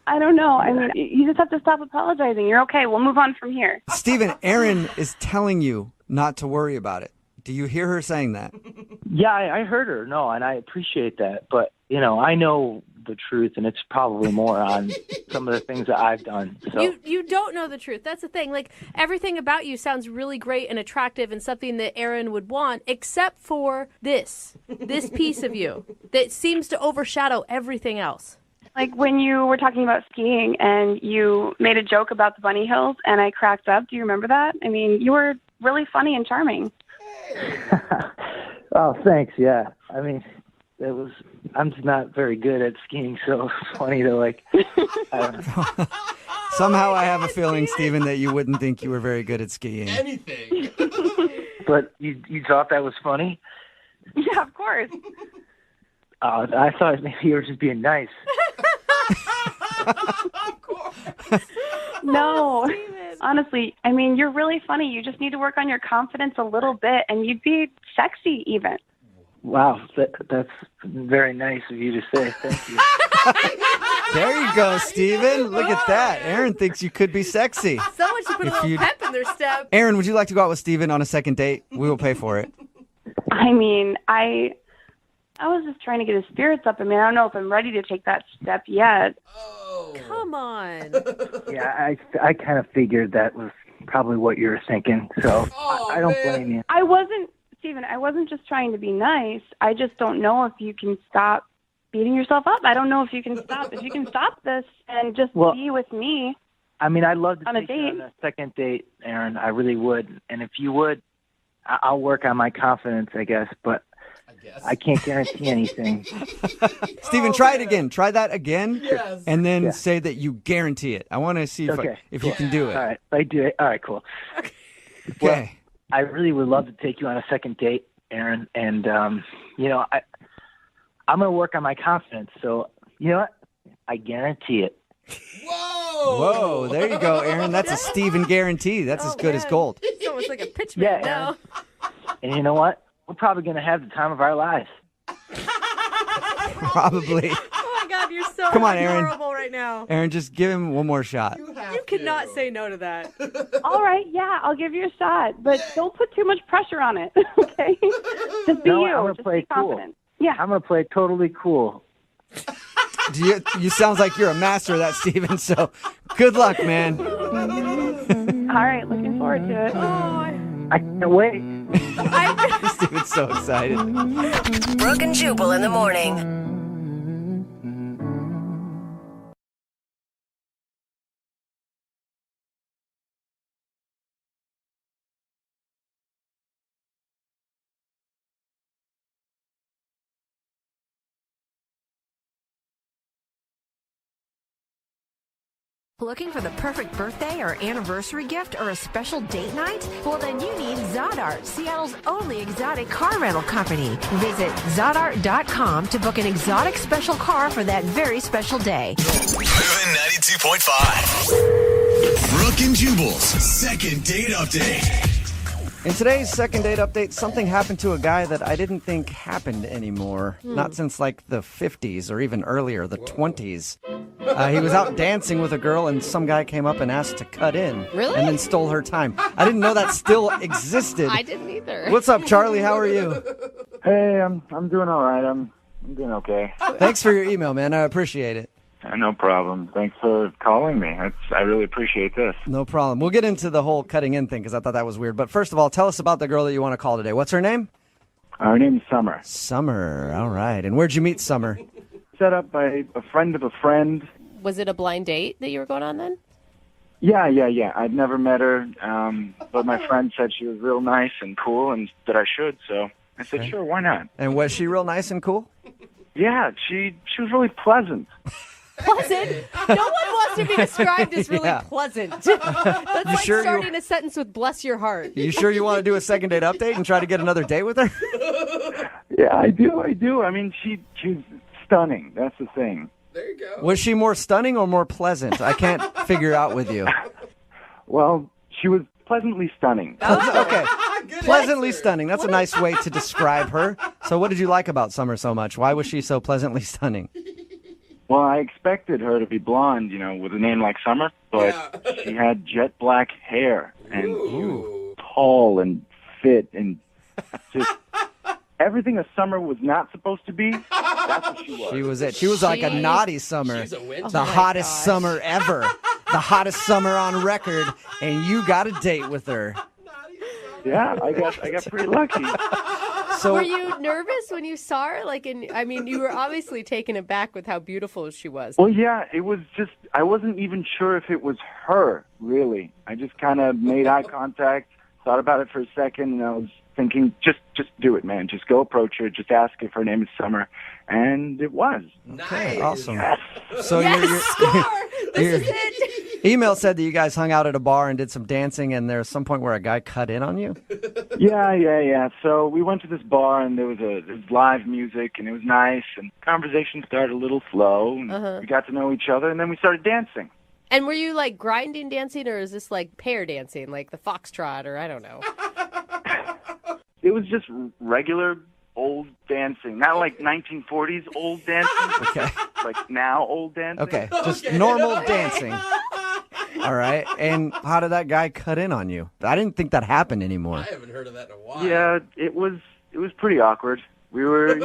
I don't know. You just have to stop apologizing. You're okay. We'll move on from here. Steven, Aaron is telling you not to worry about it. Do you hear her saying that? Yeah, I heard her. No, and I appreciate that. But, I know the truth, and it's probably more on some of the things that I've done. So. You don't know the truth. That's the thing. Everything about you sounds really great and attractive and something that Aaron would want, except for this piece of you that seems to overshadow everything else. When you were talking about skiing and you made a joke about the bunny hills and I cracked up. Do you remember that? You were really funny and charming. Oh, thanks. Yeah. I'm just not very good at skiing, so it's funny to I don't know. Somehow I have a feeling, Steven, that you wouldn't think you were very good at skiing. Anything. But you thought that was funny? Yeah, of course. I thought maybe you were just being nice. Of course. No. Honestly, you're really funny. You just need to work on your confidence a little bit, and you'd be sexy even. Wow, that's very nice of you to say. Thank you. There you go, Steven. Look at that. Aaron thinks you could be sexy. Someone should put a little pep in their step. Aaron, would you like to go out with Steven on a second date? We will pay for it. I was just trying to get his spirits up. I don't know if I'm ready to take that step yet. Oh. Come on. Yeah, I kind of figured that was probably what you were thinking, so I don't blame you. Steven, I wasn't just trying to be nice. I just don't know if you can stop beating yourself up. I don't know if you can stop. If you can stop this and just be with me. I'd love to on a take you date. on a second date, Aaron. I really would. And if you would, I'll work on my confidence, I guess. But I can't guarantee anything. Steven, try it again. Try that again. Yes. And then say that you guarantee it. I want to see if you can do it. All right. I do it. All right, cool. Okay. Well, I really would love to take you on a second date, Aaron. And, I'm going to work on my confidence. So, you know what? I guarantee it. Whoa, there you go, Aaron. That's a Steven guarantee. That's as good as gold. It's almost like a pitch man now. And you know what? We're probably going to have the time of our lives. Probably. Oh, my God, you're so Come on, Aaron. adorable right now. Aaron, just give him one more shot. You cannot say no to that. All right, yeah, I'll give you a shot. But don't put too much pressure on it, okay? Just be you. I'm going to Just play be cool. confident. Yeah. I'm going to play totally cool. You sounds like you're a master of that, Steven, so good luck, man. All right, looking forward to it. I can't wait. Steven's so excited. Brooke and Jubal in the morning. Looking for the perfect birthday or anniversary gift or a special date night? Well, then you need Zodart, Seattle's only exotic car rental company. Visit Zodart.com to book an exotic special car for that very special day. Moving 92.5. Brooke and Jubal's second date update. In today's second date update, something happened to a guy that I didn't think happened anymore. Not since like the 50s or even earlier, the 20s. He was out dancing with a girl and some guy came up and asked to cut in. Really? And then stole her time. I didn't know that still existed. I didn't either. What's up, Charlie? How are you? Hey, I'm doing all right. I'm doing okay. Thanks for your email, man. I appreciate it. No problem. Thanks for calling me. I really appreciate this. No problem. We'll get into the whole cutting in thing because I thought that was weird. But first of all, tell us about the girl that you want to call today. What's her name? Her name's Summer. Summer. All right. And where'd you meet Summer? Set up by a friend of a friend. Was it a blind date that you were going on then? Yeah. I'd never met her, but my friend said she was real nice and cool and that I should, so I said, Sure, why not? And was she real nice and cool? Yeah, she was really pleasant. Pleasant? No one wants to be described as really pleasant. That's like sure starting a sentence with bless your heart. You sure you want to do a second date update and try to get another date with her? Yeah, I do. I mean, she's stunning. That's the thing. There you go. Was she more stunning or more pleasant? I can't figure out with you. Well, she was pleasantly stunning. Okay. Pleasantly stunning. That's a nice way to describe her. So what did you like about Summer so much? Why was she so pleasantly stunning? Well, I expected her to be blonde, with a name like Summer, but she had jet black hair and tall and fit and just everything a Summer was not supposed to be. That's what she was. She was it. She was like a naughty Summer. She's a winter. The hottest Summer ever. The hottest Summer on record, and you got a date with her. Yeah, I got pretty lucky. So, were you nervous when you saw her? You were obviously taken aback with how beautiful she was. Well, yeah, it was just, I wasn't even sure if it was her, really. I just kind of made eye contact, thought about it for a second, and I was thinking, just do it, man. Just go approach her, just ask if her name is Summer. And it was. Okay, nice. Awesome. Yes. So Score! This is your it! email said that you guys hung out at a bar and did some dancing, and there's some point where a guy cut in on you? Yeah. So we went to this bar, and there was live music, and it was nice, and conversation started a little slow, and we got to know each other, and then we started dancing. And were you like grinding dancing, or is this like pair dancing, like the foxtrot, or I don't know? It was just regular old dancing, not like 1940s old dancing. Okay. Like now old dancing. Okay, just normal dancing. All right. And how did that guy cut in on you? I didn't think that happened anymore. I haven't heard of that in a while. Yeah, it was pretty awkward. We were,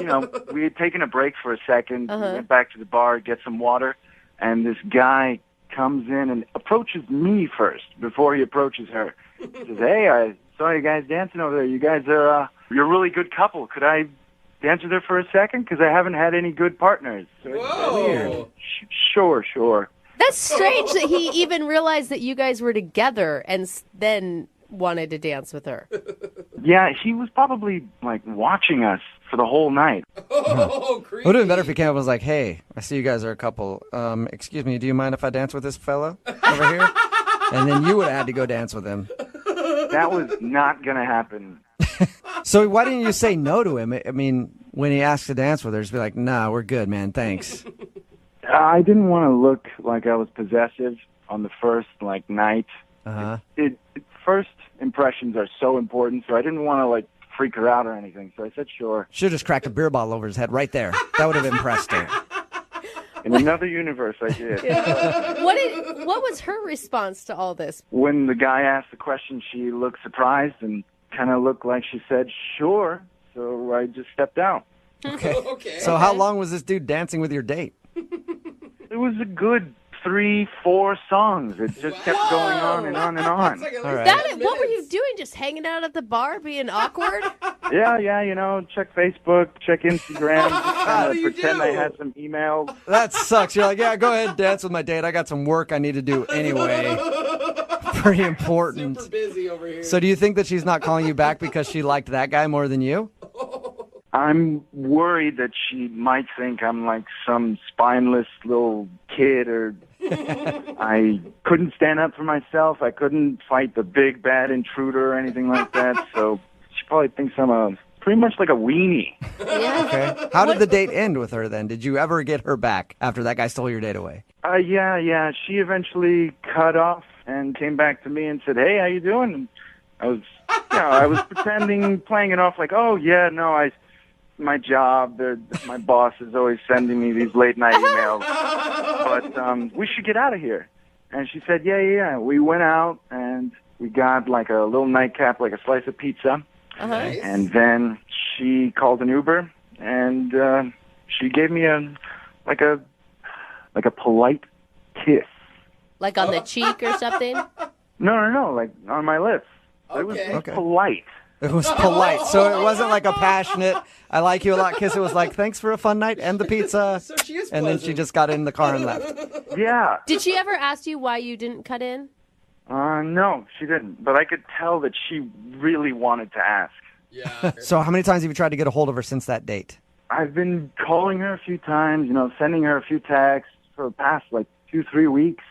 we had taken a break for a second. We went back to the bar, get some water, and this guy comes in and approaches me first before he approaches her. He says, "Hey, I saw you guys dancing over there. You guys are you're a really good couple. Could I dance with her for a second? Because I haven't had any good partners." So Whoa. Weird. Sure. That's strange that he even realized that you guys were together and then wanted to dance with her. Yeah, he was probably like watching us for the whole night. Oh, creepy. It would have been better if he came up and was like, "Hey, I see you guys are a couple. Excuse me, do you mind if I dance with this fella over here?" And then you would have had to go dance with him. That was not going to happen. So why didn't you say no to him? I mean, when he asked to dance with her, just be like, "Nah, we're good, man. Thanks." I didn't want to look like I was possessive on the first night. First impressions are so important, so I didn't want to freak her out or anything. So I said sure. Should have just cracked a beer bottle over his head right there. That would have impressed her. In another universe, I did. What was her response to all this? When the guy asked the question, she looked surprised and kind of looked like she said sure. So I just stepped out. Okay. So how long was this dude dancing with your date? It was a good 3-4 songs. It just kept going on and on and on. All right. What were you doing? Just hanging out at the bar, being awkward? Yeah, check Facebook, check Instagram, just kind of pretend I had some emails. That sucks. You're like, yeah, go ahead, dance with my date. I got some work I need to do anyway. Pretty important. Super busy over here. So do you think that she's not calling you back because she liked that guy more than you? I'm worried that she might think I'm like some spineless little kid, or I couldn't stand up for myself. I couldn't fight the big bad intruder or anything like that. So she probably thinks I'm pretty much like a weenie. Yeah. Okay. How did the date end with her then? Did you ever get her back after that guy stole your date away? Yeah. She eventually cut off and came back to me and said, "Hey, how you doing?" And I was pretending, playing it off like, "Oh yeah, no, my job, my boss is always sending me these late night emails, but we should get out of here." And she said, yeah. We went out and we got like a little nightcap, like a slice of pizza. Nice. And then she called an Uber and she gave me a polite kiss. Like on the cheek or something? No, like on my lips. It was polite. It was polite. So it wasn't like a passionate, I like you a lot kiss. It was like, thanks for a fun night and the pizza. So she is and then she just got in the car and left. Yeah. Did she ever ask you why you didn't cut in? No, she didn't. But I could tell that she really wanted to ask. Yeah. So how many times have you tried to get a hold of her since that date? I've been calling her a few times, sending her a few texts for the past, 2-3 weeks.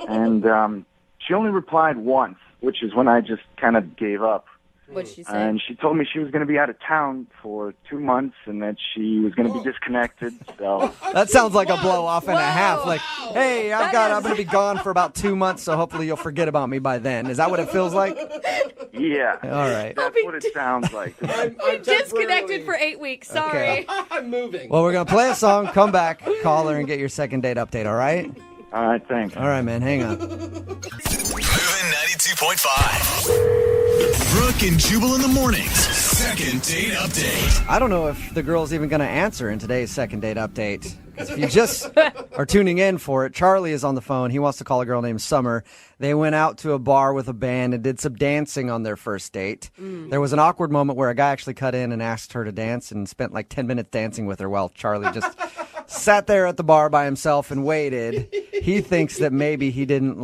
And she only replied once, which is when I just kind of gave up. What'd she say? And she told me she was going to be out of town for 2 months and that she was going to be disconnected. So that sounds like a blow off and a half. Like, hey, I'm going to be gone for about 2 months, so hopefully you'll forget about me by then. Is that what it feels like? Yeah. All right. That's what it sounds like. We disconnected for 8 weeks. Sorry. Okay. I'm moving. Well, we're going to play a song, come back, call her, and get your second date update, all right? All right, thanks. All right, man, hang on. Moving 92.5. Brooke and Jubal in the mornings. Second date update. I don't know if the girl's even going to answer in today's second date update. If you just are tuning in for it, Charlie is on the phone. He wants to call a girl named Summer. They went out to a bar with a band and did some dancing on their first date. There was an awkward moment where a guy actually cut in and asked her to dance and spent 10 minutes dancing with her while Charlie just sat there at the bar by himself and waited. He thinks that maybe he didn't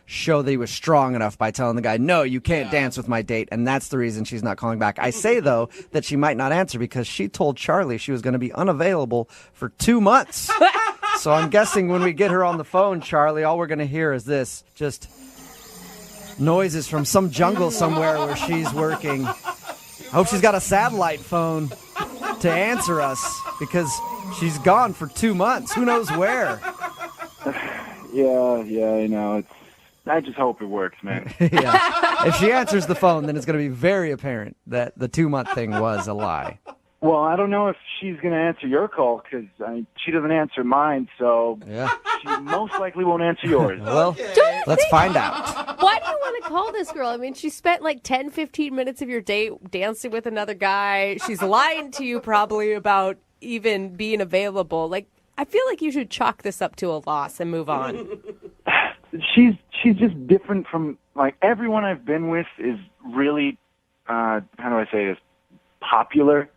show that he was strong enough by telling the guy, no, you can't dance with my date. And that's the reason she's not calling back. I say, though, that she might not answer because she told Charlie she was going to be unavailable for 2 months. So I'm guessing when we get her on the phone, Charlie, all we're going to hear is this, just noises from some jungle somewhere where she's working. I hope she's got a satellite phone to answer us because she's gone for 2 months. Who knows where? Yeah, I just hope it works, man. Yeah. If she answers the phone, then it's going to be very apparent that the 2 month thing was a lie. Well, I don't know if she's going to answer your call because she doesn't answer mine, so she most likely won't answer yours. Well, let's find out. Why do you want to call this girl? I mean, she spent 10, 15 minutes of your day dancing with another guy. She's lying to you probably about even being available. I feel like you should chalk this up to a loss and move on. She's just different from, everyone I've been with is really, how do I say this, popular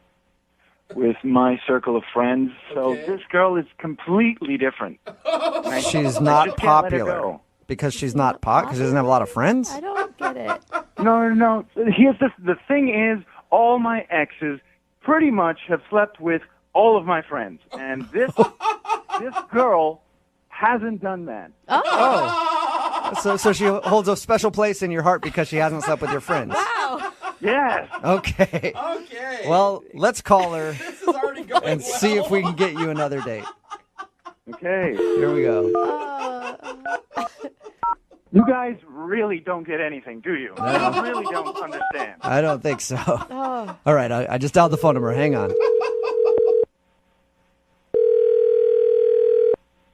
with my circle of friends. So this girl is completely different. She's not popular because she's not because she doesn't have a lot of friends? I don't get it. No. Here's the thing is, all my exes pretty much have slept with all of my friends. And this girl hasn't done that. Oh. So she holds a special place in your heart because she hasn't slept with your friends. Wow. Yes. Okay. Well, let's call her This is already going and see if we can get you another date. Okay. Here we go. You guys really don't get anything, do you? You really don't understand. I don't think so. All right, I just dialed the phone number. Hang on.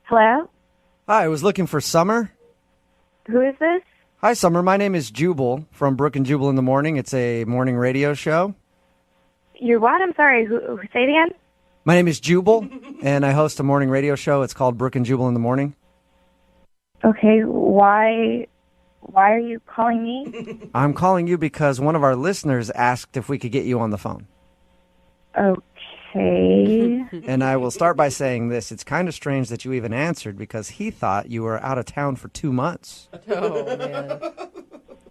Hello? Hi, I was looking for Summer. Who is this? Hi, Summer. My name is Jubal from Brooke and Jubal in the Morning. It's a morning radio show. You're what? I'm sorry. Who say it again? My name is Jubal, and I host a morning radio show. It's called Brooke and Jubal in the Morning. Okay, why are you calling me? I'm calling you because one of our listeners asked if we could get you on the phone. Okay. And I will start by saying this. It's kind of strange that you even answered because he thought you were out of town for 2 months. Oh, man.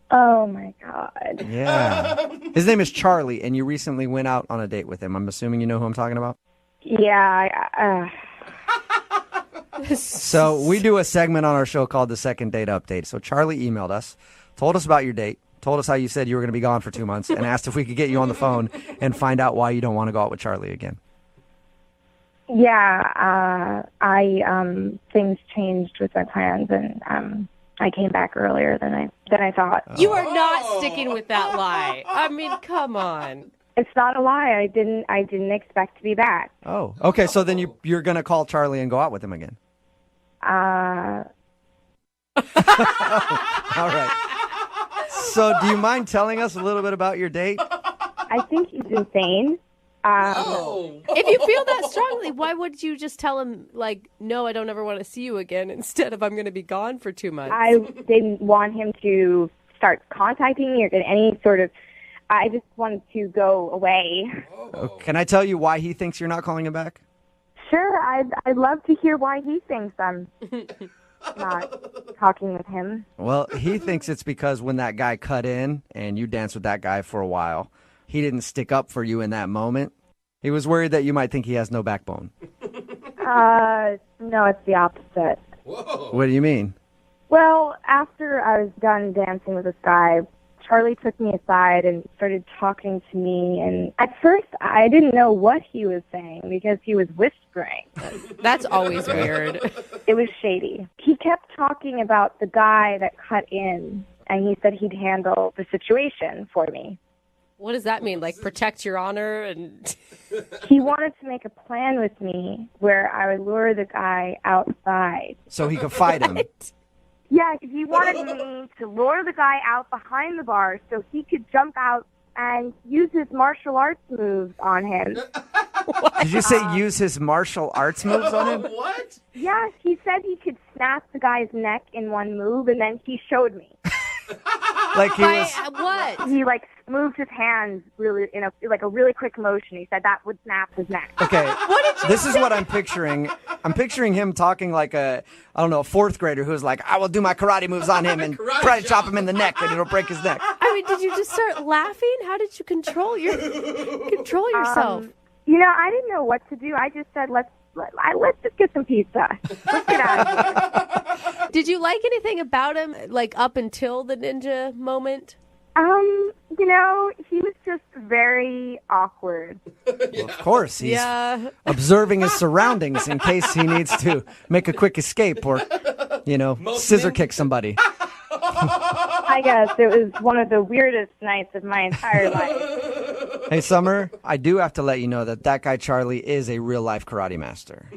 Oh, my God. Yeah. His name is Charlie, and you recently went out on a date with him. I'm assuming you know who I'm talking about? Yeah, So we do a segment on our show called the Second Date Update. So Charlie emailed us, told us about your date, told us how you said you were going to be gone for 2 months, and asked if we could get you on the phone and find out why you don't want to go out with Charlie again. Yeah, things changed with my plans, and I came back earlier than I thought. You are not sticking with that lie. I mean, come on. It's not a lie. I didn't expect to be back. Oh, okay. So then you're going to call Charlie and go out with him again. Uh, All right. So do you mind telling us a little bit about your date? I think he's insane. If you feel that strongly, why would you just tell him, like, no, I don't ever want to see you again, instead of I'm going to be gone for 2 months? I didn't want him to start contacting me or get any sort of... I just wanted to go away. Oh, can I tell you why he thinks you're not calling him back? Sure, I'd love to hear why he thinks I'm not talking with him. Well, he thinks it's because when that guy cut in and you danced with that guy for a while, he didn't stick up for you in that moment. He was worried that you might think he has no backbone. No, it's the opposite. Whoa. What do you mean? Well, after I was done dancing with this guy, Charlie took me aside and started talking to me, and at first I didn't know what he was saying because he was whispering. That's always weird. It was shady. He kept talking about the guy that cut in, and he said he'd handle the situation for me. What does that mean? Like, protect your honor? And he wanted to make a plan with me where I would lure the guy outside. So he could fight him. Yeah, he wanted me to lure the guy out behind the bar so he could jump out and use his martial arts moves on him. Did you say use his martial arts moves on him? What? Yeah, he said he could snap the guy's neck in one move, and then he showed me. Like he was... What? He, moved his hands really in a really quick motion. He said that would snap his neck. Okay, this is what I'm picturing. I'm picturing him talking like a fourth grader who's like, I will do my karate moves on him and try to chop him in the neck and it'll break his neck. I mean, did you just start laughing? How did you control yourself? I didn't know what to do. I just said, let's just get some pizza. Let's get out of here. Did you like anything about him, like, up until the ninja moment? He was just very awkward. Well, of course, he's observing his surroundings in case he needs to make a quick escape or, scissor kick somebody. I guess it was one of the weirdest nights of my entire life. Hey, Summer, I do have to let you know that guy Charlie is a real-life karate master.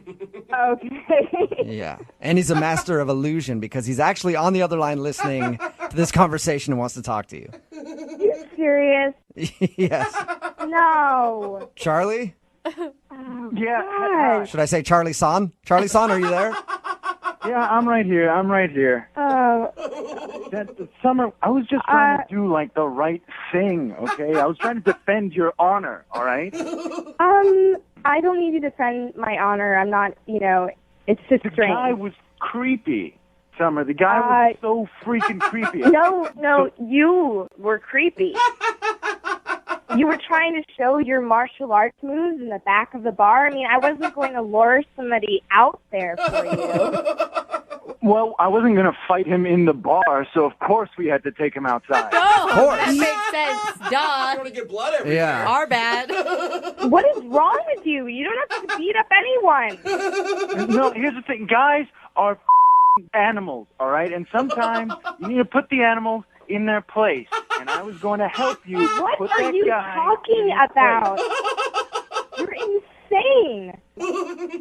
Okay. Yeah, and he's a master of illusion because he's actually on the other line listening to this conversation and wants to talk to you. You serious? Yes. No. Charlie? Oh, Yeah. God. Should I say Charlie-san? Charlie-san, are you there? Yeah, I'm right here. Summer, I was just trying to do the right thing, okay? I was trying to defend your honor, all right? I don't need to defend my honor. I'm not, it's just strange. The guy was creepy, Summer. The guy was so freaking creepy. No, you were creepy. You were trying to show your martial arts moves in the back of the bar. I mean, I wasn't going to lure somebody out there for you. Well, I wasn't going to fight him in the bar, so of course we had to take him outside. Oh, of course. That makes sense. Duh. You want to get blood everywhere. Yeah. Our bad. What is wrong with you? You don't have to beat up anyone. No, here's the thing. Guys are animals, all right? And sometimes you need to put the animals in their place. And I was going to help you What put are that you guy talking in his about? place. You're insane.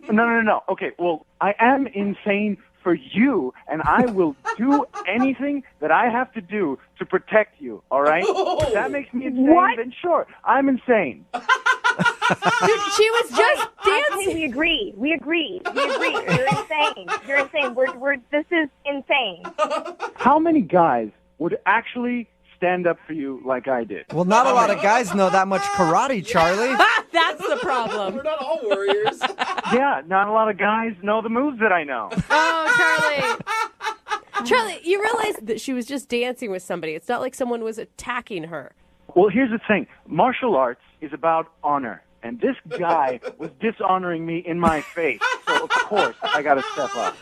No. Okay, well, I am insane for you, and I will do anything that I have to do to protect you, all right? If that makes me insane, What? then sure, I'm insane. Dude, she was just dancing. Okay, we agree. You're insane. This is insane. How many guys would actually stand up for you like I did? Well, not a lot of guys know that much karate, Charlie. That's the problem. We're not all warriors. Yeah, not a lot of guys know the moves that I know. Oh, Charlie, you realize that she was just dancing with somebody. It's not like someone was attacking her. Well, here's the thing. Martial arts is about honor. And this guy was dishonoring me in my face. So, of course, I got to step up.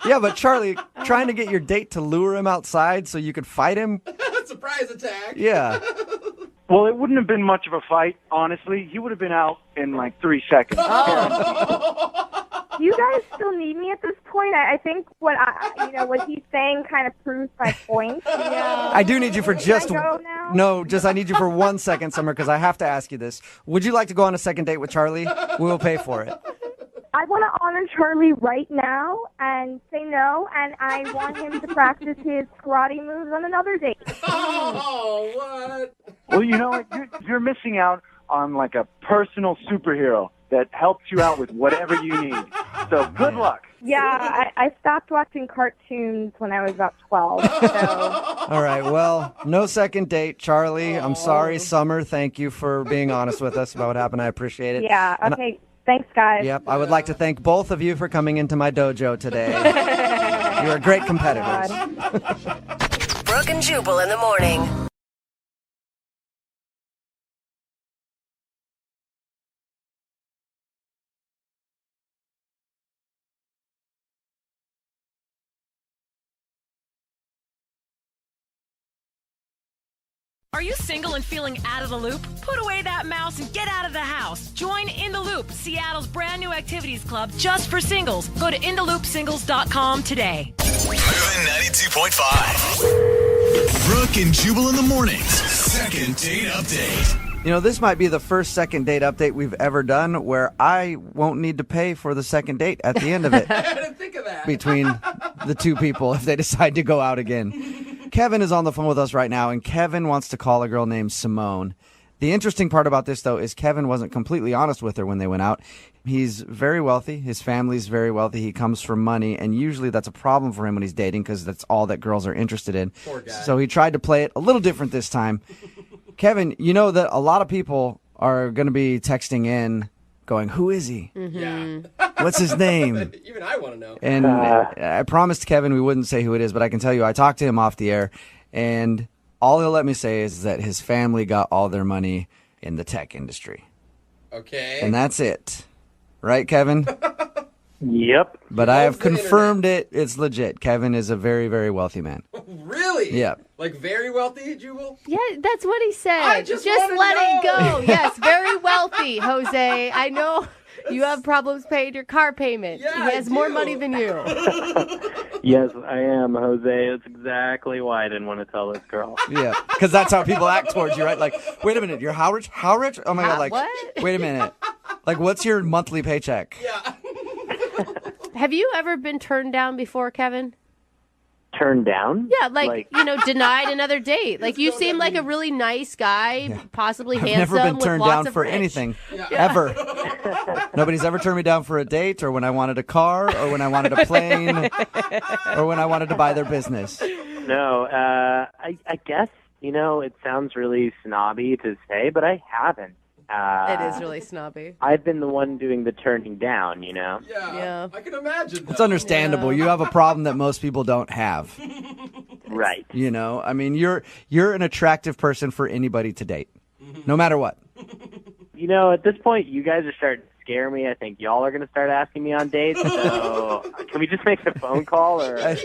Yeah, but Charlie, trying to get your date to lure him outside so you could fight him? Surprise attack. Yeah. Well, it wouldn't have been much of a fight, honestly. He would have been out in like 3 seconds. Do you guys still need me at this point? I think what he's saying kind of proves my point. Yeah. I do need you for just... Can I go now? No, I need you for 1 second, Summer, because I have to ask you this. Would you like to go on a second date with Charlie? We will pay for it. I want to honor Charlie right now and say no, and I want him to practice his karate moves on another date. Oh, what? Well, you know what? You're missing out on like a personal superhero that helps you out with whatever you need. So good luck. Yeah, I stopped watching cartoons when I was about 12. So. All right, well, no second date, Charlie. I'm sorry, Summer. Thank you for being honest with us about what happened. I appreciate it. Yeah, okay. Thanks, guys. Yep, I would like to thank both of you for coming into my dojo today. You are great competitors. Brooke and Jubal in the morning. Are you single and feeling out of the loop? Put away that mouse and get out of the house. Join In the Loop, Seattle's brand new activities club just for singles. Go to intheloopsingles.com today. Moving 92.5. Brooke and Jubal in the mornings. Second date update. You know, this might be the first second date update we've ever done where I won't need to pay for the second date at the end of it. I didn't think of that. Between the two people if they decide to go out again. Kevin is on the phone with us right now, and Kevin wants to call a girl named Simone. The interesting part about this, though, is Kevin wasn't completely honest with her when they went out. He's very wealthy. His family's very wealthy. He comes from money, and usually that's a problem for him when he's dating because that's all that girls are interested in. Poor guy. So he tried to play it a little different this time. Kevin, you know that a lot of people are going to be texting in going, who is he? Yeah. What's his name? Even I want to know. And I promised Kevin we wouldn't say who it is, but I can tell you I talked to him off the air, and all he'll let me say is that his family got all their money in the tech industry. Okay. And that's it. Right, Kevin? Yep. But I have confirmed it. It's legit. Kevin is a very, very wealthy man. Really? Yeah. Like very wealthy, Jubal? Yeah, that's what he said. I just let wanna it know. go. Yes, very wealthy, Jose. I know you have problems paying your car payment. Yeah, he has I more do. money than you. Yes, I am, Jose. That's exactly why I didn't want to tell this girl. Yeah, because that's how people act towards you, right? Like, wait a minute, you're how rich? How rich? Oh my God, like, what? Wait a minute. Like, what's your monthly paycheck? Yeah. Have you ever been turned down before, Kevin? Turned down? Yeah, denied another date. Like, you seem like a really nice guy, possibly I've handsome. never been with turned lots down of for rich. anything, Yeah. ever. Nobody's ever turned me down for a date or when I wanted a car or when I wanted a plane or when I wanted to buy their business. No, I guess, it sounds really snobby to say, but I haven't. It is really snobby. I've been the one doing the turning down, Yeah. I can imagine that. It's understandable. You have a problem that most people don't have. Right. I mean, you're an attractive person for anybody to date, no matter what. At this point, you guys are starting to scare me. I think y'all are going to start asking me on dates. So can we just make the phone call? Or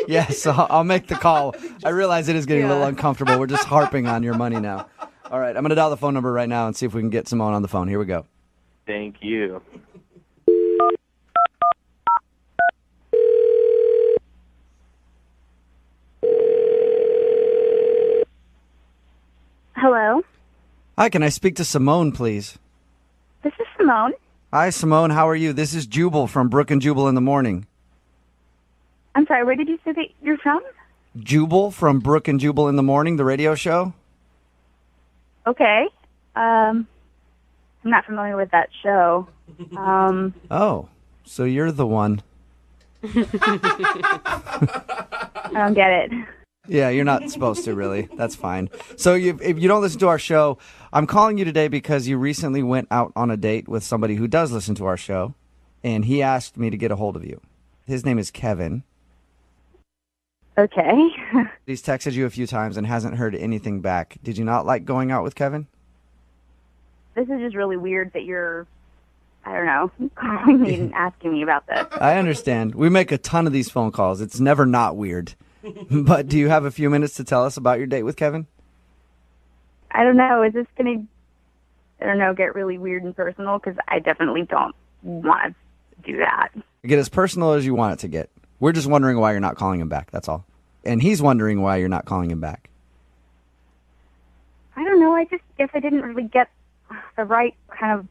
Yes, I'll make the call. I realize it is getting a little uncomfortable. We're just harping on your money now. All right, I'm going to dial the phone number right now and see if we can get Simone on the phone. Here we go. Thank you. Hello, Hi, can I speak to Simone, please? this is Simone. Hi, Simone. How are you? This is Jubal from Brooke and Jubal in the Morning. I'm sorry, where did you say that you're from? Jubal from Brooke and Jubal in the Morning, the radio show. Okay. I'm not familiar with that show. Oh, so you're the one. I don't get it. Yeah, you're not supposed to, really. That's fine. So if you don't listen to our show, I'm calling you today because you recently went out on a date with somebody who does listen to our show, and he asked me to get a hold of you. His name is Kevin. Okay. He's texted you a few times and hasn't heard anything back. Did you not like going out with Kevin? This is just really weird that you're, I don't know, calling me and asking me about this. I understand. We make a ton of these phone calls. It's never not weird. But do you have a few minutes to tell us about your date with Kevin? I don't know. Is this going to, I don't know, get really weird and personal? Because I definitely don't want to do that. Get as personal as you want it to get. We're just wondering why you're not calling him back. That's all. And he's wondering why you're not calling him back. I don't know. I just guess I didn't really get the right kind of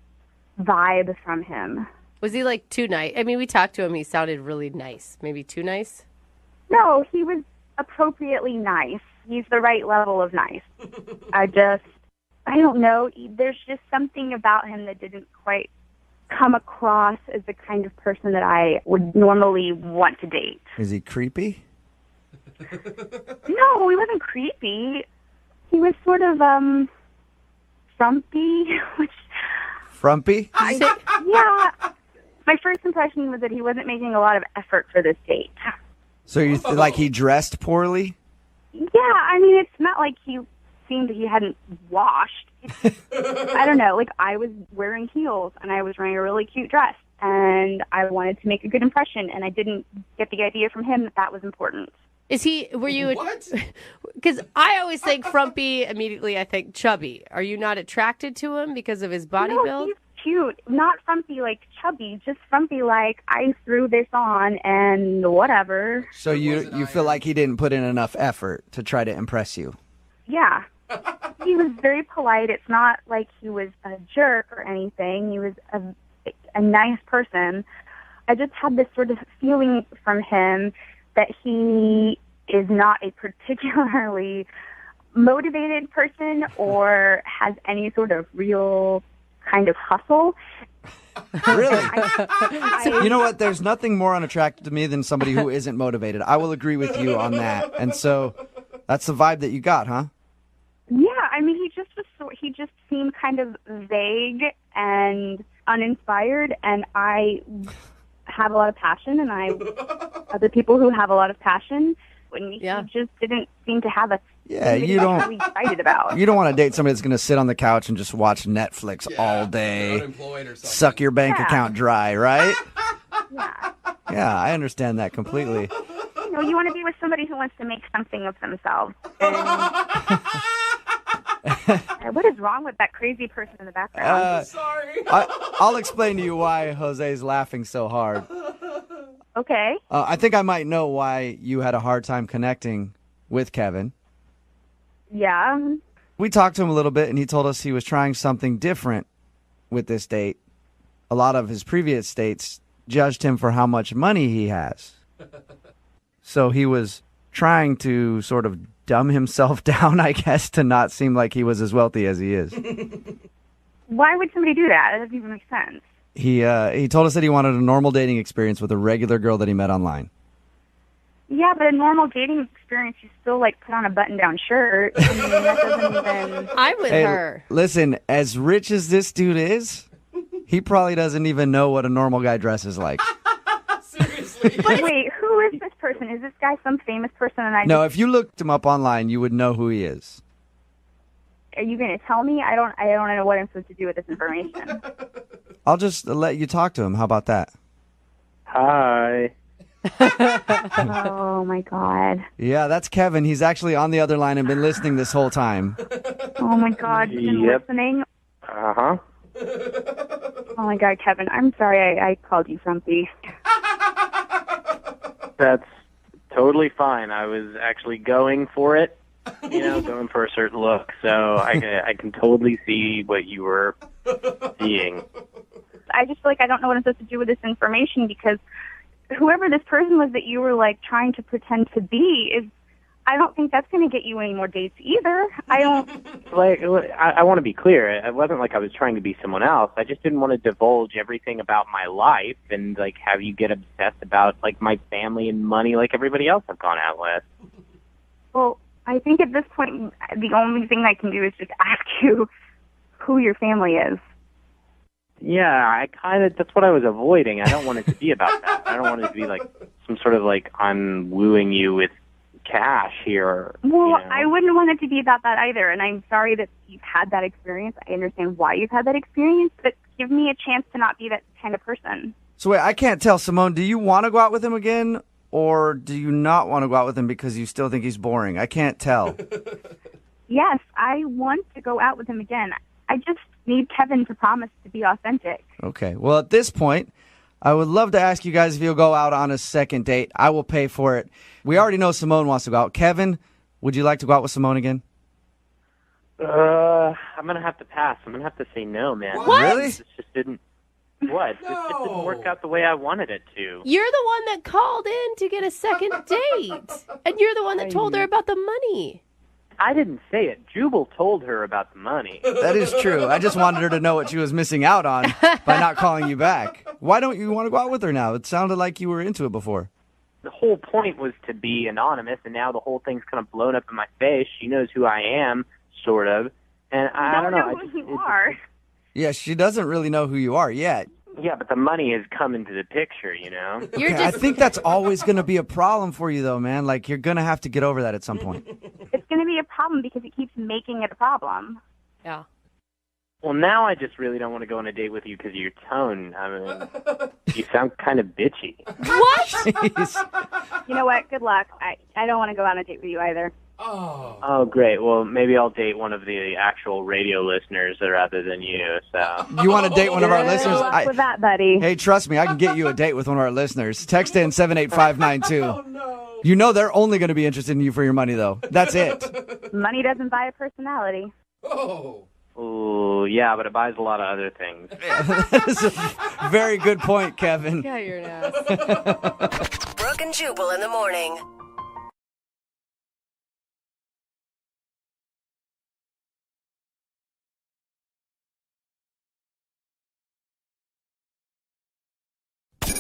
vibe from him. Was he like too nice? I mean, we talked to him. He sounded really nice. Maybe too nice? No, he was appropriately nice. He's the right level of nice. I don't know. There's just something about him that didn't quite come across as the kind of person that I would normally want to date. Is he creepy? No, he wasn't creepy. He was sort of, frumpy. Frumpy? Yeah. My first impression was that he wasn't making a lot of effort for this date. So you like he dressed poorly? Yeah, I mean, it's not like he seemed he hadn't washed. I don't know, like I was wearing heels and I was wearing a really cute dress and I wanted to make a good impression and I didn't get the idea from him that that was important. Were you, what? Because I always think frumpy, immediately I think chubby. Are you not attracted to him because of his body build? He's cute. Not frumpy like chubby, just frumpy like I threw this on and whatever. So you feel like he didn't put in enough effort to try to impress you? Yeah. He was very polite. It's not like he was a jerk or anything. He was a nice person. I just had this sort of feeling from him that he is not a particularly motivated person or has any sort of real kind of hustle. Really? You know what? There's nothing more unattractive to me than somebody who isn't motivated. I will agree with you on that. And so that's the vibe that you got, huh? Yeah, I mean, he just seemed kind of vague and uninspired, and I have a lot of passion, and other people who have a lot of passion, when he just didn't seem to have a you don't really excited about. You don't want to date somebody that's going to sit on the couch and just watch Netflix all day, suck your bank account dry, right? Yeah, I understand that completely. You know, you want to be with somebody who wants to make something of themselves. What is wrong with that crazy person in the background? Sorry. I'll explain to you why Jose's laughing so hard. Okay. I think I might know why you had a hard time connecting with Kevin. Yeah. We talked to him a little bit, and he told us he was trying something different with this date. A lot of his previous dates judged him for how much money he has. So he was trying to sort of dumb himself down, I guess, to not seem like he was as wealthy as he is. Why would somebody do that? It doesn't even make sense. He told us that he wanted a normal dating experience with a regular girl that he met online. Yeah, but a normal dating experience, you still, like, put on a button-down shirt. I mean, that doesn't even... I'm with her. Listen, as rich as this dude is, he probably doesn't even know what a normal guy dresses like. Seriously. But wait, who is this person? Is this guy some famous person? And No, if you looked him up online, you would know who he is. Are you going to tell me? I don't know what I'm supposed to do with this information. I'll just let you talk to him. How about that? Hi. Oh, my God. Yeah, that's Kevin. He's actually on the other line and been listening this whole time. Oh, my God. You've been listening? Uh-huh. Oh, my God, Kevin. I'm sorry I called you frumpy. That's totally fine. I was actually going for it, going for a certain look. So I can totally see what you were seeing. I just feel like I don't know what I'm supposed to do with this information because whoever this person was that you were, like, trying to pretend to be is I don't think that's going to get you any more dates either. I don't. Like, I want to be clear. It wasn't like I was trying to be someone else. I just didn't want to divulge everything about my life and, like, have you get obsessed about, like, my family and money like everybody else I've gone out with. Well, I think at this point, the only thing I can do is just ask you who your family is. Yeah, that's what I was avoiding. I don't want it to be about that. I don't want it to be, like, some sort of, like, I'm wooing you with cash here. Well, I wouldn't want it to be about that either, and I'm sorry that you've had that experience. I understand why you've had that experience, but give me a chance to not be that kind of person. So wait, I can't tell, Simone, do you want to go out with him again, or do you not want to go out with him because you still think he's boring? I can't tell. Yes, I want to go out with him again. I just need Kevin to promise to be authentic. Okay, well, at this point, I would love to ask you guys if you'll go out on a second date. I will pay for it. We already know Simone wants to go out. Kevin, would you like to go out with Simone again? I'm going to have to pass. I'm going to have to say no, man. What? Really? This just didn't... What? This just didn't work out the way I wanted it to. You're the one that called in to get a second date. And you're the one that told her about the money. I didn't say it. Jubal told her about the money. That is true. I just wanted her to know what she was missing out on by not calling you back. Why don't you want to go out with her now? It sounded like you were into it before. The whole point was to be anonymous, and now the whole thing's kind of blown up in my face. She knows who I am, sort of. And I don't know. Who you are. Yeah, she doesn't really know who you are yet. Yeah, but the money has come into the picture, you know? Okay, I think that's always going to be a problem for you, though, man. Like, you're going to have to get over that at some point. It's going to be a problem because it keeps making it a problem. Yeah. Well, now I just really don't want to go on a date with you because of your tone. I mean, you sound kind of bitchy. What? Jeez. You know what? Good luck. I don't want to go on a date with you either. Oh, great. Well, maybe I'll date one of the actual radio listeners rather than you. So You want to date one of our listeners? Good luck with that, buddy. Hey, trust me, I can get you a date with one of our listeners. Text in 78592. You know they're only going to be interested in you for your money, though. That's it. Money doesn't buy a personality. Ooh, yeah, but it buys a lot of other things. That is a very good point, Kevin. Yeah, you're an ass. Brooke and Jubal in the morning.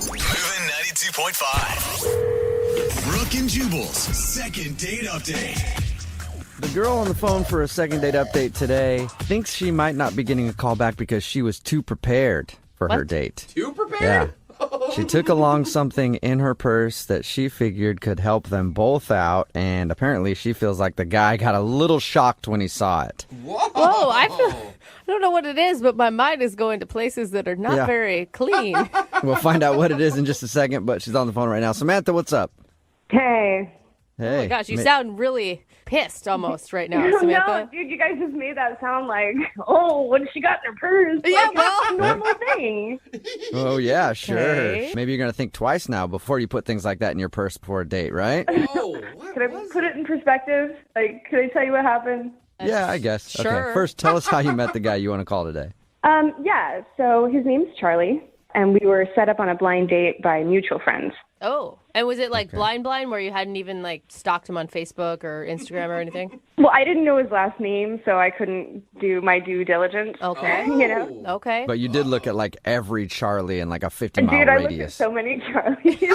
Moving 92.5. Brooke and Jubal's second date update. The girl on the phone for a second date update today thinks she might not be getting a call back because she was too prepared for her date. Too prepared? Yeah. She took along something in her purse that she figured could help them both out, and apparently she feels like the guy got a little shocked when he saw it. Whoa, I don't know what it is, but my mind is going to places that are not very clean. We'll find out what it is in just a second, but she's on the phone right now. Samantha, what's up? Hey. Hey. Oh my gosh, you sound really pissed almost right now, Samantha. No, dude, you guys just made that sound like, oh, what she got in her purse? Yeah, like, well. that's a normal thing. Oh, yeah, sure. Okay. Maybe you're going to think twice now before you put things like that in your purse before a date, right? Could I put it in perspective? Like, could I tell you what happened? Yeah, I guess. Sure. Okay, first tell us how you met the guy you want to call today. Yeah, so his name's Charlie, and we were set up on a blind date by mutual friends. Oh, and was it like blind where you hadn't even like stalked him on Facebook or Instagram or anything? Well, I didn't know his last name, so I couldn't do my due diligence. Okay. You know? Okay. But you did look at like every Charlie in like a 50-mile Dude, I looked at radius. so many Charlies.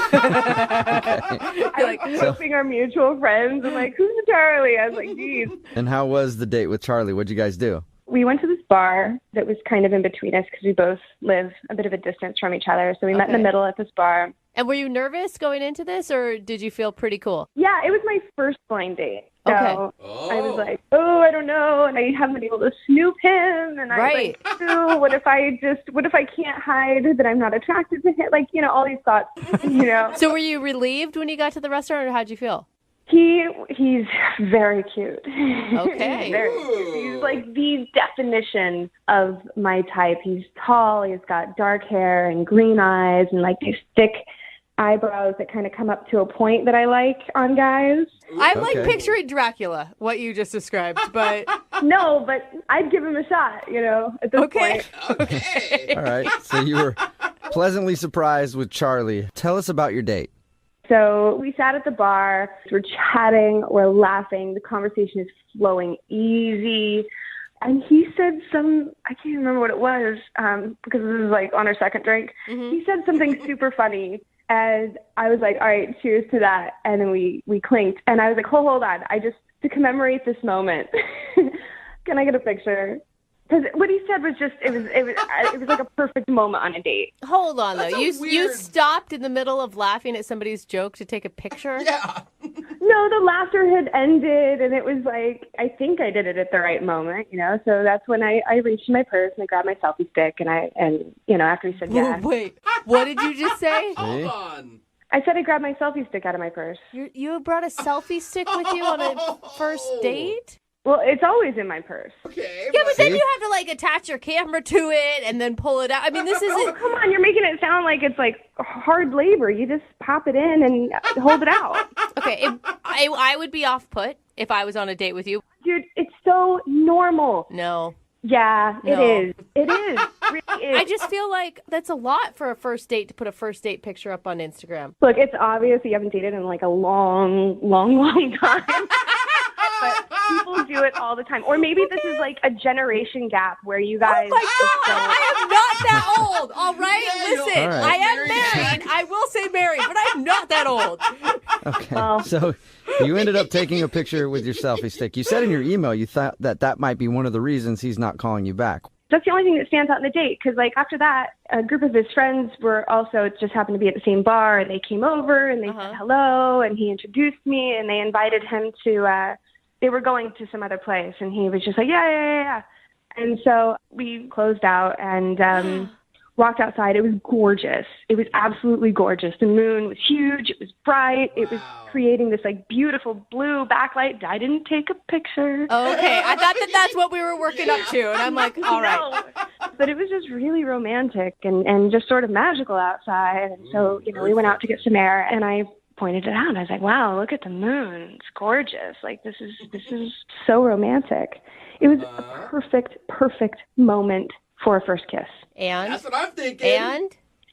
I was hoping our mutual friends. I'm like, who's the Charlie? I was like, geez. And how was the date with Charlie? What'd you guys do? We went to this bar that was kind of in between us because we both live a bit of a distance from each other. So we met in the middle at this bar. And were you nervous going into this, or did you feel pretty cool? Yeah, it was my first blind date. So Okay. I was like, oh, I don't know. And I haven't been able to snoop him. And I was like, ooh, what if I can't hide that I'm not attracted to him? Like, you know, all these thoughts, you know. So were you relieved when you got to the restaurant, or how'd you feel? He's very cute. Okay. Very cute. He's like the definition of my type. He's tall, he's got dark hair and green eyes and like these thick eyebrows that kind of come up to a point that I like on guys. I'm like picturing Dracula, what you just described, but... No, but I'd give him a shot, you know, at this point. All right. So you were pleasantly surprised with Charlie. Tell us about your date. So we sat at the bar, we're chatting, we're laughing, the conversation is flowing easy. And he said I can't remember what it was, because this is like on our second drink. Mm-hmm. He said something super funny. And I was like, all right, cheers to that. And then we clinked. And I was like, hold on. To commemorate this moment, can I get a picture? Because what he said was just, it was like a perfect moment on a date. Hold on, though. You stopped in the middle of laughing at somebody's joke to take a picture? Yeah. No, the laughter had ended, and it was like, I think I did it at the right moment, So that's when I reached in my purse and I grabbed my selfie stick, and after he said yes. Wait, what did you just say? Hold on. I said I grabbed my selfie stick out of my purse. You brought a selfie stick with you on a first date? Well, it's always in my purse. Okay. Yeah, but then you have to like attach your camera to it and then pull it out. I mean, this isn't. Oh, come on, you're making it sound like it's like hard labor. You just pop it in and hold it out. Okay, I would be off put if I was on a date with you. Dude, it's so normal. No. Yeah, No. It is. It is. It really is. I just feel like that's a lot for a first date to put a first date picture up on Instagram. Look, it's obvious you haven't dated in like a long, long, long time. But people do it all the time. Or maybe this is like a generation gap where you guys... Oh my God, I am not that old, all right? Listen, All right. I am married. I will say married, but I'm not that old. Okay. Well. So you ended up taking a picture with your selfie stick. You said in your email you thought that might be one of the reasons he's not calling you back. That's the only thing that stands out in the date, because like after that, a group of his friends were also just happened to be at the same bar, and they came over and they said hello, and he introduced me, and they invited him to... they were going to some other place, and he was just like, yeah. And so we closed out and walked outside. It was gorgeous. It was absolutely gorgeous. The moon was huge. It was bright. It was creating this like beautiful blue backlight. I didn't take a picture. Okay, I thought that's what we were working up to, and I'm like, all right. No. But it was just really romantic and just sort of magical outside. And so, we went out to get some air, and I pointed it out. I was like, wow, look at the moon. It's gorgeous. Like, this is so romantic. It was a perfect moment for a first kiss. And? That's what I'm thinking.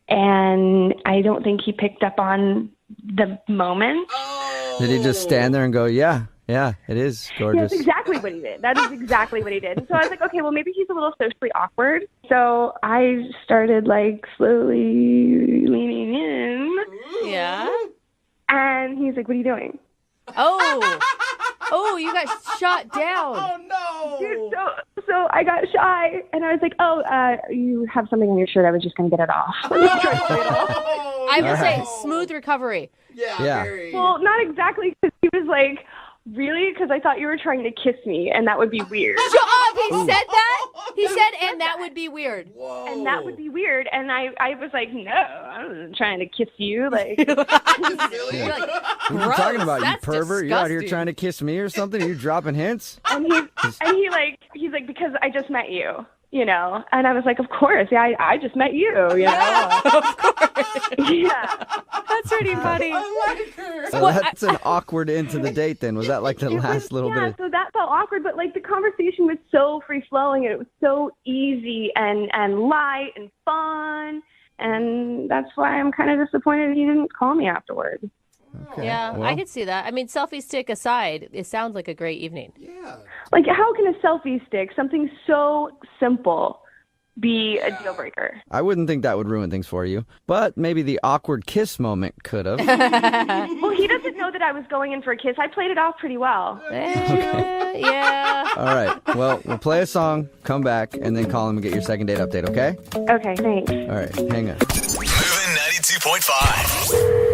And I don't think he picked up on the moment. Oh. Did he just stand there and go, yeah, it is gorgeous? That's exactly what he did. That is exactly what he did. And so I was like, okay, well, maybe he's a little socially awkward. So I started, like, slowly leaning in. Yeah? And he's like, what are you doing? Oh, you got shot down. Oh, no. Dude, so I got shy, and I was like, you have something on your shirt. I was just going to get it off. I would say smooth recovery. Yeah. Well, not exactly, because he was like, really? Because I thought you were trying to kiss me, and that would be weird. Shut up! He said that? He said, and that would be weird. Whoa. And that would be weird. And I was like, no, I wasn't trying to kiss you. Like, You're like, What are you talking about, you that's pervert? You out here disgusting. trying to kiss me or something? Are you dropping hints? and he's like, because I just met you. And I was like, of course, yeah, I just met you, Yeah, of course. Yeah. That's pretty funny. I like her. So that's an awkward end to the date then. Was that like the last little bit? Yeah, so that felt awkward, but like the conversation was so free-flowing, and it was so easy and light and fun, and that's why I'm kind of disappointed he didn't call me afterward. Okay, Yeah, well. I could see that. I mean, selfie stick aside, it sounds like a great evening. Yeah. Like, how can a selfie stick, something so simple, be a deal breaker? I wouldn't think that would ruin things for you, but maybe the awkward kiss moment could have. Well, he doesn't know that I was going in for a kiss. I played it off pretty well. Yeah. All right. Well, we'll play a song, come back, and then call him and get your second date update, okay? Okay, thanks. All right. Hang on. Moving 92.5.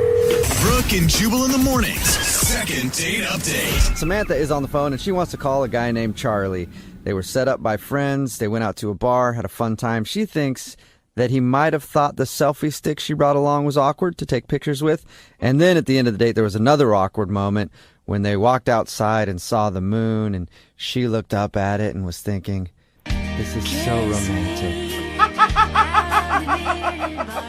Brooke and Jubal in the mornings. Second date update. Samantha is on the phone, and she wants to call a guy named Charlie. They were set up by friends. They went out to a bar, had a fun time. She thinks that he might have thought the selfie stick she brought along was awkward to take pictures with. And then at the end of the date, there was another awkward moment when they walked outside and saw the moon, and she looked up at it and was thinking, this is so romantic.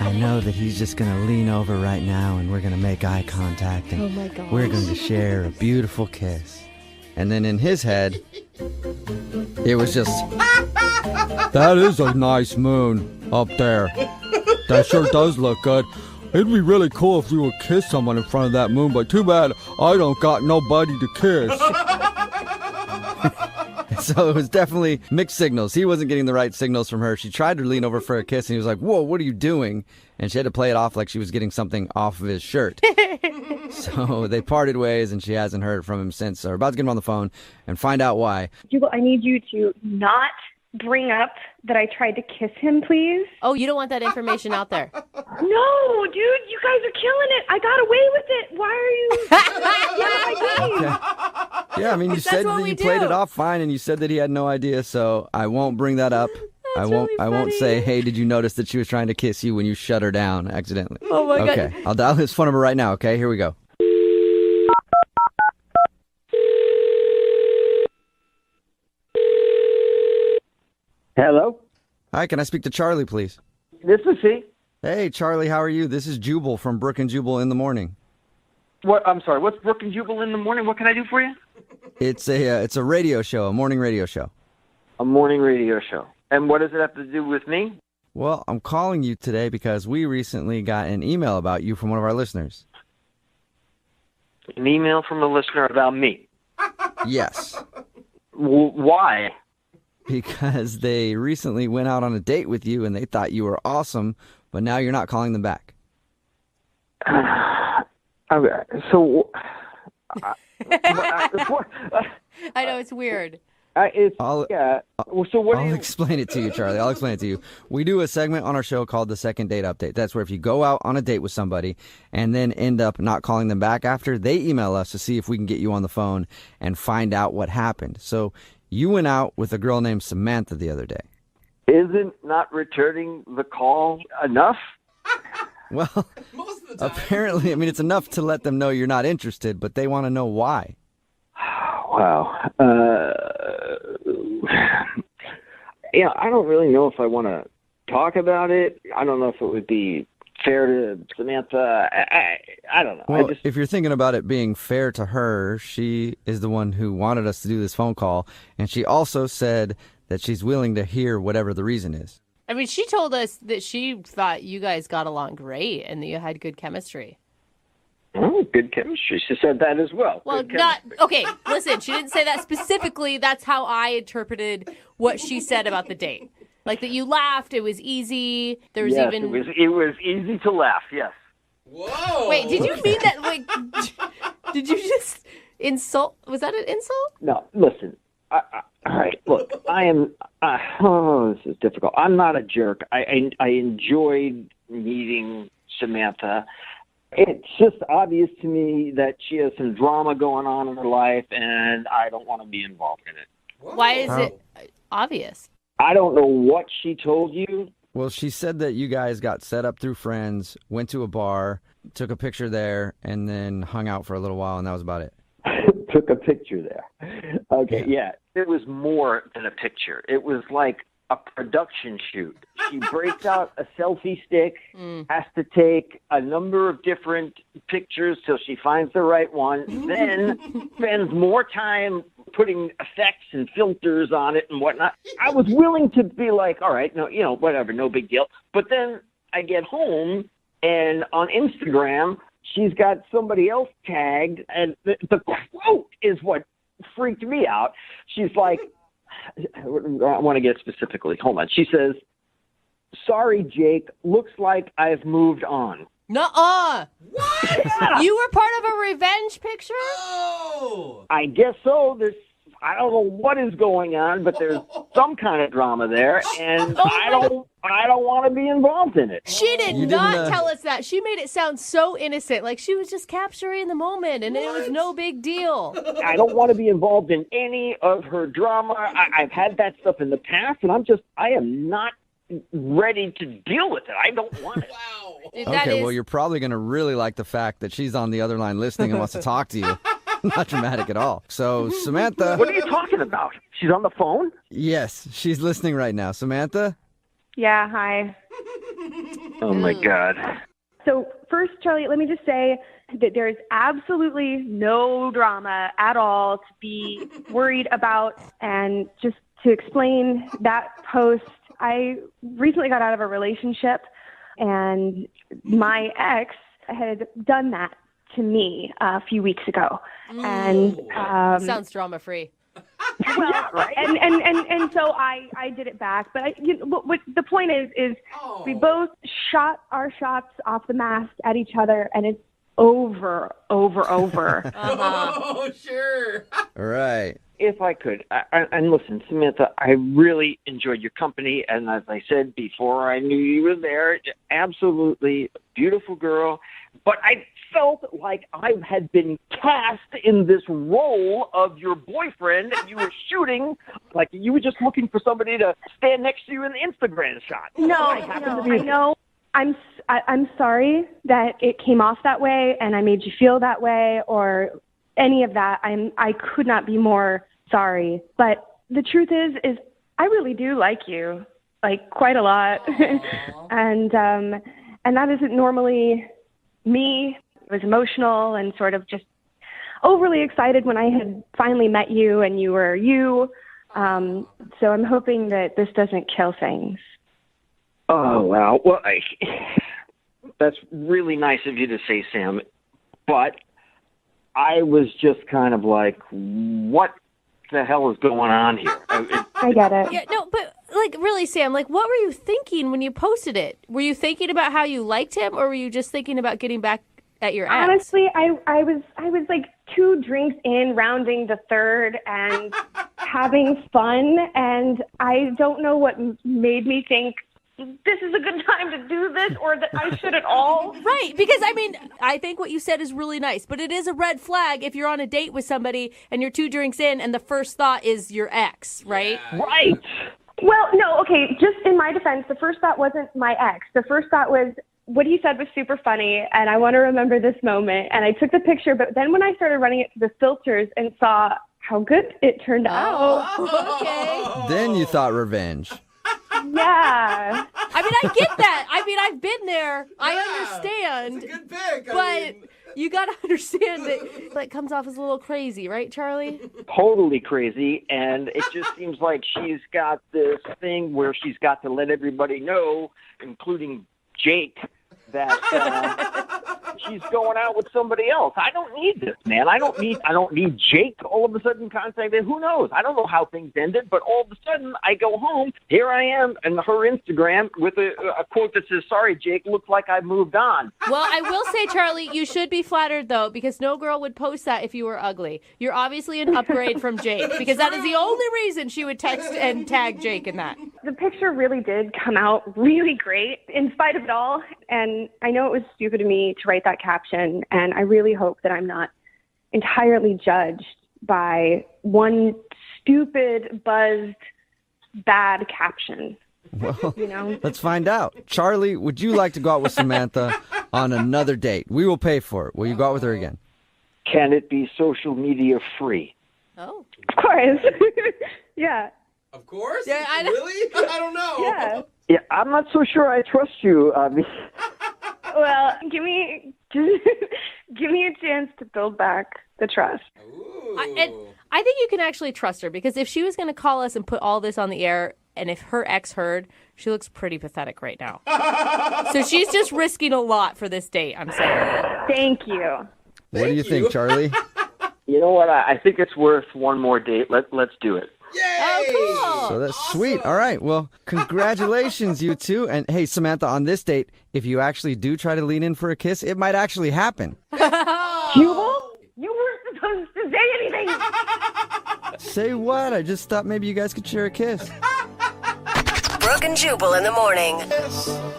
I know that he's just going to lean over right now, and we're going to make eye contact, and we're going to share a beautiful kiss. And then in his head, it was just, that is a nice moon up there. That sure does look good. it'd be really cool if you would kiss someone in front of that moon, but too bad I don't got nobody to kiss. So it was definitely mixed signals. He wasn't getting the right signals from her. She tried to lean over for a kiss, and he was like, whoa, what are you doing? And she had to play it off like she was getting something off of his shirt. So they parted ways, and she hasn't heard from him since. So we're about to get him on the phone and find out why. Jubal, I need you to not bring up that I tried to kiss him, please. Oh, you don't want that information out there. No, dude, you guys are killing it. I got away with it. Why are you? Okay. Yeah, I mean, you said that you played it off fine, and you said that he had no idea, so I won't bring that up. I won't say, hey, did you notice that she was trying to kiss you when you shut her down accidentally? Oh, my God. Okay, I'll dial his phone number right now, okay? Here we go. Hello? Hi, can I speak to Charlie, please? This is he. Hey, Charlie, how are you? This is Jubal from Brooke and Jubal in the Morning. What? I'm sorry, what's Brooke and Jubal in the morning? What can I do for you? It's a radio show, a morning radio show. A morning radio show. And what does it have to do with me? Well, I'm calling you today because we recently got an email about you from one of our listeners. An email from a listener about me? Yes. Why? Because they recently went out on a date with you and they thought you were awesome, but now you're not calling them back. Okay, so... I know, it's weird. So what I'll explain it to you, Charlie. I'll explain it to you. We do a segment on our show called the Second Date Update. That's where if you go out on a date with somebody and then end up not calling them back after, they email us to see if we can get you on the phone and find out what happened. So you went out with a girl named Samantha the other day. Isn't not returning the call enough? Well, apparently, I mean, it's enough to let them know you're not interested, but they want to know why. Wow. I don't really know if I want to talk about it. I don't know if it would be fair to Samantha. I don't know. Well, if you're thinking about it being fair to her, she is the one who wanted us to do this phone call, and she also said that she's willing to hear whatever the reason is. I mean, she told us that she thought you guys got along great and that you had good chemistry. Oh, good chemistry. She said that as well. Well, okay, listen, she didn't say that specifically. That's how I interpreted what she said about the date. Like that you laughed, it was easy. There was yes, even... it was easy to laugh, yes. Whoa! Wait, did you mean that, like, did you just insult? Was that an insult? No, listen. All right, look, I am, this is difficult. I'm not a jerk. I enjoyed meeting Samantha. It's just obvious to me that she has some drama going on in her life, and I don't want to be involved in it. Why is it obvious? I don't know what she told you. Well, she said that you guys got set up through friends, went to a bar, took a picture there, and then hung out for a little while, and that was about it. Took a picture there. Okay, yeah. It was more than a picture. It was like a production shoot. She breaks out a selfie stick, has to take a number of different pictures till she finds the right one, then spends more time putting effects and filters on it and whatnot. I was willing to be like, all right, no, whatever, no big deal. But then I get home, and on Instagram, she's got somebody else tagged, and the quote is what freaked me out. She's like, I want to get specifically. Hold on. She says, "Sorry, Jake. Looks like I've moved on." Nuh-uh. What? You were part of a revenge picture? Oh. I guess so. I don't know what is going on, but there's some kind of drama there, and I don't want to be involved in it. She did not tell us that. She made it sound so innocent, like she was just capturing the moment, and it was no big deal. I don't want to be involved in any of her drama. I've had that stuff in the past, and I am not ready to deal with it. I don't want it. Wow. Dude, Okay, well, you're probably going to really like the fact that she's on the other line listening and wants to talk to you. Not dramatic at all. So, Samantha... What are you talking about? She's on the phone? Yes, she's listening right now. Samantha? Yeah, hi. Oh, my God. So first, Charlie, let me just say that there's absolutely no drama at all to be worried about. And just to explain that post, I recently got out of a relationship, and my ex had done that to me a few weeks ago. And sounds drama-free. Well, right. and so I did it back. But what the point is we both shot our shots off the mast at each other, and it's over. Oh, sure. All right. If I could, and listen, Samantha, I really enjoyed your company, and as I said before, I knew you were there. Absolutely beautiful girl, but I felt like I had been cast in this role of your boyfriend, and you were shooting like you were just looking for somebody to stand next to you in the Instagram shot. I know. I'm sorry that it came off that way, and I made you feel that way, or any of that. I could not be more sorry. But the truth is I really do like you, like quite a lot, and that isn't normally me. It was emotional and sort of just overly excited when I had finally met you and you were you. So I'm hoping that this doesn't kill things. Oh, wow. Well, that's really nice of you to say, Sam. But I was just kind of like, what the hell is going on here? I get it. Yeah, no, but like really, Sam, like what were you thinking when you posted it? Were you thinking about how you liked him, or were you just thinking about getting back at your ex? Honestly, I was like 2 drinks in, rounding the third, and having fun, and I don't know what made me think this is a good time to do this, or that I should at all. Right, because I mean, I think what you said is really nice, but it is a red flag if you're on a date with somebody and you're 2 drinks in and the first thought is your ex, right? Yeah. Right. Well, no, okay, just in my defense, the first thought wasn't my ex. The first thought was, what he said was super funny, and I want to remember this moment. And I took the picture, but then when I started running it through the filters and saw how good it turned out. Okay. Then you thought revenge. Yeah. I mean, I get that. I mean, I've been there. I understand. It's a good pick. But you got to understand that it comes off as a little crazy, right, Charlie? Totally crazy, and it just seems like she's got this thing where she's got to let everybody know, including Jake, that she's going out with somebody else. I don't need this, man. I don't need Jake all of a sudden contacting. Who knows? I don't know how things ended, but all of a sudden I go home. Here I am on her Instagram with a quote that says, "Sorry, Jake, looks like I've moved on." Well, I will say, Charlie, you should be flattered, though, because no girl would post that if you were ugly. You're obviously an upgrade from Jake, because that is the only reason she would text and tag Jake in that. The picture really did come out really great in spite of it all. And I know it was stupid of me to write that caption. And I really hope that I'm not entirely judged by one stupid, buzzed, bad caption. Well, you know? Let's find out. Charlie, would you like to go out with Samantha on another date? We will pay for it. Will you go out with her again? Can it be social media free? Oh. Of course. Yeah. Of course? Yeah, really? I don't know. Yeah. Yeah, I'm not so sure I trust you. Well, give me a chance to build back the trust. I think you can actually trust her, because if she was going to call us and put all this on the air, and if her ex heard, she looks pretty pathetic right now. So she's just risking a lot for this date, I'm saying. Thank you. What do you think, Charlie? You know what? I think it's worth one more date. Let's do it. Oh, cool. So that's sweet. All right. Well, congratulations, you two. And hey, Samantha, on this date, if you actually do try to lean in for a kiss, it might actually happen. Jubal, you weren't supposed to say anything. Say what? I just thought maybe you guys could share a kiss. Brooke and Jubal in the morning.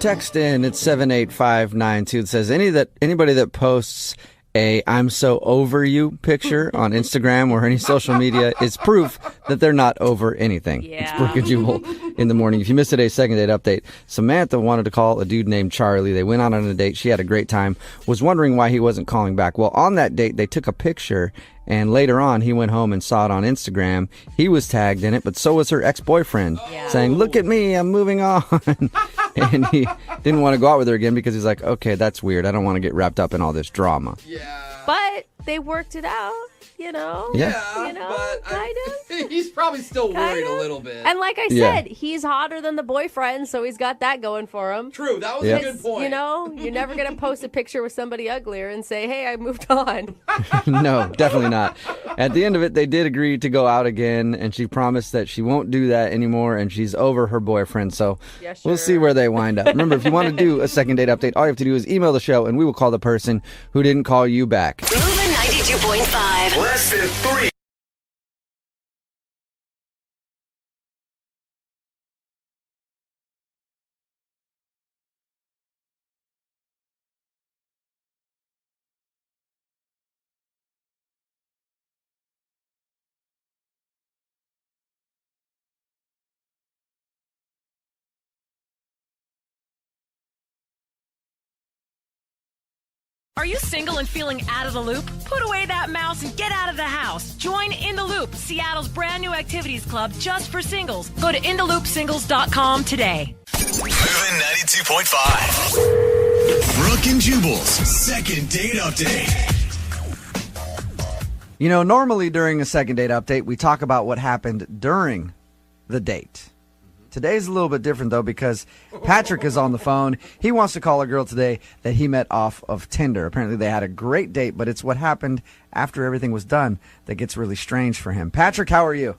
Text in, it's 78592. It says anybody that posts a "I'm so over you" picture on Instagram or any social media is proof that they're not over anything. Yeah. It's Brooke and Jubal in the morning. If you missed today's second date update, Samantha wanted to call a dude named Charlie. They went out on a date. She had a great time. Was wondering why he wasn't calling back. Well, on that date, they took a picture, and later on, he went home and saw it on Instagram. He was tagged in it, but so was her ex-boyfriend, saying, "Look at me, I'm moving on." And he didn't want to go out with her again because he's like, okay, that's weird. I don't want to get wrapped up in all this drama. But they worked it out. you know? Yeah. Kind of. He's probably still worried a little bit. And like I said, he's hotter than the boyfriend, so he's got that going for him. True, that was a good point. You know, you're never going to post a picture with somebody uglier and say, hey, I moved on. No, definitely not. At the end of it, they did agree to go out again, and she promised that she won't do that anymore, and she's over her boyfriend, so we'll see where they wind up. Remember, if you want to do a second date update, all you have to do is email the show, and we will call the person who didn't call you back. Moving 92.5. Less than 3. Are you single and feeling out of the loop? Put away that mouse and get out of the house. Join In the Loop, Seattle's brand new activities club just for singles. Go to intheloopsingles.com today. Moving 92.5. Brooke and Jubal's second date update. You know, normally during a second date update, we talk about what happened during the date. Today's a little bit different, though, because Patrick is on the phone. He wants to call a girl today that he met off of Tinder. Apparently, they had a great date, but it's what happened after everything was done that gets really strange for him. Patrick, how are you?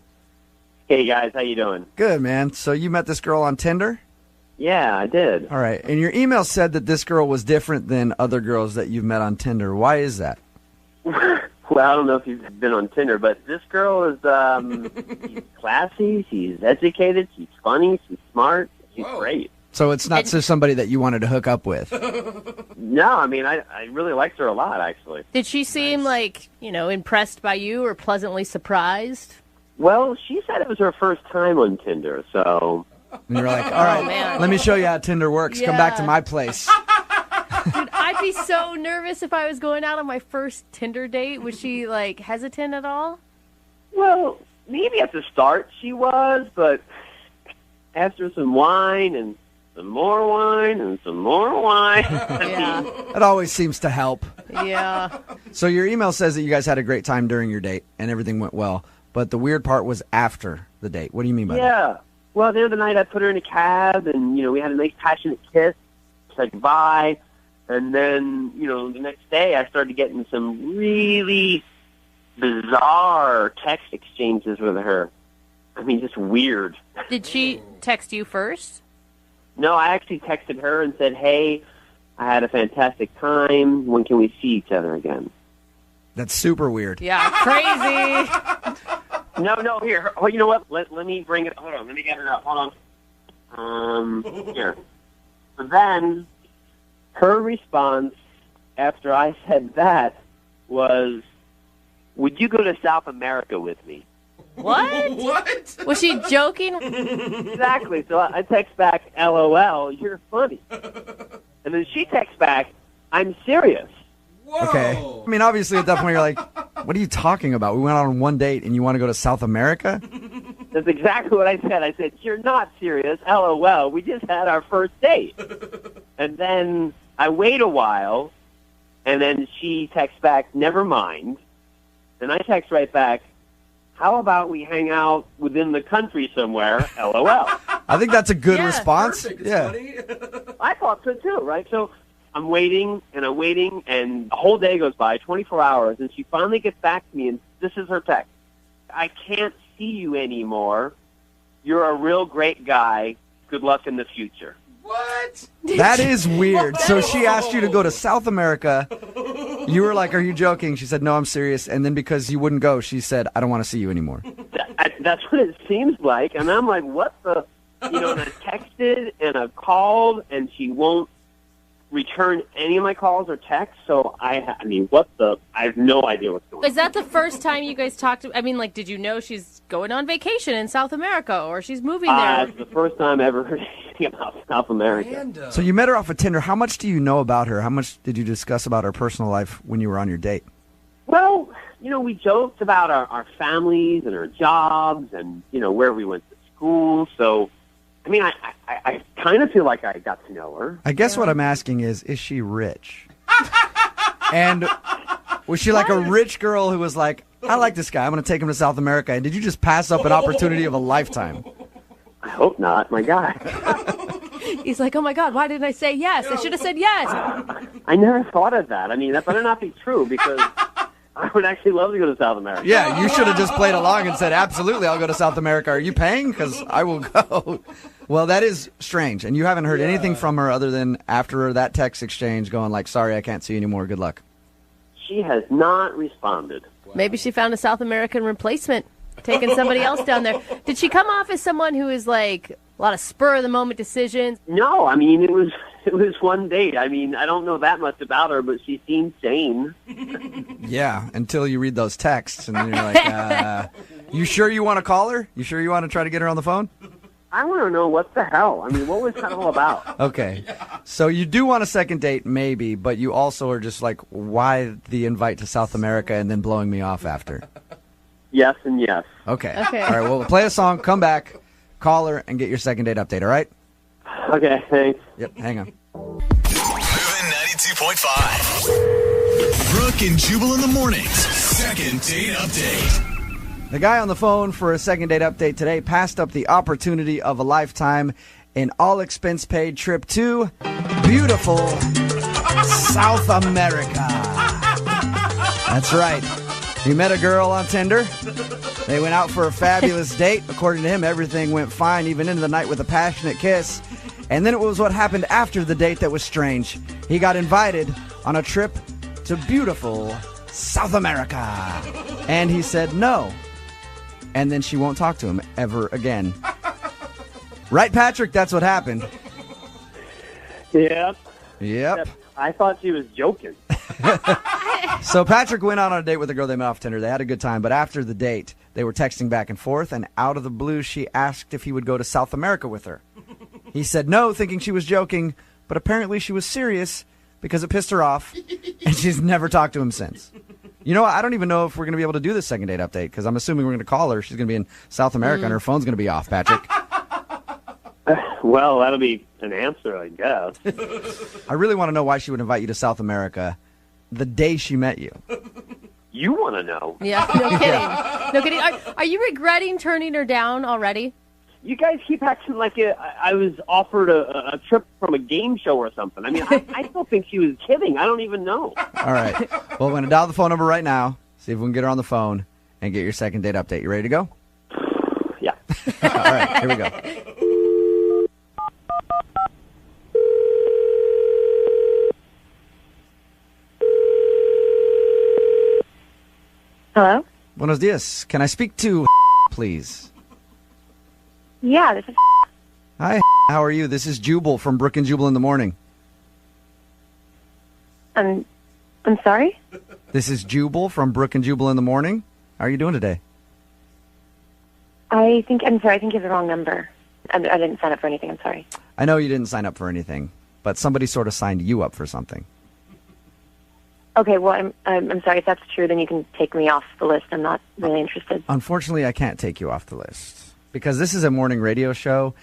Hey, guys. How you doing? Good, man. So you met this girl on Tinder? Yeah, I did. All right. And your email said that this girl was different than other girls that you've met on Tinder. Why is that? Well, I don't know if you've been on Tinder, but this girl is she's classy, she's educated, she's funny, she's smart, she's great. So it's not just somebody that you wanted to hook up with? No, I mean, I really liked her a lot, actually. Did she seem like, impressed by you or pleasantly surprised? Well, she said it was her first time on Tinder, so... And you're like, all right, let me show you how Tinder works. Come back to my place. Dude, I'd be so nervous if I was going out on my first Tinder date. Was she, hesitant at all? Well, maybe at the start she was, but after some wine and some more wine and some more wine. Yeah. It always seems to help. Yeah. So your email says that you guys had a great time during your date and everything went well, but the weird part was after the date. What do you mean by that? Yeah. Well, the other night I put her in a cab and, we had a nice passionate kiss, said goodbye. And then, the next day I started getting some really bizarre text exchanges with her. I mean, just weird. Did she text you first? No, I actually texted her and said, hey, I had a fantastic time. When can we see each other again? That's super weird. Yeah, crazy. No, here. Oh, you know what? Let me bring it. Hold on. Let me get it up. Hold on. Here. So then... her response after I said that was, would you go to South America with me? What? What? Was she joking? Exactly. So I text back, LOL, you're funny. And then she texts back, I'm serious. Whoa. Okay. I mean, obviously at that point you're like, what are you talking about? We went out on one date and you want to go to South America? That's exactly what I said. I said, you're not serious. LOL. We just had our first date. And then I wait a while, and then she texts back, never mind. Then I text right back, how about we hang out within the country somewhere, LOL. I think that's a good response. Perfect. Yeah. I thought so too, right? So I'm waiting, and a whole day goes by, 24 hours, and she finally gets back to me, and this is her text. I can't see you anymore. You're a real great guy. Good luck in the future. What? That is weird. So she asked you to go to South America. You were like, are you joking? She said, no, I'm serious. And then because you wouldn't go, she said, I don't want to see you anymore. That's what it seems like. And I'm like, what the? And I texted and I've called and she won't return any of my calls or texts. So I mean, what the? I have no idea what's going on. Is that the first time you guys talked? I mean, did you know she's going on vacation in South America or she's moving there? It's the first time I ever heard anything about South America. So you met her off of Tinder. How much do you know about her? How much did you discuss about her personal life when you were on your date? Well, we joked about our families and our jobs and, where we went to school. So, I mean, I kind of feel like I got to know her. I guess what I'm asking is she rich? And was she like a rich girl who was like, I like this guy. I'm going to take him to South America. And did you just pass up an opportunity of a lifetime? I hope not. My God. He's like, oh my God, why didn't I say yes? I should have said yes. I never thought of that. I mean, that better not be true because I would actually love to go to South America. Yeah, you should have just played along and said, absolutely, I'll go to South America. Are you paying? Because I will go. Well, that is strange. And you haven't heard anything from her other than after that text exchange going like, sorry, I can't see you anymore. Good luck. She has not responded. Maybe she found a South American replacement, taking somebody else down there. Did she come off as someone who is like a lot of spur-of-the-moment decisions? No, I mean, it was one date. I mean, I don't know that much about her, but she seemed sane. Yeah, until you read those texts and then you're like, you sure you want to call her? You sure you want to try to get her on the phone? I want to know what the hell. I mean, what was that all about? Okay. So you do want a second date, maybe, but you also are just like, why the invite to South America and then blowing me off after? Yes and yes. Okay. All right, well, we'll play a song, come back, call her, and get your second date update, all right? Okay, thanks. Yep, hang on. Moving 92.5. Brooke and Jubal in the mornings. Second date update. The guy on the phone for a second date update today passed up the opportunity of a lifetime, an all-expense-paid trip to beautiful South America. That's right. He met a girl on Tinder. They went out for a fabulous date. According to him, everything went fine, even into the night with a passionate kiss. And then it was what happened after the date that was strange. He got invited on a trip to beautiful South America. And he said no. And then she won't talk to him ever again. Right, Patrick? That's what happened. Yep. Yep. I thought she was joking. So Patrick went out on a date with a girl they met off Tinder. They had a good time, but after the date, they were texting back and forth, and out of the blue, she asked if he would go to South America with her. He said no, thinking she was joking, but apparently she was serious because it pissed her off, and she's never talked to him since. You know what? I don't even know if we're going to be able to do this second date update because I'm assuming we're going to call her. She's going to be in South America, and her phone's going to be off, Patrick. Well, that'll be an answer, I guess. I really want to know why she would invite you to South America the day she met you. You want to know? Yeah, no kidding. No kidding. Are you regretting turning her down already? You guys keep acting like I was offered a trip from a game show or something. I mean, I still think she was kidding. I don't even know. All right. Well, we're going to dial the phone number right now, see if we can get her on the phone, and get your second date update. You ready to go? Yeah. All right, here we go. Hello? Buenos dias. Can I speak to please? Yeah, this is. Hi, how are you? This is Jubal from Brooke and Jubal in the morning. I'm sorry? This is Jubal from Brooke and Jubal in the morning. How are you doing today? I'm sorry, I think you have the wrong number. I didn't sign up for anything, I'm sorry. I know you didn't sign up for anything, but somebody sort of signed you up for something. Okay, well, I'm sorry. If that's true, then you can take me off the list. I'm not really interested. Unfortunately, I can't take you off the list because this is a morning radio show,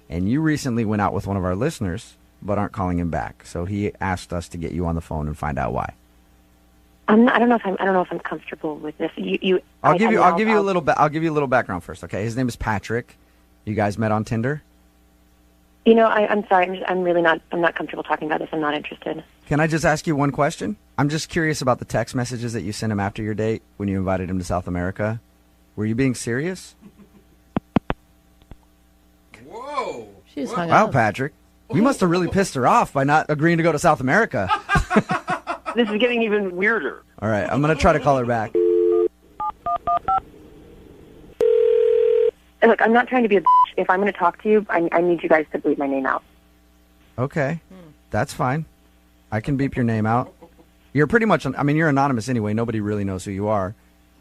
and you recently went out with one of our listeners, but aren't calling him back. So he asked us to get you on the phone and find out why. I don't know if I'm comfortable with this. I'll give you a little background first. Okay, his name is Patrick. You guys met on Tinder. I'm sorry. I'm not comfortable talking about this. I'm not interested. Can I just ask you one question? I'm just curious about the text messages that you sent him after your date when you invited him to South America. Were you being serious? Whoa. She's hung Wow, up. Patrick. You must have really pissed her off by not agreeing to go to South America. This is getting even weirder. All right, I'm going to try to call her back. Look, I'm not trying to be a bitch. If I'm going to talk to you, I need you guys to bleep my name out. Okay, that's fine. I can beep your name out. You're pretty much, you're anonymous anyway. Nobody really knows who you are.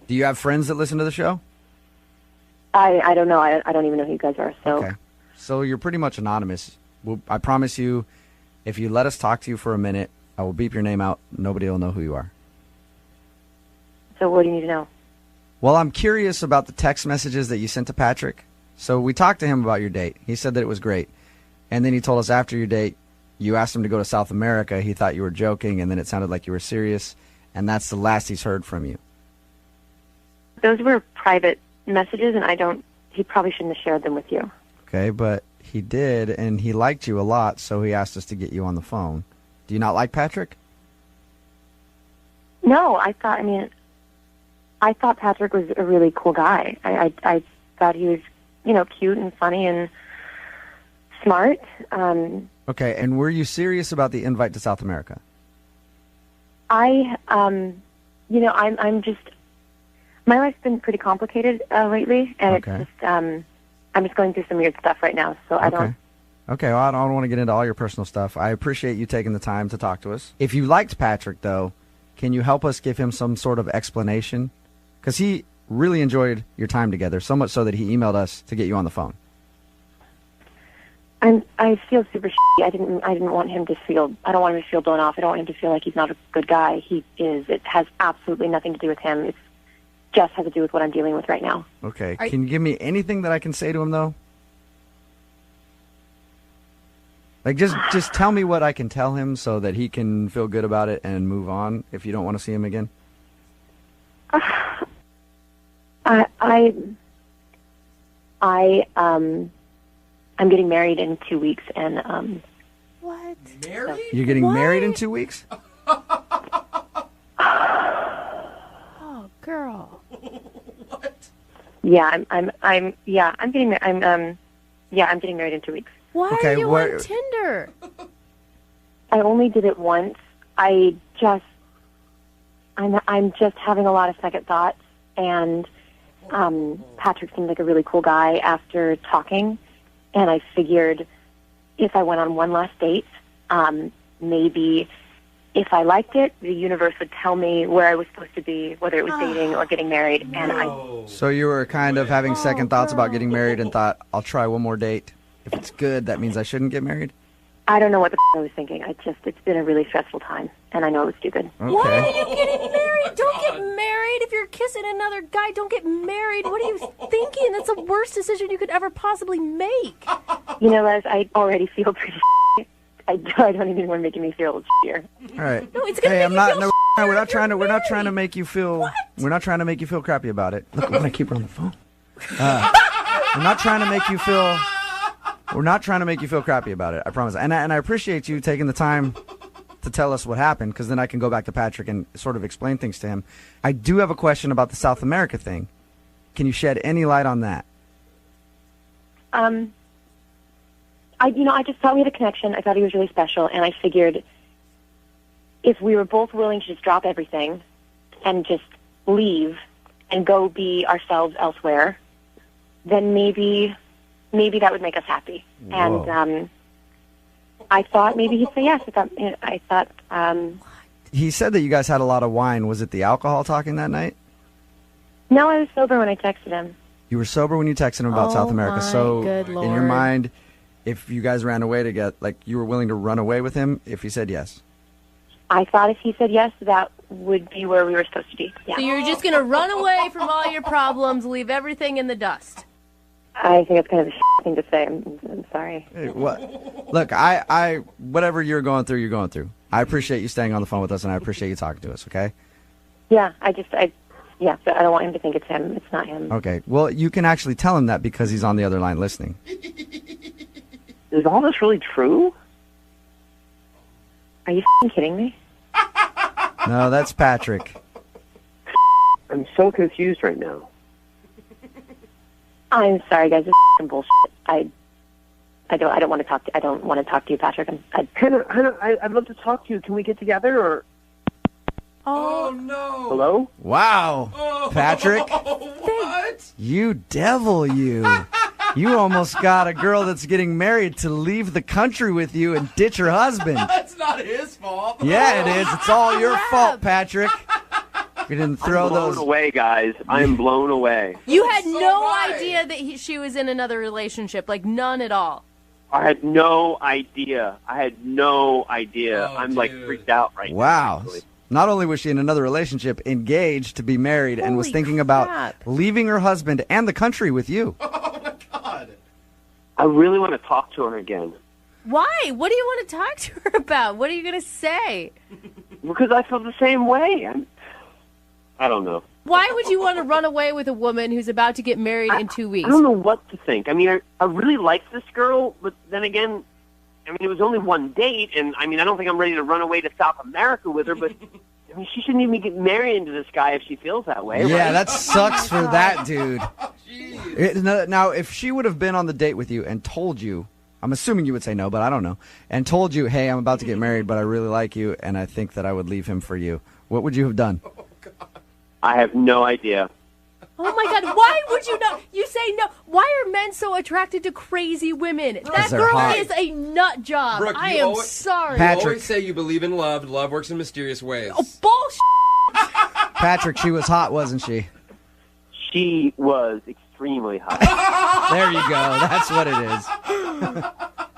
Do you have friends that listen to the show? I don't know. I don't even know who you guys are. So. Okay. So you're pretty much anonymous. I promise you, if you let us talk to you for a minute, I will beep your name out. Nobody will know who you are. So what do you need to know? Well, I'm curious about the text messages that you sent to Patrick. So we talked to him about your date. He said that it was great. And then he told us after your date, you asked him to go to South America. He thought you were joking, and then it sounded like you were serious. And that's the last he's heard from you. those were private messages, and he probably shouldn't have shared them with you. Okay, but he did, and he liked you a lot, so he asked us to get you on the phone. Do you not like Patrick? No, I thought Patrick was a really cool guy. I thought he was, cute and funny and smart. Okay, and were you serious about the invite to South America? I'm just, my life's been pretty complicated lately, and Okay. it's just, I'm just going through some weird stuff right now, so I don't. Okay, well, I don't want to get into all your personal stuff. I appreciate you taking the time to talk to us. If you liked Patrick, though, can you help us give him some sort of explanation? Because he really enjoyed your time together, so much so that he emailed us to get you on the phone. I feel super shitty. I didn't want him to feel. I don't want him to feel blown off. I don't want him to feel like he's not a good guy. He is. It has absolutely nothing to do with him. It just has to do with what I'm dealing with right now. Okay, can you give me anything that I can say to him, though? Like, just tell me what I can tell him so that he can feel good about it and move on if you don't want to see him again. I'm getting married in 2 weeks, and What? Married? You're getting married in 2 weeks? Oh, girl. yeah, I'm getting married in 2 weeks. Why Okay, are you what- on Tinder? I only did it once. I'm just having a lot of second thoughts, and Patrick seemed like a really cool guy after talking, and I figured if I went on one last date, maybe if I liked it, the universe would tell me where I was supposed to be, whether it was dating or getting married, and So you were kind of having second thoughts about getting married and thought, I'll try one more date. If it's good, that means I shouldn't get married? I don't know what the I was thinking. It's been a really stressful time, and I know it was stupid. Why are you getting married? Don't get married. If you're kissing another guy, don't get married. What are you thinking? That's the worst decision you could ever possibly make. You know, Les, I already feel pretty I don't even want to make me feel shittier. All right. No, it's gonna Hey, make I'm you not. feel No, shittier we're not if trying to. you're We're not trying to married. make you feel. What? We're not trying to make you feel crappy about it. Look, I'm gonna keep her on the phone. We're not trying to make you feel. We're not trying to make you feel crappy about it. I promise. And I appreciate you taking the time to tell us what happened, because then I can go back to Patrick and sort of explain things to him. I do have a question about the South America thing. Can you shed any light on that? I just thought we had a connection. I thought he was really special, and I figured if we were both willing to just drop everything and just leave and go be ourselves elsewhere, then maybe that would make us happy. Whoa. And I thought maybe he'd say yes. I thought. He said that you guys had a lot of wine. Was it the alcohol talking that night? No, I was sober when I texted him. You were sober when you texted him about Oh South America. my So good in your Lord. mind, if you guys ran away together, like you were willing to run away with him if he said yes? I thought if he said yes, that would be where we were supposed to be. Yeah. So you're just going to run away from all your problems, leave everything in the dust. I think it's kind of a thing to say. I'm sorry. Hey, what? Look, I whatever you're going through, you're going through. I appreciate you staying on the phone with us, and I appreciate you talking to us, okay? Yeah, yeah, but I don't want him to think it's him. It's not him. Okay. Well, you can actually tell him that because he's on the other line listening. Is all this really true? Are you kidding me? No, that's Patrick. I'm so confused right now. I'm sorry, guys. This is bullshit. I don't want to talk to. I don't want to talk to you, Patrick. Hannah, I'd love to talk to you. Can we get together or? Oh no! Hello? Wow, Patrick. What? You devil, you. You almost got a girl that's getting married to leave the country with you and ditch her husband. That's not his fault. Yeah, it is. It's all your fault, Patrick. We didn't throw I'm blown those. away, guys. I'm blown away. You had So no right. idea that she was in another relationship, like none at all. I had no idea. Oh, I'm like dude. freaked out right now. Wow. actually. Not only was she in another relationship, engaged to be married, and was Holy thinking about crap. leaving her husband and the country with you. Oh my God. I really want to talk to her again Why? What do you want to talk to her about? What are you going to say? because I feel the same way. I don't know. Why would you want to run away with a woman who's about to get married in 2 weeks? I don't know what to think. I mean, I really like this girl, but then again, I mean, it was only one date, and I mean, I don't think I'm ready to run away to South America with her, but I mean, she shouldn't even get married into this guy if she feels that way, Yeah, right? that sucks for that dude. Now, if she would have been on the date with you and told you, I'm assuming you would say no, but I don't know, and told you, hey, I'm about to get married, but I really like you, and I think that I would leave him for you, what would you have done? I have no idea. Oh my God, why would you not? You say no. Why are men so attracted to crazy women? That they're girl hot. is a nut job. Brooke, I you am always- sorry. You always say you believe in love. Love works in mysterious ways. Oh, bullshit. Patrick, she was hot, wasn't she? She was extremely hot. There you go. That's what it is.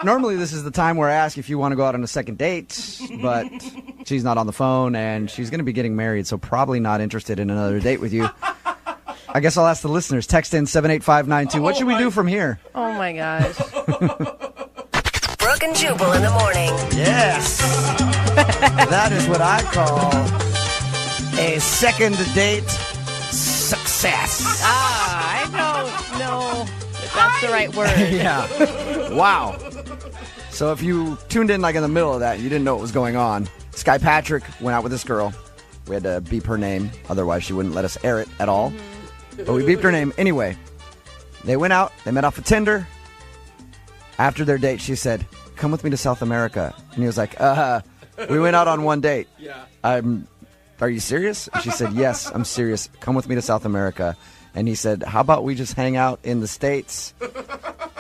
Normally, this is the time where I ask if you want to go out on a second date, but she's not on the phone, and she's going to be getting married, so probably not interested in another date with you. I guess I'll ask the listeners. Text in 78592. What should we do from here? Oh, my gosh. Brooke and Jubal in the morning. Yes. That is what I call a second date success. I don't know if that's the right word. Yeah. Wow. So if you tuned in like in the middle of that and you didn't know what was going on, Sky Patrick went out with this girl. We had to beep her name, otherwise she wouldn't let us air it at all. But we beeped her name anyway. They went out, they met off of Tinder. After their date, she said, come with me to South America. And he was like, we went out on one date. Are you serious? And she said, yes, I'm serious. Come with me to South America. And he said, how about we just hang out in the States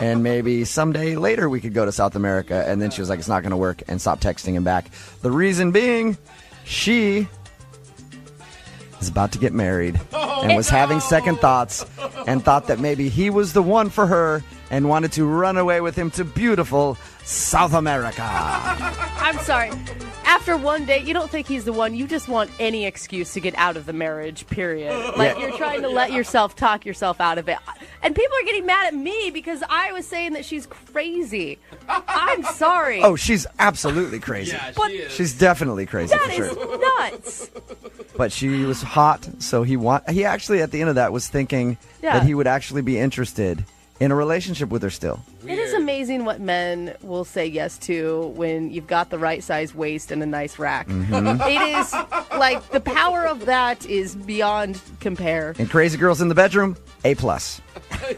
and maybe someday later we could go to South America. And then she was like, it's not going to work, and stopped texting him back. The reason being, she is about to get married and was having second thoughts and thought that maybe he was the one for her and wanted to run away with him to beautiful South America. I'm sorry. After one date, you don't think he's the one. You just want any excuse to get out of the marriage, period. Like, you're trying to let yourself talk yourself out of it. And people are getting mad at me because I was saying that she's crazy. I'm sorry. Oh, she's absolutely crazy. Yeah, But- she is. She's definitely crazy That for is sure. nuts. But she was hot, so he actually at the end of that was thinking Yeah. that he would actually be interested in a relationship with her still. It is amazing what men will say yes to when you've got the right size waist and a nice rack. Mhm. It is like the power of that is beyond compare. And crazy girls in the bedroom, A+.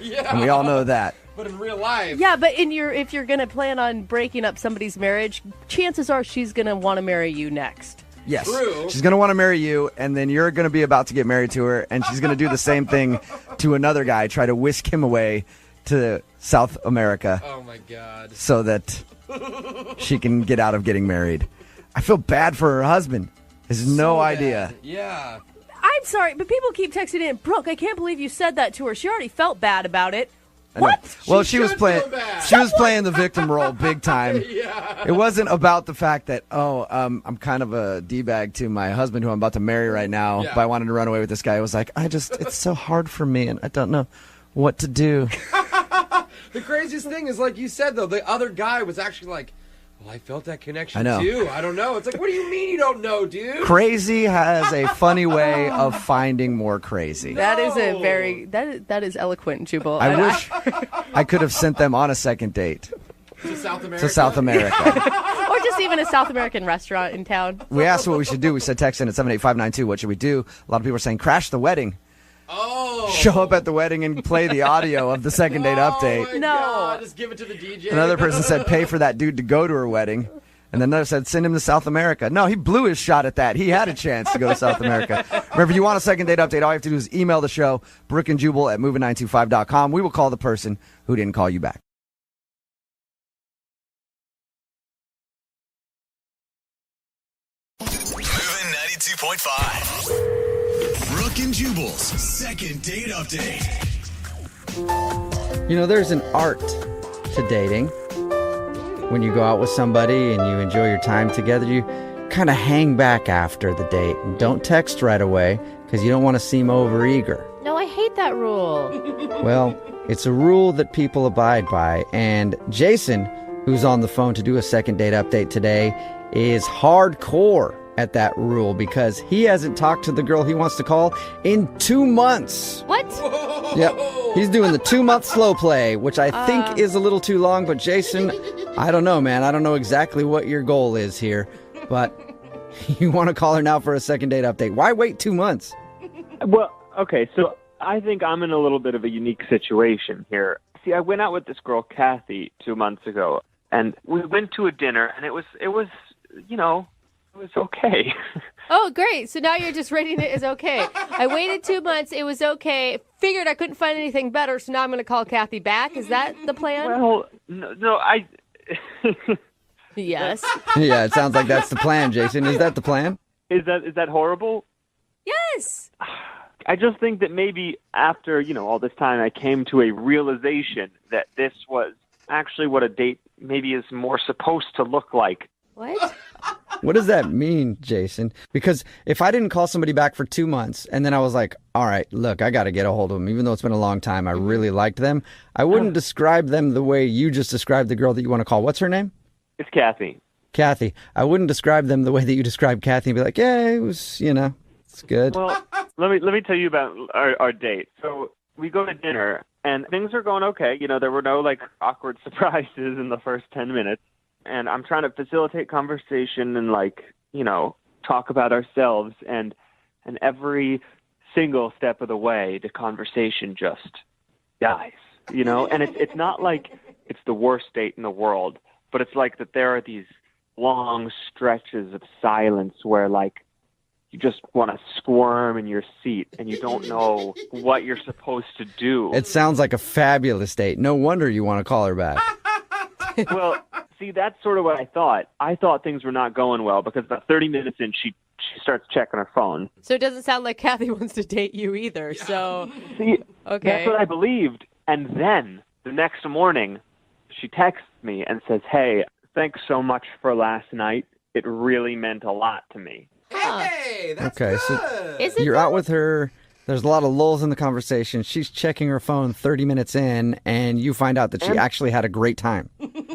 Yeah. And we all know that. But in real life. Yeah, but if you're going to plan on breaking up somebody's marriage, chances are she's going to want to marry you next. Yes. True. She's going to want to marry you, and then you're going to be about to get married to her, and she's going to do the same thing to another guy, try to whisk him away to South America Oh my God. so that she can get out of getting married. I feel bad for her husband. Has no So idea. bad. Yeah. I'm sorry, but people keep texting in, Brooke, I can't believe you said that to her. She already felt bad about it. I know. What? Well, she was should playing. feel bad. She was playing the victim role big time. Yeah. It wasn't about the fact that I'm kind of a d-bag to my husband who I'm about to marry right now. Yeah. But I wanted to run away with this guy. It was like it's so hard for me, and I don't know what to do. The craziest thing is, like you said, though, the other guy was actually like, well, I felt that connection I know. too. I don't know. It's like, what do you mean you don't know, dude? Crazy has a funny way of finding more crazy. That is a very that is eloquent, Jubal. I wish I could have sent them on a second date To South America. to South America. or just even a South American restaurant in town. We asked what we should do. We said text in at 78592. What should we do? A lot of people are saying crash the wedding. Oh. Show up at the wedding and play the audio of the second date update. My No. God, just give it to the DJ. Another person said pay for that dude to go to her wedding. And then another said send him to South America. No, he blew his shot at that. He had a chance to go to South America. Remember, if you want a second date update, all you have to do is email the show, Brooke and Jubal at moving925.com. We will call the person who didn't call you back. Moving 92.5. Brooke and Jubal's second date update. You know, there's an art to dating. When you go out with somebody and you enjoy your time together, you kind of hang back after the date and don't text right away because you don't want to seem overeager. No, I hate that rule. Well, it's a rule that people abide by, and Jason, who's on the phone to do a second date update today, is hardcore at that rule because he hasn't talked to the girl he wants to call in 2 months. What? Yep. He's doing the 2-month slow play, which I think is a little too long. But Jason, I don't know, man. I don't know exactly what your goal is here. But you want to call her now for a second date update. Why wait 2 months? Well, okay, so I think I'm in a little bit of a unique situation here. See, I went out with this girl, Kathy, 2 months ago, and we went to a dinner, and it was okay. Oh, great. So now you're just rating it as okay. I waited 2 months. It was okay. Figured I couldn't find anything better, so now I'm going to call Kathy back. Is that the plan? Well, no, I... Yes. Yeah, it sounds like that's the plan, Jason. Is that the plan? Is that horrible? Yes. I just think that maybe after, all this time, I came to a realization that this was actually what a date maybe is more supposed to look like. What? What does that mean, Jason? Because if I didn't call somebody back for 2 months and then I was like, all right, look, I got to get a hold of them, even though it's been a long time, I really liked them, I wouldn't describe them the way you just described the girl that you want to call. What's her name? It's Kathy. Kathy. I wouldn't describe them the way that you described Kathy and be like, yeah, it was, it's good. Well, let me tell you about our date. So we go to dinner, and things are going okay. There were no, awkward surprises in the first 10 minutes. And I'm trying to facilitate conversation and, talk about ourselves. And every single step of the way, the conversation just dies, And it's not like it's the worst date in the world, but it's like that there are these long stretches of silence where, you just want to squirm in your seat and you don't know what you're supposed to do. It sounds like a fabulous date. No wonder you want to call her back. Well, see, that's sort of what I thought. I thought things were not going well because about 30 minutes in, she starts checking her phone. So it doesn't sound like Kathy wants to date you either. So, see, okay. That's what I believed. And then the next morning, she texts me and says, hey, thanks so much for last night. It really meant a lot to me. Hey, that's okay, good. So you're out with her. There's a lot of lulls in the conversation. She's checking her phone 30 minutes in, and you find out that she actually had a great time.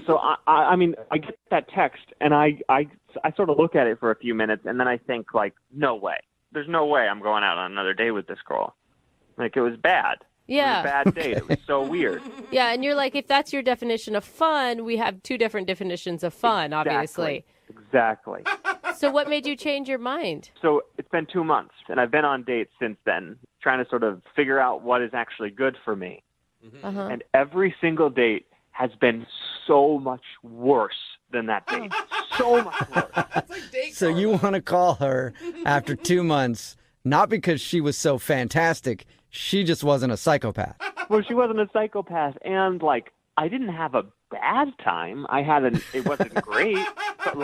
So, I mean, I get that text, and I sort of look at it for a few minutes, and then I think, no way. There's no way I'm going out on another day with this girl. It was bad. Yeah. It was a bad date. It was so weird. Yeah, and you're like, if that's your definition of fun, we have two different definitions of fun, obviously. Exactly. So what made you change your mind? So it's been 2 months, and I've been on dates since then, trying to sort of figure out what is actually good for me. Uh-huh. And every single date has been so much worse than that date. So much worse. So you want to call her after 2 months, not because she was so fantastic, she just wasn't a psychopath. Well, she wasn't a psychopath, and, I didn't have a bad time. It wasn't great, but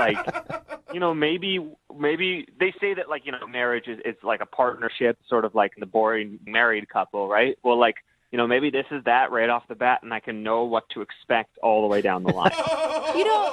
maybe they say that marriage is like a partnership, sort of like the boring married couple, right? Well, maybe this is that right off the bat, and I can know what to expect all the way down the line.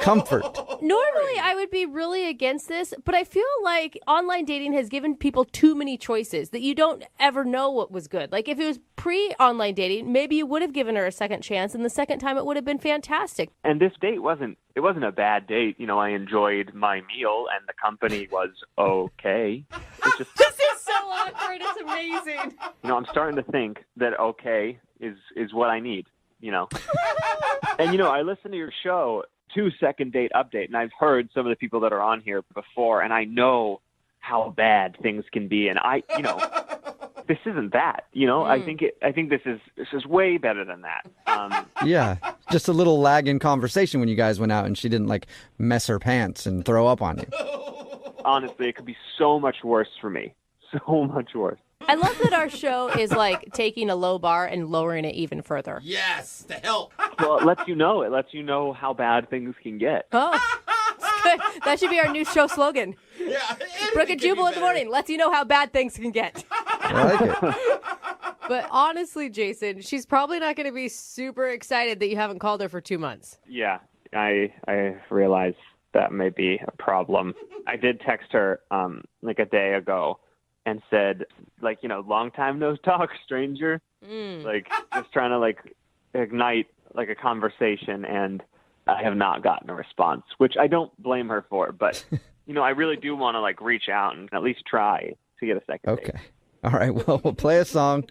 Comfort. Normally, I would be really against this, but I feel like online dating has given people too many choices that you don't ever know what was good. Like, if it was pre-online dating, maybe you would have given her a second chance, and the second time it would have been fantastic. And this date wasn't a bad date. I enjoyed my meal, and the company was okay. It's just... This is so awkward. It's amazing. I'm starting to think that okay is what I need, And, I listened to your show, 2-second date update, and I've heard some of the people that are on here before, and I know how bad things can be. And this isn't that, I think this is way better than that. Yeah, just a little lag in conversation when you guys went out and she didn't mess her pants and throw up on you. Honestly, it could be so much worse for me. So much worse. I love that our show is taking a low bar and lowering it even further. Yes, to help. Well, it lets you know. It lets you know how bad things can get. Oh, good. That should be our new show slogan. Yeah, Brooke and Jubal in the morning lets you know how bad things can get. I like it. But honestly, Jason, she's probably not going to be super excited that you haven't called her for 2 months. Yeah, I realize that may be a problem. I did text her a day ago and said, long time no talk, stranger. Just trying to ignite a conversation, and I have not gotten a response, which I don't blame her for, but I really do want to like reach out and at least try to get a second date. Okay. All right. Well, we'll play a song,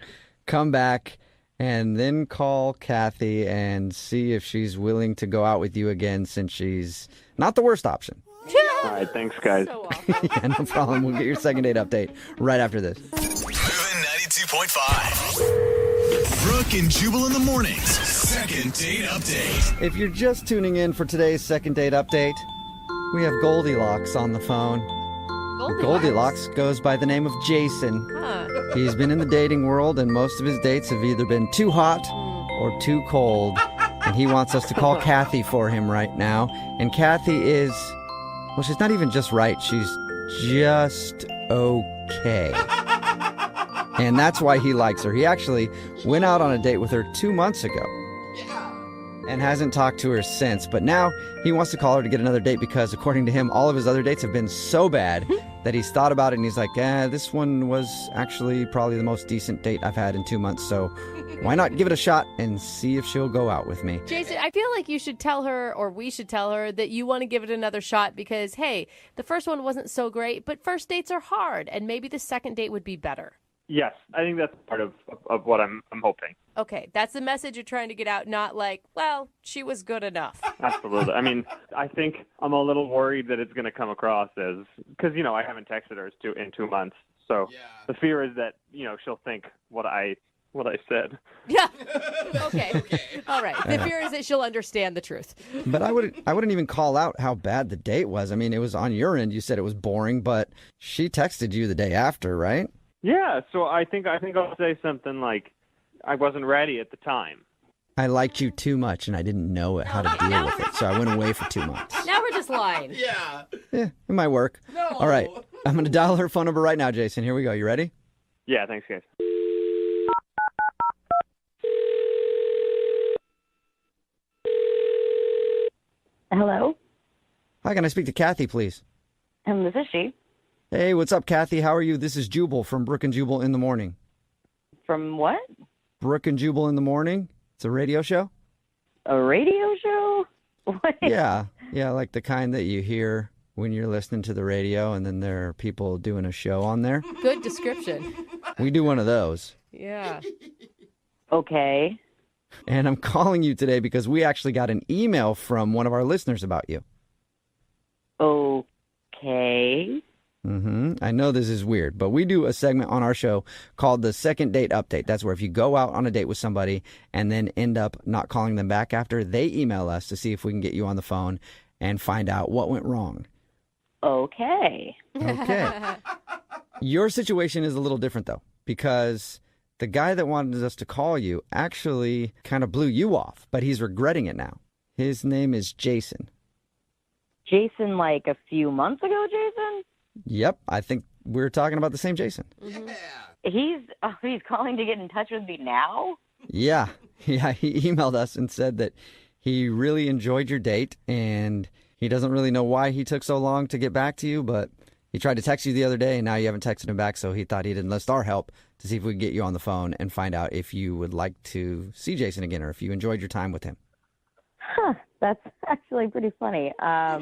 come back, and then call Kathy and see if she's willing to go out with you again since she's not the worst option. All right. Thanks, guys. So awful. Yeah, no problem. We'll get your second date update right after this. Moving 92.5. Brooke and Jubal in the mornings. Second date update. If you're just tuning in for today's second date update, we have Goldilocks on the phone. Goldilocks goes by the name of Jason. Huh. He's been in the dating world, and most of his dates have either been too hot or too cold. And he wants us to call Kathy for him right now. And Kathy is, well, she's not even just right. She's just okay. And that's why he likes her. He actually went out on a date with her 2 months ago. And hasn't talked to her since. But now he wants to call her to get another date because, according to him, all of his other dates have been so bad that he's thought about it and he's like, this one was actually probably the most decent date I've had in 2 months. So why not give it a shot and see if she'll go out with me? Jason, I feel like you should tell her, or we should tell her, that you want to give it another shot because, hey, the first one wasn't so great, but first dates are hard, and maybe the second date would be better. Yes, I think that's part of what I'm hoping. Okay, that's the message you're trying to get out, not like, well, she was good enough. Absolutely. I mean, I think I'm a little worried that it's going to come across as, because, I haven't texted her in 2 months. So the fear is that, she'll think what I said. Yeah. Okay. All right. The fear is that she'll understand the truth. But I wouldn't even call out how bad the date was. I mean, it was on your end. You said it was boring, but she texted you the day after, right? Yeah, so I think I'll say something like, I wasn't ready at the time. I liked you too much, and I didn't know how to deal with it, so I went away for 2 months. Now we're just lying. Yeah. Yeah, it might work. No. All right, I'm going to dial her phone number right now, Jason. Here we go. You ready? Yeah, thanks, guys. Hello? Hi, can I speak to Kathy, please? This is she. Hey, what's up, Kathy? How are you? This is Jubal from Brooke and Jubal in the Morning. From what? Brooke and Jubal in the Morning. It's a radio show. A radio show? What? Yeah, like the kind that you hear when you're listening to the radio, and then there are people doing a show on there. Good description. We do one of those. Yeah. Okay. And I'm calling you today because we actually got an email from one of our listeners about you. Okay. I know this is weird, but we do a segment on our show called the Second Date Update. That's where if you go out on a date with somebody and then end up not calling them back after, they email us to see if we can get you on the phone and find out what went wrong. Okay. Okay. Your situation is a little different, though, because the guy that wanted us to call you actually kind of blew you off, but he's regretting it now. His name is Jason. Jason, like a few months ago, Jason? Yep, I think we're talking about the same Jason. Yeah. He's calling to get in touch with me now? Yeah, he emailed us and said that he really enjoyed your date, and he doesn't really know why he took so long to get back to you, but he tried to text you the other day, and now you haven't texted him back, so he thought he'd enlist our help to see if we could get you on the phone and find out if you would like to see Jason again or if you enjoyed your time with him. Huh, that's actually pretty funny. That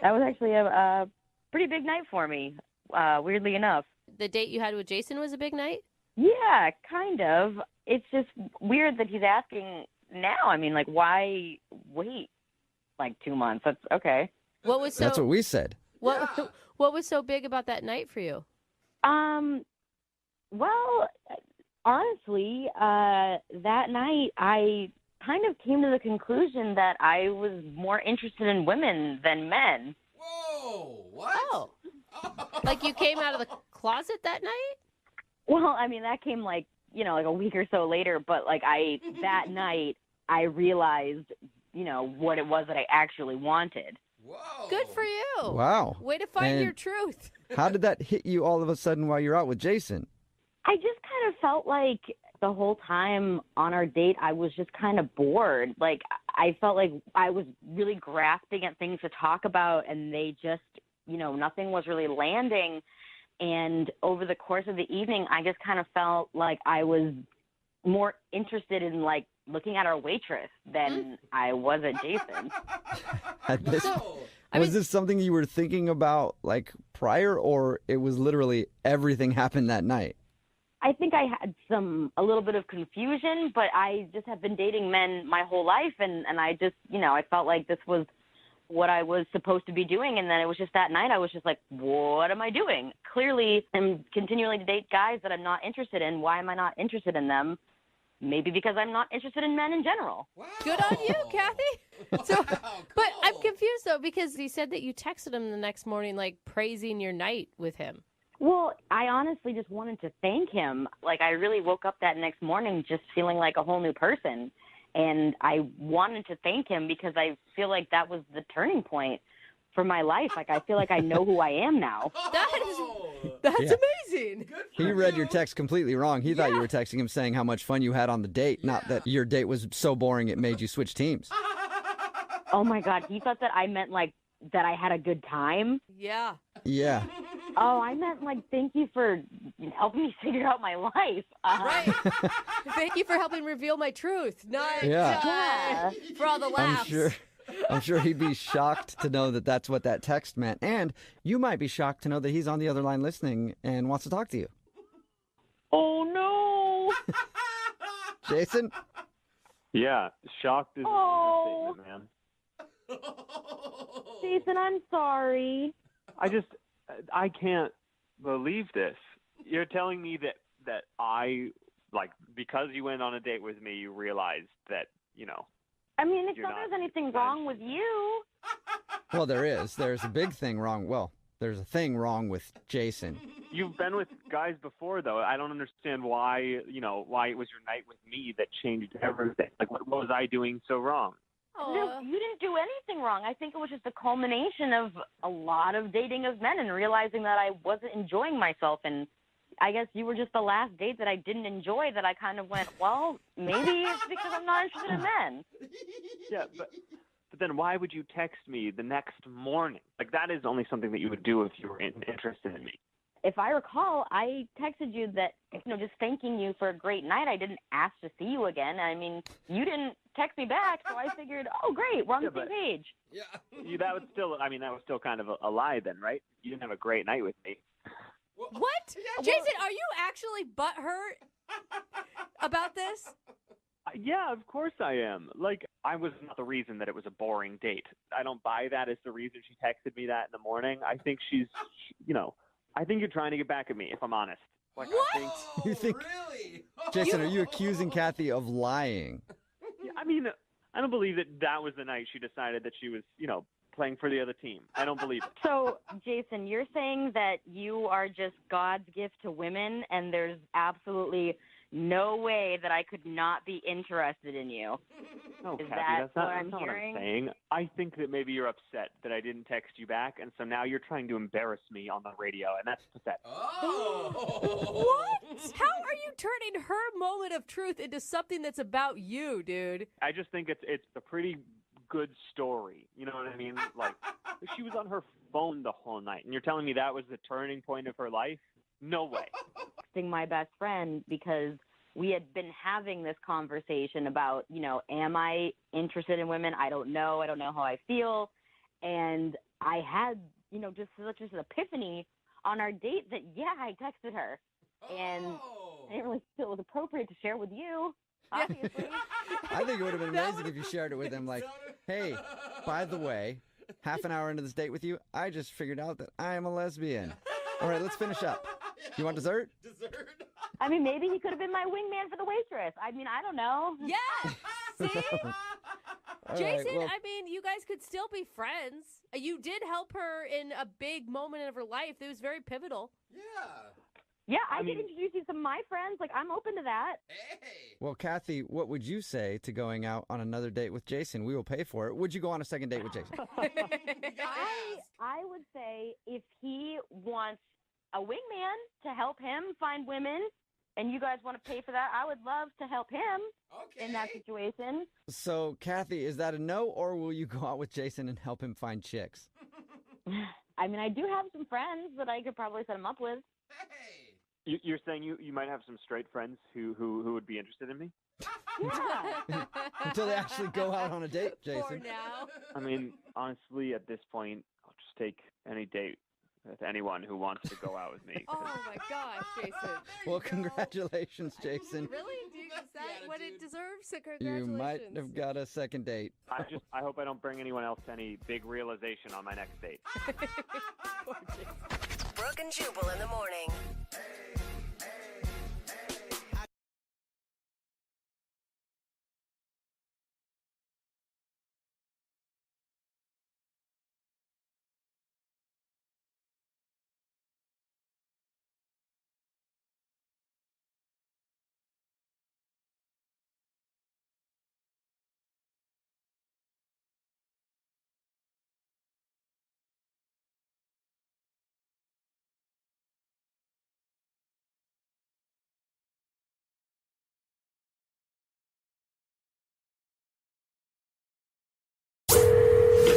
was actually a pretty big night for me, weirdly enough. The date you had with Jason was a big night? Yeah, kind of. It's just weird that he's asking now. I mean, like, why wait like 2 months? That's okay. That's what we said. What was so big about that night for you? Well, honestly, that night I kind of came to the conclusion that I was more interested in women than men. Whoa, what? Oh. Like you came out of the closet that night? Well, I mean, that came like a week or so later, but that night I realized, what it was that I actually wanted. Whoa. Good for you. Wow. Way to find And your truth. How did that hit you all of a sudden while you're out with Jason? I just kind of felt like the whole time on our date, I was just kind of bored. Like, I felt like I was really grasping at things to talk about, and they just, nothing was really landing. And over the course of the evening, I just kind of felt like I was more interested in, looking at our waitress than I was at Jason. Was this something you were thinking about like prior, or it was literally everything happened that night? I think I had a little bit of confusion, but I just have been dating men my whole life, and I just, I felt like this was what I was supposed to be doing, and then it was just that night I was just like, what am I doing? Clearly, I'm continuing to date guys that I'm not interested in. Why am I not interested in them? Maybe because I'm not interested in men in general. Wow. Good on you, Kathy. So, but I'm confused, though, because you said that you texted him the next morning, like, praising your night with him. Well, I honestly just wanted to thank him. Like, I really woke up that next morning just feeling like a whole new person. And I wanted to thank him because I feel like that was the turning point for my life. Like, I feel like I know who I am now. That's amazing. He read your text completely wrong. He thought you were texting him saying how much fun you had on the date, not that your date was so boring it made you switch teams. Oh, my God. He thought that I meant, like, that I had a good time. Yeah. Yeah. Oh, I meant, like, thank you for helping me figure out my life. Right. Thank you for helping reveal my truth. Not Yeah. for all the laughs. I'm sure he'd be shocked to know that that's what that text meant. And you might be shocked to know that he's on the other line listening and wants to talk to you. Oh, no. Jason? Yeah, shocked is an understatement, man. Jason, I'm sorry. I can't believe this. You're telling me that I, like, because you went on a date with me, you realized that, I mean, it's not there's anything wrong with you. Well, there is. There's a big thing wrong. Well, there's a thing wrong with Jason. You've been with guys before, though. I don't understand why, why it was your night with me that changed everything. Like, what was I doing so wrong? No, you didn't do anything wrong. I think it was just a culmination of a lot of dating of men and realizing that I wasn't enjoying myself. And I guess you were just the last date that I didn't enjoy, that I kind of went, well, maybe it's because I'm not interested in men. Yeah, but then why would you text me the next morning? Like, that is only something that you would do if you were interested in me. If I recall, I texted you that, just thanking you for a great night. I didn't ask to see you again. I mean, you didn't text me back, so I figured, oh, great, we're on the same page. Yeah. That was still kind of a lie then, right? You didn't have a great night with me. What? Jason, are you actually butthurt about this? Yeah, of course I am. Like, I was not the reason that it was a boring date. I don't buy that as the reason she texted me that in the morning. I think she's, I think you're trying to get back at me, if I'm honest. Like, what? You think, really? Jason, are you accusing Kathy of lying? Yeah, I mean, I don't believe that was the night she decided that she was, playing for the other team. I don't believe it. So, Jason, you're saying that you are just God's gift to women, and there's absolutely no way that I could not be interested in you. No, Is Kathy, that that's not I'm what hearing? I'm saying. I think that maybe you're upset that I didn't text you back, and so now you're trying to embarrass me on the radio, and that's pathetic. What? How are you turning her moment of truth into something that's about you, dude? I just think it's a pretty good story. You know what I mean? Like, she was on her phone the whole night, and you're telling me that was the turning point of her life? No way. Texting my best friend because we had been having this conversation about, am I interested in women? I don't know. I don't know how I feel. And I had, just such an epiphany on our date that, I texted her. And I didn't really feel it was appropriate to share with you, obviously. I think it would have been amazing if you shared it with him. Like, hey, by the way, half an hour into this date with you, I just figured out that I am a lesbian. All right, let's finish up. You want dessert? Dessert? I mean, maybe he could have been my wingman for the waitress. I mean, I don't know. Yeah. See? All Jason, right, well, I mean, you guys could still be friends. You did help her in a big moment of her life that was very pivotal. Yeah. Yeah, I can introduce you to some of my friends. Like, I'm open to that. Hey. well, Kathy, what would you say to going out on another date with Jason? We will pay for it. Would you go on a second date with Jason? I would say if he wants a wingman to help him find women, and you guys want to pay for that, I would love to help him in that situation. So, Kathy, is that a no, or will you go out with Jason and help him find chicks? I mean, I do have some friends that I could probably set him up with. Hey. You're saying you might have some straight friends who would be interested in me? Until they actually go out on a date, For Jason. now. I mean, honestly, at this point, I'll just take any date with anyone who wants to go out with me. Oh my gosh, Jason. Well, congratulations, Jason. Really? Is that what it deserves? So You congratulations. might have got a second date. I hope I don't bring anyone else to any big realization on my next date. Brooke and Jubal in the morning.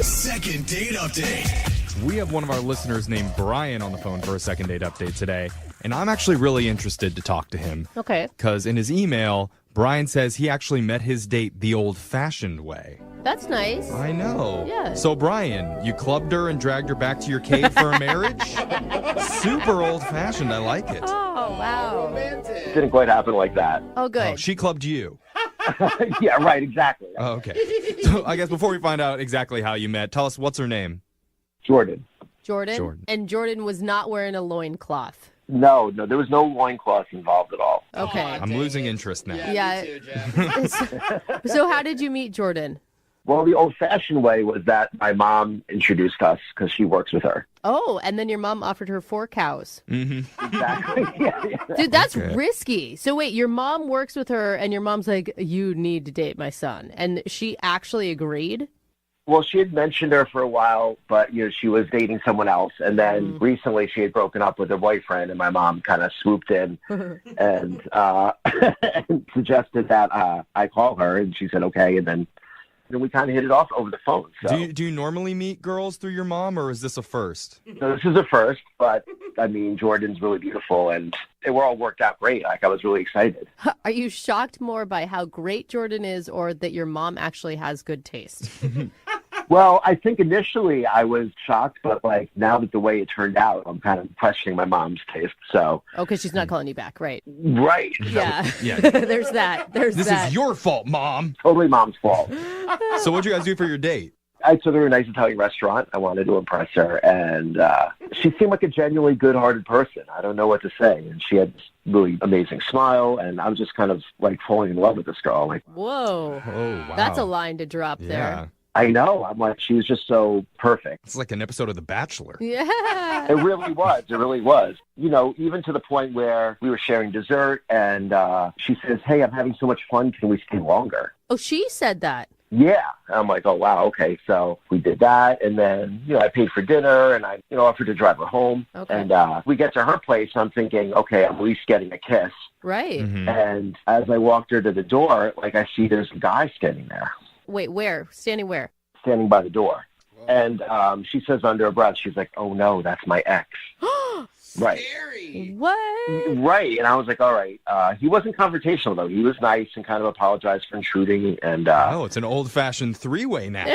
Second date update. We have one of our listeners named Brian on the phone for a second date update today, and I'm actually really interested to talk to him. Okay. Because in his email, Brian says he actually met his date the old-fashioned way. That's nice. I know. Yeah. So, Brian, you clubbed her and dragged her back to your cave for a marriage? Super old-fashioned. I like it. Oh, wow. Didn't quite happen like that. Oh, good. Oh, she clubbed you. Yeah, right, exactly. Oh, okay. So, I guess before we find out exactly how you met, tell us what's her name? Jordan. Jordan? And Jordan was not wearing a loincloth. No, there was no loincloth involved at all. Okay. I'm losing interest now. Yeah. So how did you meet Jordan? Well, the old-fashioned way was that my mom introduced us because she works with her. Oh, and then your mom offered her 4 cows. Mm-hmm. Exactly. Yeah. Dude, that's Okay. risky. So wait, your mom works with her and your mom's like, you need to date my son. And she actually agreed? Well, she had mentioned her for a while, but she was dating someone else, and then recently she had broken up with her boyfriend, and my mom kind of swooped in and, and suggested that I call her, and she said okay, and then we kind of hit it off over the phone. So. Do you normally meet girls through your mom, or is this a first? So this is a first, but I mean, Jordan's really beautiful, and they were all worked out great. Like, I was really excited. Are you shocked more by how great Jordan is or that your mom actually has good taste? Well, I think initially I was shocked, but like now that the way it turned out, I'm kind of questioning my mom's taste. So. Oh, because she's not calling you back, right? Right. Yeah. Yeah. There's that. This is your fault, Mom. Totally Mom's fault. So what'd you guys do for your date? I took her to a nice Italian restaurant. I wanted to impress her, and she seemed like a genuinely good-hearted person. I don't know what to say, and she had this really amazing smile, and I was just kind of like falling in love with this girl. Like, whoa. Oh, wow. That's a line to drop there. I know. I'm like, she was just so perfect. It's like an episode of The Bachelor. Yeah. It really was. It really was. Even to the point where we were sharing dessert, and she says, hey, I'm having so much fun. Can we stay longer? Oh, she said that. Yeah. I'm like, oh, wow, okay. So we did that, and then, I paid for dinner, and I, offered to drive her home. Okay. And we get to her place, I'm thinking, okay, I'm at least getting a kiss. Right. And as I walked her to the door, like, I see there's a guy standing there, Wait, where? Standing where? standing by the door. And she says under her breath, she's like, oh, no, that's my ex. Right. What? Right. And I was like, all right. He wasn't confrontational, though. He was nice and kind of apologized for intruding. And Oh, it's an old-fashioned three-way now.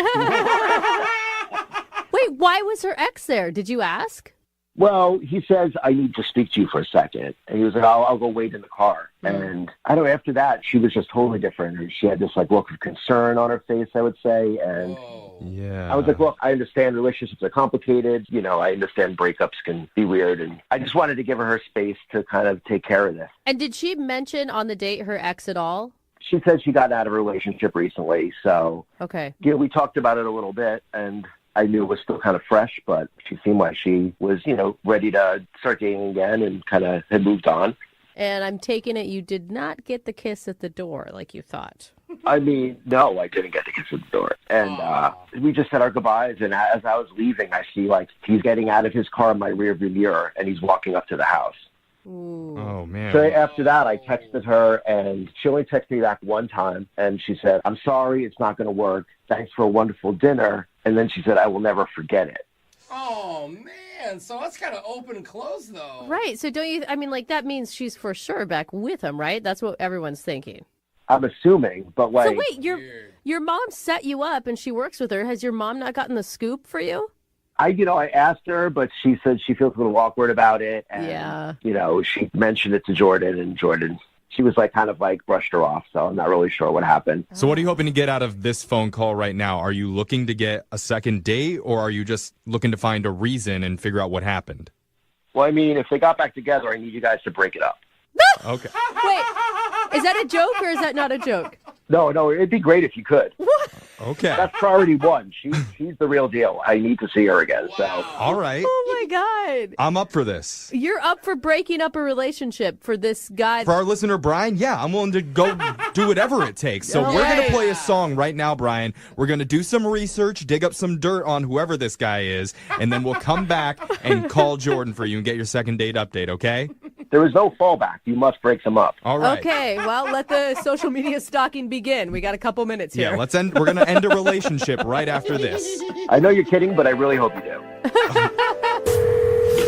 Wait, why was her ex there? Did you ask? well, he says, I need to speak to you for a second. And he was like, I'll go wait in the car. And I don't know, after that, she was just totally different. And she had this like look of concern on her face, I would say. And yeah, I was like, look, I understand relationships are complicated. You know, I understand breakups can be weird. And I just wanted to give her space to kind of take care of this. And did she mention on the date her ex at all? She said she got out of a relationship recently. So, Okay. you know, we talked about it a little bit. And I knew it was still kind of fresh, but she seemed like she was, you know, ready to start dating again and kind of had moved on. And I'm taking it you did not get the kiss at the door like you thought. I mean, no, I didn't get the kiss at the door. And we just said our goodbyes, and as I was leaving, I see, like, he's getting out of his car in my rearview mirror, and he's walking up to the house. Oh, man. So after that, I texted her, and she only texted me back one time, and she said, I'm sorry, it's not going to work. Thanks for a wonderful dinner. And then she said, I will never forget it. Oh, man. So that's kind of open and closed, though. Right. So don't you, I mean, like, that means she's for sure back with him, right? That's what everyone's thinking. I'm assuming, but like. So wait, your mom set you up and she works with her. Has your mom not gotten the scoop for you? I asked her, but she said she feels a little awkward about it. And, yeah. She mentioned it to Jordan, and Jordan, she was kind of brushed her off. So I'm not really sure what happened. So what are you hoping to get out of this phone call right now? Are you looking to get a second date, or are you just looking to find a reason and figure out what happened? Well, I mean, if they got back together, I need you guys to break it up. Okay. Wait, is that a joke or is that not a joke? No, it'd be great if you could. What? Okay. That's priority one. She's the real deal. I need to see her again. So. All right. Oh, my God. I'm up for this. You're up for breaking up a relationship for this guy. For our listener, Brian, yeah, I'm willing to go do whatever it takes. So we're going to play a song right now, Brian. We're going to do some research, dig up some dirt on whoever this guy is, and then we'll come back and call Jordan for you and get your second date update, okay? There is no fallback. You must break them up. All right. Okay, well, let the social media stalking begin. We got a couple minutes here. Yeah, we're going to end a relationship right after this. I know you're kidding, but I really hope you do.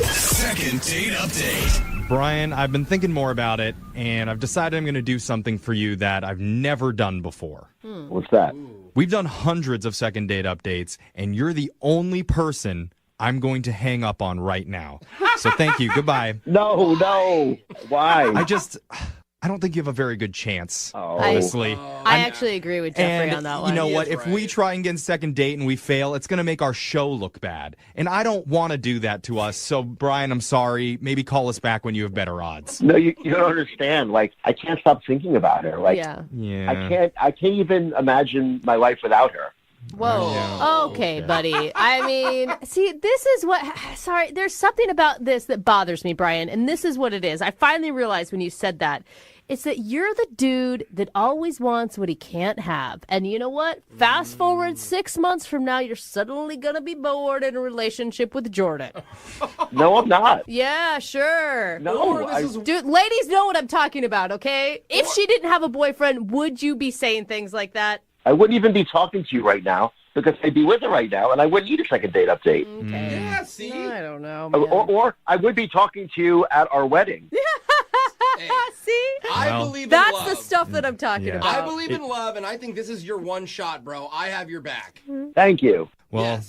Second date update. Brian, I've been thinking more about it, and I've decided I'm going to do something for you that I've never done before. What's that? We've done hundreds of second date updates, and you're the only person I'm going to hang up on right now. So thank you. Goodbye. No. Why? I don't think you have a very good chance, Oh. honestly. I actually agree with Jeffrey on that one. You know what? If we try and get a second date and we fail, it's going to make our show look bad. And I don't want to do that to us. So, Brian, I'm sorry. Maybe call us back when you have better odds. No, you don't understand. I can't stop thinking about her. Yeah. I can't even imagine my life without her. Whoa. Okay, buddy. I mean, see, this is sorry, there's something about this that bothers me, Brian, and this is what it is. I finally realized when you said that. It's that you're the dude that always wants what he can't have. And you know what? Fast forward 6 months from now, you're suddenly going to be bored in a relationship with Jordan. No, I'm not. Yeah, sure. No, Dude, ladies know what I'm talking about, okay? If she didn't have a boyfriend, would you be saying things like that? I wouldn't even be talking to you right now because I'd be with her right now, and I wouldn't need a second date update. Okay. Yeah, see? I don't know. Or I would be talking to you at our wedding. See? I believe in That's love. the stuff that I'm talking about. I believe in love, and I think this is your one shot, bro. I have your back. Thank you. Well,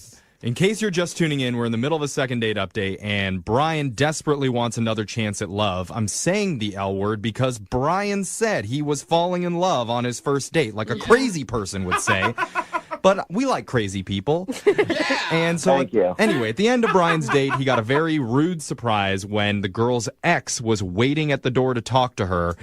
in case you're just tuning in, we're in the middle of a second date update, and Brian desperately wants another chance at love. I'm saying the L word because Brian said he was falling in love on his first date, like a crazy person would say. But we like crazy people. And so, anyway, at the end of Brian's date, he got a very rude surprise when the girl's ex was waiting at the door to talk to her.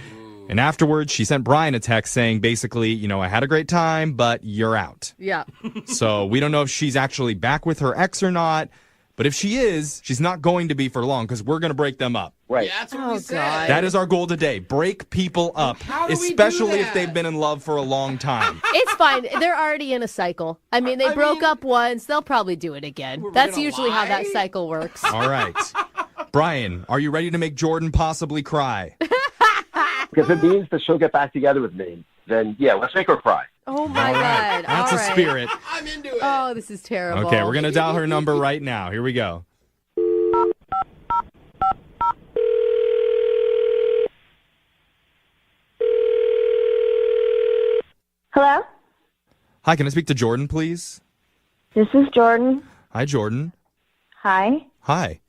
And afterwards, she sent Brian a text saying, basically, I had a great time, but you're out. Yeah. So we don't know if she's actually back with her ex or not. But if she is, she's not going to be for long because we're going to break them up. Right. Yeah, that's what we said. That is our goal today. Break people up, especially if they've been in love for a long time. It's fine. They're already in a cycle. I mean, they broke up once. They'll probably do it again. That's usually how that cycle works. All right. Brian, are you ready to make Jordan possibly cry? If it means that she'll get back together with me, then yeah, let's make her cry. Oh, my God. That's a spirit. I'm into it. Oh, this is terrible. Okay, we're going to dial her number right now. Here we go. Hello? Hi, can I speak to Jordan, please? This is Jordan. Hi, Jordan. Hi. Hi.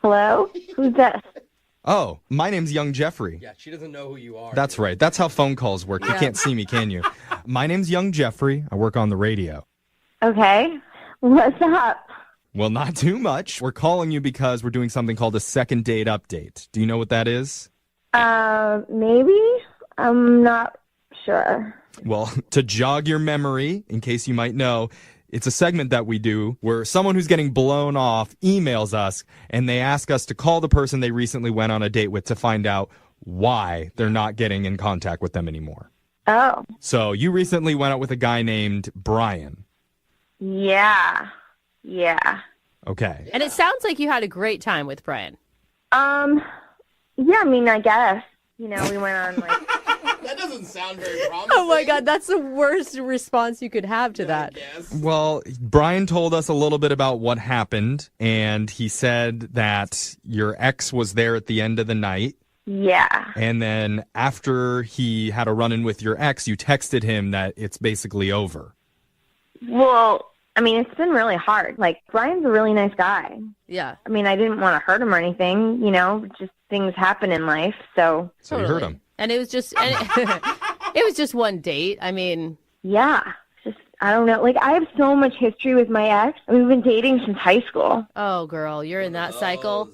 Hello? Who's this? Oh, my name's Young Jeffrey. Yeah, she doesn't know who you are. That's right. That's how phone calls work. You can't see me, can you? My name's Young Jeffrey. I work on the radio. Okay. What's up? Well, not too much. We're calling you because we're doing something called a second date update. Do you know what that is? Maybe? I'm not sure. Well, to jog your memory, in case you might know, it's a segment that we do where someone who's getting blown off emails us and they ask us to call the person they recently went on a date with to find out why they're not getting in contact with them anymore. Oh. So you recently went out with a guy named Brian. Yeah. Yeah. Okay. And it sounds like you had a great time with Brian. Yeah, I mean, I guess. We went on That doesn't sound very promising. Oh my God, that's the worst response you could have to that. Well, Brian told us a little bit about what happened, and he said that your ex was there at the end of the night, Yeah. And then after he had a run-in with your ex, you texted him that it's basically over. Well, I mean, it's been really hard. Like, Brian's a really nice guy. Yeah. I mean, I didn't want to hurt him or anything, just things happen in life, so. So you hurt him. And it was just it was just one date. I mean, yeah. Just, I don't know. Like, I have so much history with my ex. I mean, we've been dating since high school. oh, girl, you're in that cycle.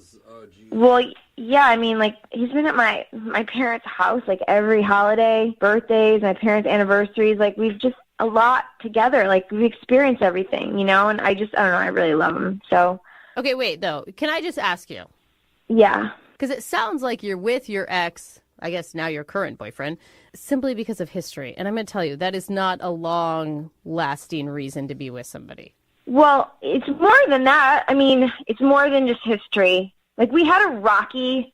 Well, yeah, I mean, like, he's been at my parents' house, like, every holiday, birthdays, my parents' anniversaries. Like, we've just a lot together. Like, we've experienced everything, and I don't know, I really love him, so. Okay, wait, though. Can I just ask you? Yeah. Because it sounds like you're with your ex, I guess now your current boyfriend, simply because of history. And I'm going to tell you, that is not a long-lasting reason to be with somebody. Well, it's more than that. I mean, it's more than just history. Like, we had a rocky,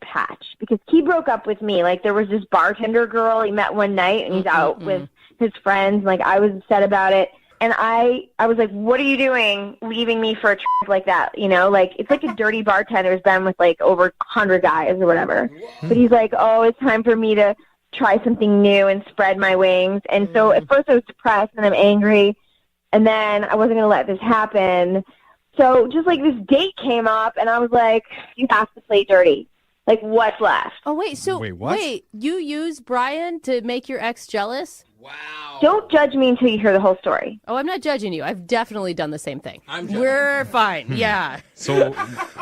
patch, because he broke up with me. Like, there was this bartender girl he met one night, and he's out with his friends. Like, I was upset about it. And I was like, what are you doing leaving me for a trip like that? Like, it's like a dirty bartender who's been with, like, over 100 guys or whatever. But he's like, oh, it's time for me to try something new and spread my wings. And so at first I was depressed and I'm angry. And then I wasn't going to let this happen. So just, like, this date came up, and I was like, you have to play dirty. Like, what's left? Oh, wait, so, wait, you used Brian to make your ex jealous? Wow. Don't judge me until you hear the whole story. Oh, I'm not judging you. I've definitely done the same thing. We're fine. Yeah. So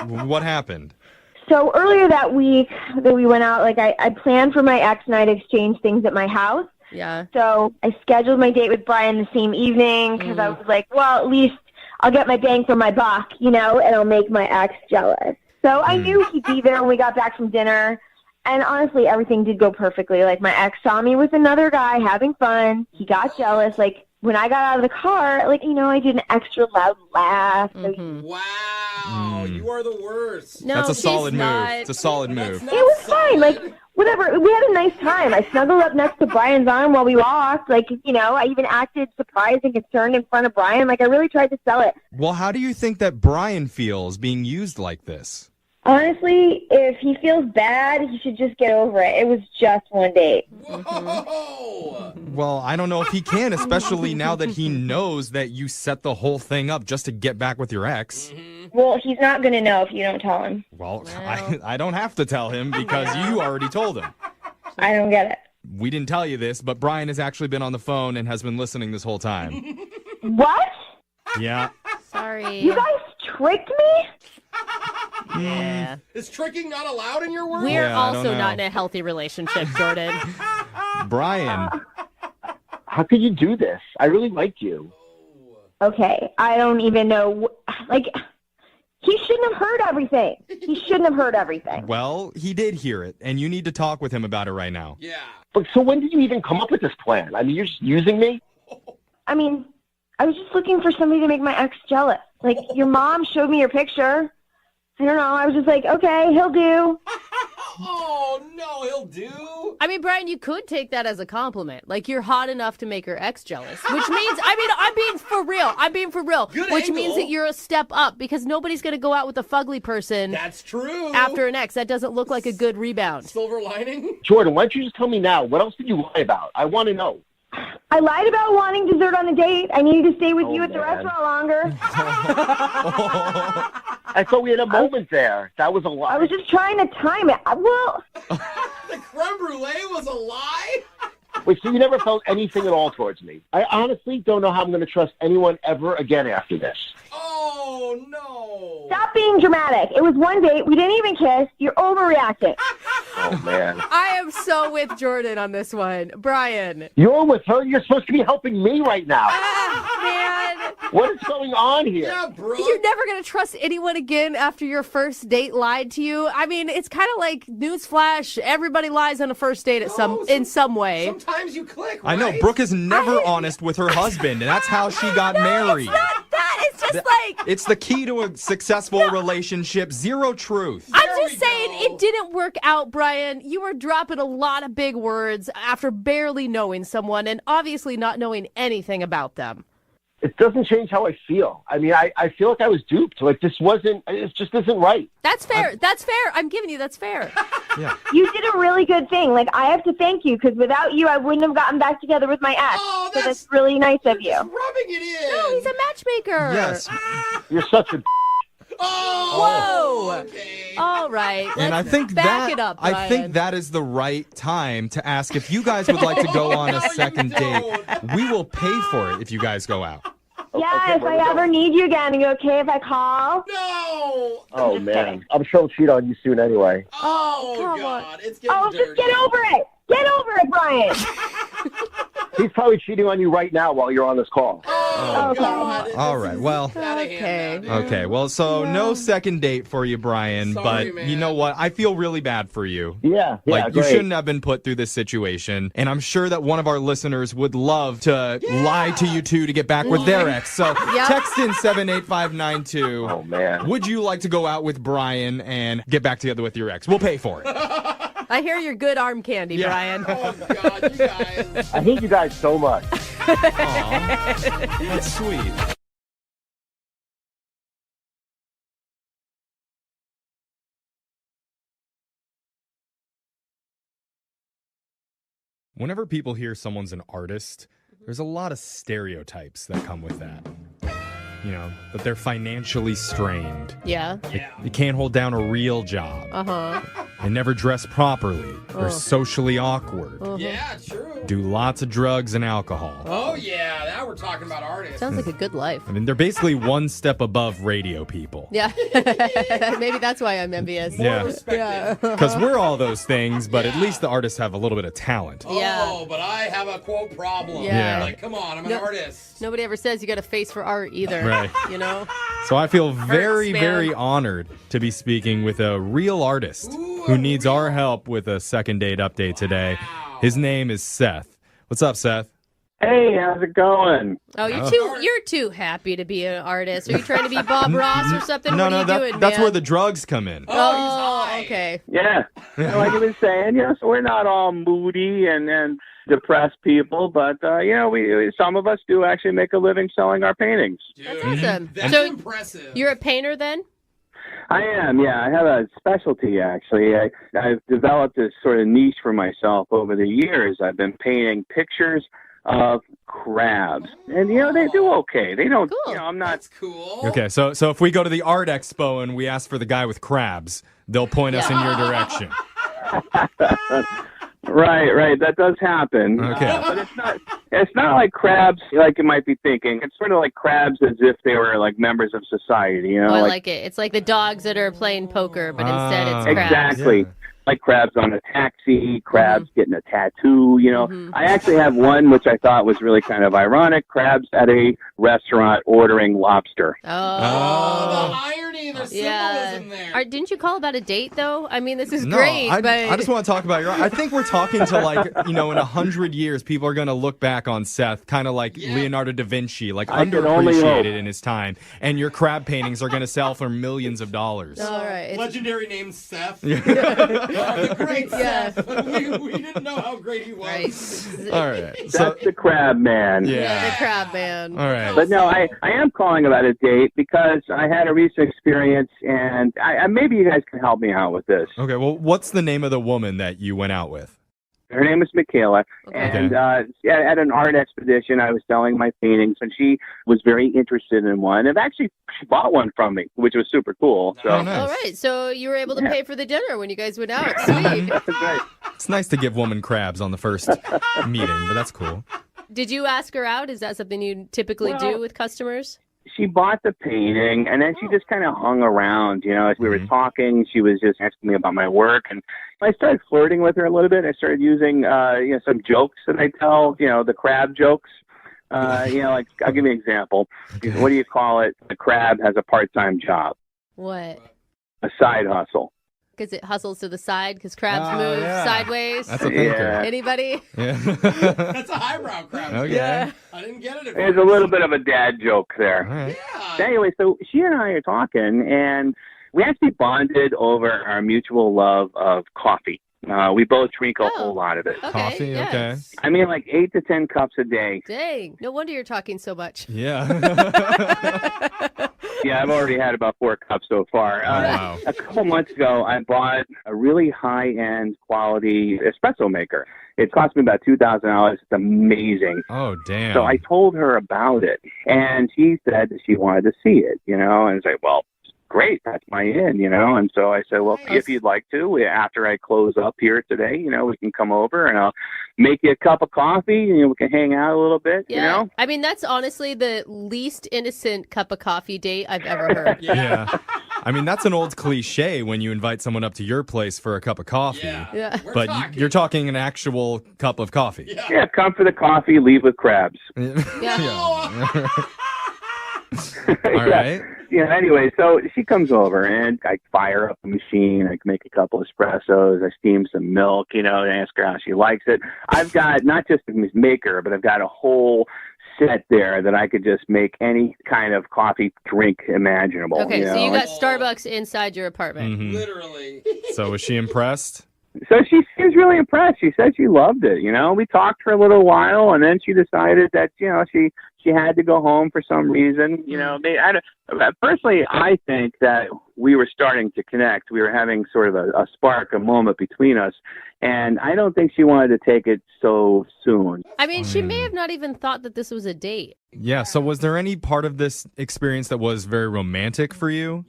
what happened? So earlier that week that we went out, like, I planned for my ex and I to exchange things at my house. Yeah. So I scheduled my date with Brian the same evening because I was like, well, at least I'll get my bang for my buck, and I'll make my ex jealous. So I knew he'd be there when we got back from dinner. And honestly, everything did go perfectly. Like, my ex saw me with another guy having fun. He got jealous. Like, when I got out of the car, like, I did an extra loud laugh. Wow, you are the worst. No, That's a solid not. move. It's a solid move. It was fine. Like, whatever. We had a nice time. I snuggled up next to Brian's arm while we walked. Like, I even acted surprised and concerned in front of Brian. Like, I really tried to sell it. Well, how do you think that Brian feels being used like this? Honestly, if he feels bad, he should just get over it. It was just one date. Whoa! Well, I don't know if he can, especially now that he knows that you set the whole thing up just to get back with your ex. Well, he's not going to know if you don't tell him. Well, I don't have to tell him because you already told him. I don't get it. We didn't tell you this, but Brian has actually been on the phone and has been listening this whole time. What? Yeah. Sorry. You guys tricked me? Yeah. Is tricking not allowed in your world? We're Yeah, I don't also know. not in a healthy relationship, Jordan. Brian. How could you do this? I really like you. Okay, I don't even know. Like, he shouldn't have heard everything. He shouldn't have heard everything. Well, he did hear it, and you need to talk with him about it right now. Yeah. But so when did you even come up with this plan? I mean, you're just using me? I mean, I was just looking for somebody to make my ex jealous. Like, your mom showed me your picture. I don't know. I was just like, okay, he'll do. Oh, no, he'll do. I mean, Brian, you could take that as a compliment. Like, you're hot enough to make your ex jealous, which means, I'm being for real. I'm being for real. Good which angle. means that you're a step up because nobody's going to go out with a fugly person. That's true. After an ex. That doesn't look like a good rebound. Silver lining? Jordan, why don't you just tell me now? What else did you lie about? I want to know. I lied about wanting dessert on the date. I needed to stay with you at the man. restaurant longer. I thought we had a moment there. That was a lie. I was just trying to time it. Well, The creme brulee was a lie? Wait, so you never felt anything at all towards me? I honestly don't know how I'm going to trust anyone ever again after this. Oh, no. stop being dramatic. It was one date. We didn't even kiss. You're overreacting. Oh, man. I am so with Jordan on this one. Brian. You're with her? You're supposed to be helping me right now. Man. What is going on here? Yeah, bro. You're never going to trust anyone again after your first date lied to you. I mean, it's kind of like newsflash. Everybody lies on a first date at in some way. Sometimes you click, I know. right? Brooke is never honest with her husband, and that's how she got married. It's not that. It's just like... It's the key to a successful relationship. Zero truth. I'm just saying it didn't work out, Brian. You were dropping a lot of big words after barely knowing someone and obviously not knowing anything about them. it doesn't change how I feel. I mean, I feel like I was duped. Like, it just isn't right. That's fair. That's fair. I'm giving you that's fair. Yeah. You did a really good thing. Like, I have to thank you, because without you, I wouldn't have gotten back together with my ex. Oh, so that's really nice of you. rubbing it in. No, he's a matchmaker. Yes. You're such a Whoa. Okay. All right. And I let's think back it up, I Brian. think that is the right time to ask if you guys would like to go on a second date. We will pay for it if you guys go out. Yeah, if I ever need you again, are you okay if I call? No. Oh, man. I'm sure he'll cheat on you soon anyway. Oh, come God. It's getting Oh, dirty. just get over it. Get over it, Brian. He's probably cheating on you right now while you're on this call. Oh, God. All right. Well, Okay. okay. Well, so no second date for you, Brian, Sorry, but you know what? I feel really bad for you. Yeah, Like, you great. shouldn't have been put through this situation. And I'm sure that one of our listeners would love to lie to you two to get back with their ex. So text in 78592. Oh, man. Would you like to go out with Brian and get back together with your ex? We'll pay for it. I hear you're good arm candy, Brian. Oh, God, you guys. I hate you guys so much. Aw, that's sweet. Whenever people hear someone's an artist, there's a lot of stereotypes that come with that. You know, that they're financially strained. Yeah. They can't hold down a real job. Uh-huh. They never dress properly. They're socially awkward. Yeah, true. Do lots of drugs and alcohol. Oh, yeah. Now we're talking about artists. Sounds like a good life. I mean, they're basically one step above radio people. Yeah. Maybe that's why I'm envious. Yeah. Yeah. Because we're all those things, but at least the artists have a little bit of talent. Oh, but I have a quote problem. Yeah. Like, come on, I'm an artist. Nobody ever says you got a face for art either. Right. You know? So I feel very, man. very honored to be speaking with a real artist who needs our help with a second date update today. His name is Seth. What's up, Seth? Hey, how's it going? Oh, you're too happy to be an artist. Are you trying to be Bob Ross or something? No, what no, are you doing, that's man? where the drugs come in. Oh, okay. Yeah, like I was saying, so we're not all moody and depressed people, but we some of us do actually make a living selling our paintings. That's awesome. That's so impressive. You're a painter then? I am, yeah. I have a specialty, actually. I've developed this sort of niche for myself over the years. I've been painting pictures of crabs. And, they do okay. They don't, I'm not... That's cool. Okay, so if we go to the art expo and we ask for the guy with crabs, they'll point us in your direction. Right. That does happen. Okay. But it's not like crabs like you might be thinking. It's sort of like crabs as if they were like members of society, I like it. It's like the dogs that are playing poker, but instead it's crabs. Exactly. Yeah. Like crabs on a taxi, crabs getting a tattoo, I actually have one which I thought was really kind of ironic, crabs at a restaurant ordering lobster. The irony, there's symbolism there. Didn't you call about a date, though? I mean, this is No, great, I but... just want to talk about I think we're talking to in 100 years, people are going to look back on Seth kind of like Leonardo da Vinci, like I can only hope. underappreciated in his time. And your crab paintings are going to sell for millions of dollars. All right. Legendary name Seth. Yeah. The great Seth. We didn't know how great he was. Right. All right. That's the crab man. Yeah, the crab man. All right. But no, I am calling about a date because I had a recent experience, and maybe you guys can help me out with this. Okay, well, what's the name of the woman that you went out with? Her name is Michaela, and at an art expedition, I was selling my paintings, and she was very interested in one, and actually, she bought one from me, which was super cool. So, All right, so you were able to pay for the dinner when you guys went out. Sweet. That's right. It's nice to give woman crabs on the first meeting, but that's cool. Did you ask her out? Is that something you typically do with customers? She bought the painting, and then she just kind of hung around. As we were talking, she was just asking me about my work, and I started flirting with her a little bit. I started using, some jokes that I tell, the crab jokes. Like I'll give you an example. Okay. What do you call it? The crab has a part-time job. What? A side hustle. Because it hustles to the side because crabs move sideways. That's a thinker. Anybody? Yeah. That's a highbrow crab. Okay. Yeah. I didn't get it. There's a little bit of a dad joke there. All right. Yeah. Anyway, so she and I are talking, and we actually bonded over our mutual love of coffee. We both drink a whole lot of it. Okay, Coffee, yes. okay. I mean, like 8 to 10 cups a day. Dang. No wonder you're talking so much. Yeah. Yeah, I've already had about 4 cups so far. Wow. A couple months ago, I bought a really high-end quality espresso maker. It cost me about $2,000. It's amazing. Oh, damn. So I told her about it, and she said that she wanted to see it, and I was like, well, great, that's my in, And so I said, well, if you'd like to, after I close up here today, we can come over and I'll make you a cup of coffee and we can hang out a little bit, Yeah. I mean, that's honestly the least innocent cup of coffee date I've ever heard. Yeah. I mean, that's an old cliche when you invite someone up to your place for a cup of coffee. Yeah. But you're talking an actual cup of coffee. Yeah, come for the coffee, leave with crabs. Yeah. All right. Yeah, anyway, so she comes over and I fire up the machine. I make a couple espressos. I steam some milk, and ask her how she likes it. I've got not just a maker, but I've got a whole set there that I could just make any kind of coffee drink imaginable. Okay, so you got Starbucks inside your apartment. Mhm. Literally. So was she impressed? So she seems really impressed. She said she loved it. We talked for a little while, and then she decided that she had to go home for some reason. Personally, I think that we were starting to connect. We were having sort of a spark, a moment between us, and I don't think she wanted to take it so soon. I mean, she may have not even thought that this was a date. Yeah, so was there any part of this experience that was very romantic for you?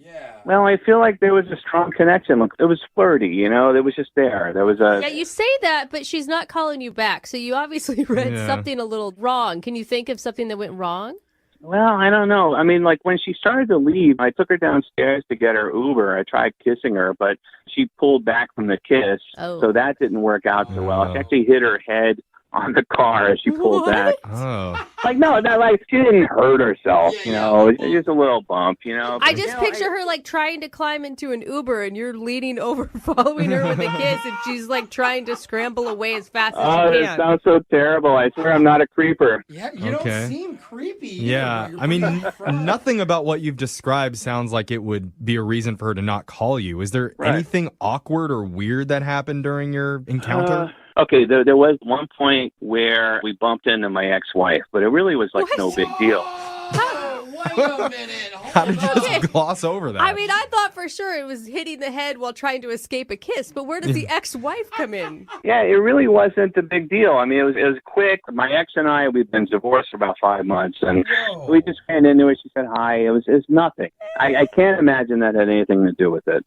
Well, I feel like there was a strong connection. Look, it was flirty, it was just there. There was a... Yeah, you say that, but she's not calling you back, so you obviously read something a little wrong. Can you think of something that went wrong? Well, I don't know. I mean, like when she started to leave, I took her downstairs to get her Uber. I tried kissing her, but she pulled back from the kiss, so that didn't work out so well. She actually hit her head on the car as she pulled back. Oh. Like, no, not like she didn't hurt herself, It's just a little bump, I just picture her like trying to climb into an Uber and you're leaning over following her with a kiss and she's like trying to scramble away as fast as Oh, she that can. sounds so terrible. I swear I'm not a creeper. Yeah, you Okay. don't seem creepy. Yeah, I mean, nothing about what you've described sounds like it would be a reason for her to not call you. Is there anything awkward or weird that happened during your encounter? Okay, there was one point where we bumped into my ex-wife, but it really was like no big deal. Wait a minute. How did you just gloss over that? I mean, I thought for sure it was hitting the head while trying to escape a kiss, but where does the ex-wife come in? Yeah, it really wasn't a big deal. I mean, it was quick. My ex and I, we've been divorced for about 5 months, and we just ran into it. She said hi. It was nothing. I can't imagine that had anything to do with it.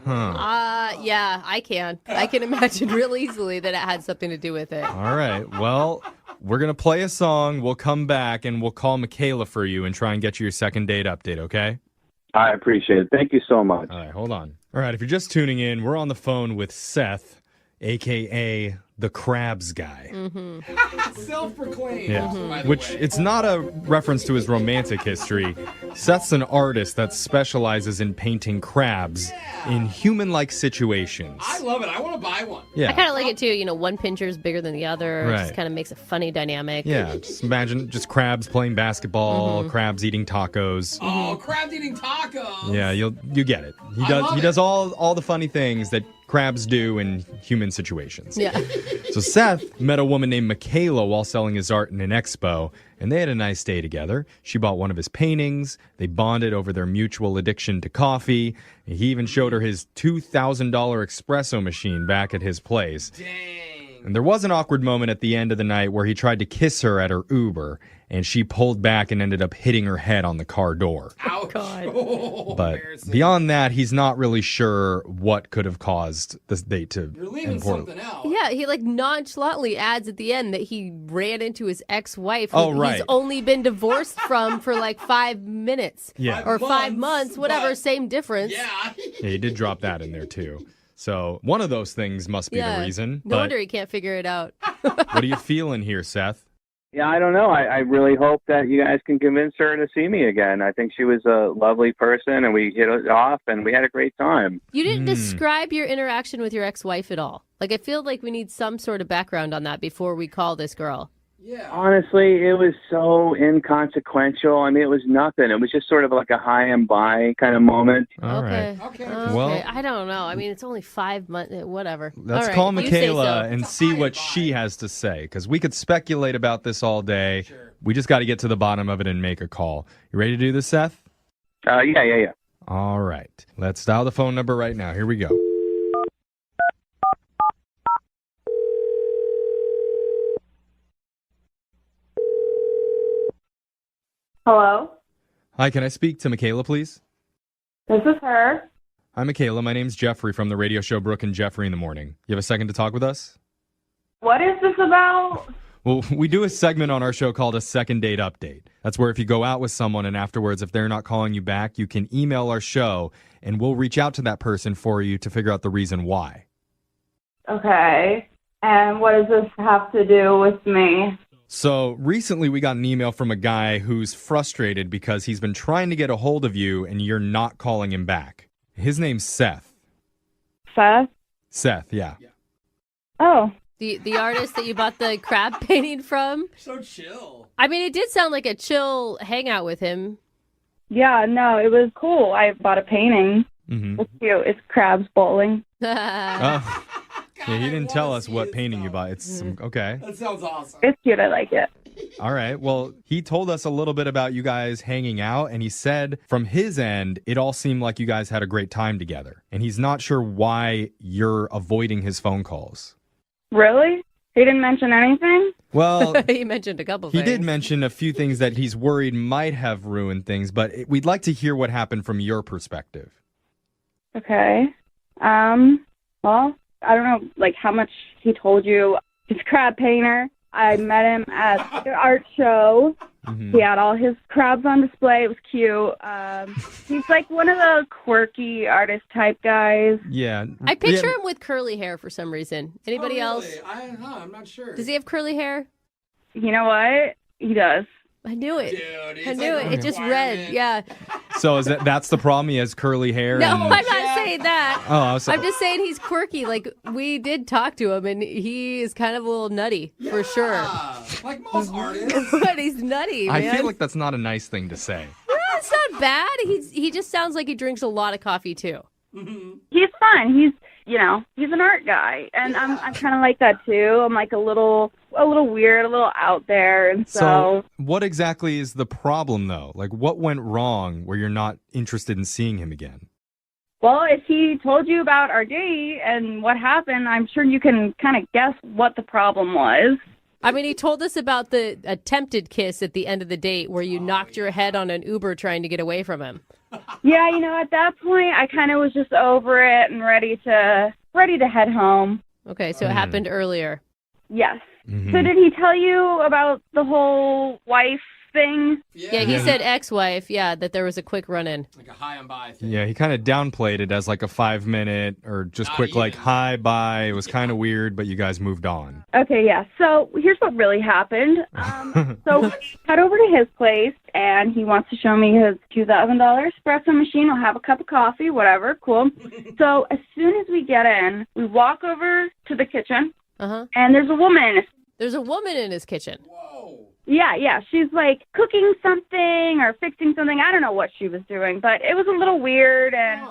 Yeah, I can. I can imagine real easily that it had something to do with it. All right. Well, we're going to play a song. We'll come back and we'll call Michaela for you and try and get you your second date update, okay? I appreciate it. Thank you so much. All right, hold on. All right, if you're just tuning in, we're on the phone with Seth, a.k.a. the Crabs guy. Self-proclaimed. Yeah, by the which way. it's not a reference to his romantic history. Seth's an artist that specializes in painting crabs in human-like situations. I love it. I want to buy one. Yeah. I kind of like it too. One pincher is bigger than the other. It Right. just kind of makes a funny dynamic. Yeah, just imagine just crabs playing basketball, crabs eating tacos. Oh, crab eating tacos. Yeah, you get it. He love does all the funny things that crabs do in human situations. Yeah. So Seth met a woman named Michaela while selling his art in an expo, and they had a nice day together. She bought one of his paintings. They bonded over their mutual addiction to coffee. He even showed her his $2,000 espresso machine back at his place. Dang. And there was an awkward moment at the end of the night where he tried to kiss her at her Uber, and she pulled back and ended up hitting her head on the car door. Ouch. God. But beyond that, he's not really sure what could have caused this date to You're leaving end poorly. something out. Yeah, he like nonchalantly adds at the end that he ran into his ex-wife Oh, who right. he's only been divorced from for like 5 minutes. Yeah. Or 5 months, whatever, same difference. Yeah. Yeah, he did drop that in there too. So one of those things must be the reason. No But wonder he can't figure it out. what are you feeling here, Seth? Yeah, I don't know. I really hope that you guys can convince her to see me again. I think she was a lovely person, and we hit it off, and we had a great time. You didn't describe your interaction with your ex-wife at all. Like, I feel like we need some sort of background on that before we call this girl. Yeah. Honestly, it was so inconsequential. I mean, it was nothing. It was just sort of like a high and by kind of moment. All right. Okay. Well, I don't know. I mean, it's only 5 months. Whatever. let's All right, call if you say Michaela so. and see what she has to say, because we could speculate about this all day. Sure. We just got to get to the bottom of it and make a call. You ready to do this, Seth? Yeah. All right. Let's dial the phone number right now. Here we go. Hello, Hi, can I speak to Michaela, please? this is her. Hi, Michaela. My name's Jeffrey from the radio show Brooke and Jeffrey in the Morning. You have a second to talk with us? What is this about? Well, we do a segment on our show called a second date update. That's where if you go out with someone and afterwards, if they're not calling you back, you can email our show and we'll reach out to that person for you to figure out the reason why. Okay, and what does this have to do with me? So recently we got an email from a guy who's frustrated because he's been trying to get a hold of you and you're not calling him back. His name's Seth. Seth? Seth, yeah. Oh. The artist that you bought the crab painting from? So chill. I mean, it did sound like a chill hangout with him. Yeah, no, it was cool. I bought a painting. Mm-hmm. It's cute. It's crabs bowling. Oh. Yeah, he didn't tell us what painting you bought. It's okay. That sounds awesome. It's cute. I like it. All right. Well, he told us a little bit about you guys hanging out, and he said from his end, it all seemed like you guys had a great time together. And he's not sure why you're avoiding his phone calls. Really? He didn't mention anything? Well, he mentioned a couple he things. did mention a few things that he's worried might have ruined things, but we'd like to hear what happened from your perspective. Okay. Well, I don't know, like, how much he told you. He's a crab painter. I met him at the art show. Mm-hmm. He had all his crabs on display. It was cute. He's like one of the quirky artist type guys. Yeah. I picture him with curly hair for some reason. Anybody else? I'm not sure. Does he have curly hair? You know what? He does. I knew it. Dude, I knew it. It just read. Yeah. So that's the problem? He has curly hair? No, and... I'm not saying that. Oh, I'm just saying he's quirky. Like, we did talk to him, and he is kind of a little nutty, for sure. Like most artists. But he's nutty, man. I feel like that's not a nice thing to say. No, it's not bad. He just sounds like he drinks a lot of coffee, too. He's fun. He's an art guy, and I'm kind of like that too. I'm like a little weird, a little out there, and so what exactly is the problem, though? Like, what went wrong where you're not interested in seeing him again? Well, if he told you about our date and what happened, I'm sure you can kind of guess what the problem was. I mean, he told us about the attempted kiss at the end of the date where you knocked your head on an Uber trying to get away from him. Yeah, at that point, I kind of was just over it and ready to head home. Okay, so it happened earlier. Yes. Mm-hmm. So did he tell you about the whole wife thing? Yeah, he said ex-wife, that there was a quick run-in. Like a high and by thing. Yeah, he kind of downplayed it as like a 5-minute or just quick, like, hi, bye. It was kind of weird, but you guys moved on. Okay, yeah. So here's what really happened. So we head over to his place, and he wants to show me his $2,000 espresso machine. I'll have a cup of coffee, whatever. Cool. So as soon as we get in, we walk over to the kitchen, and there's a woman. There's a woman in his kitchen. Yeah. She's like cooking something or fixing something. I don't know what she was doing, but it was a little weird, and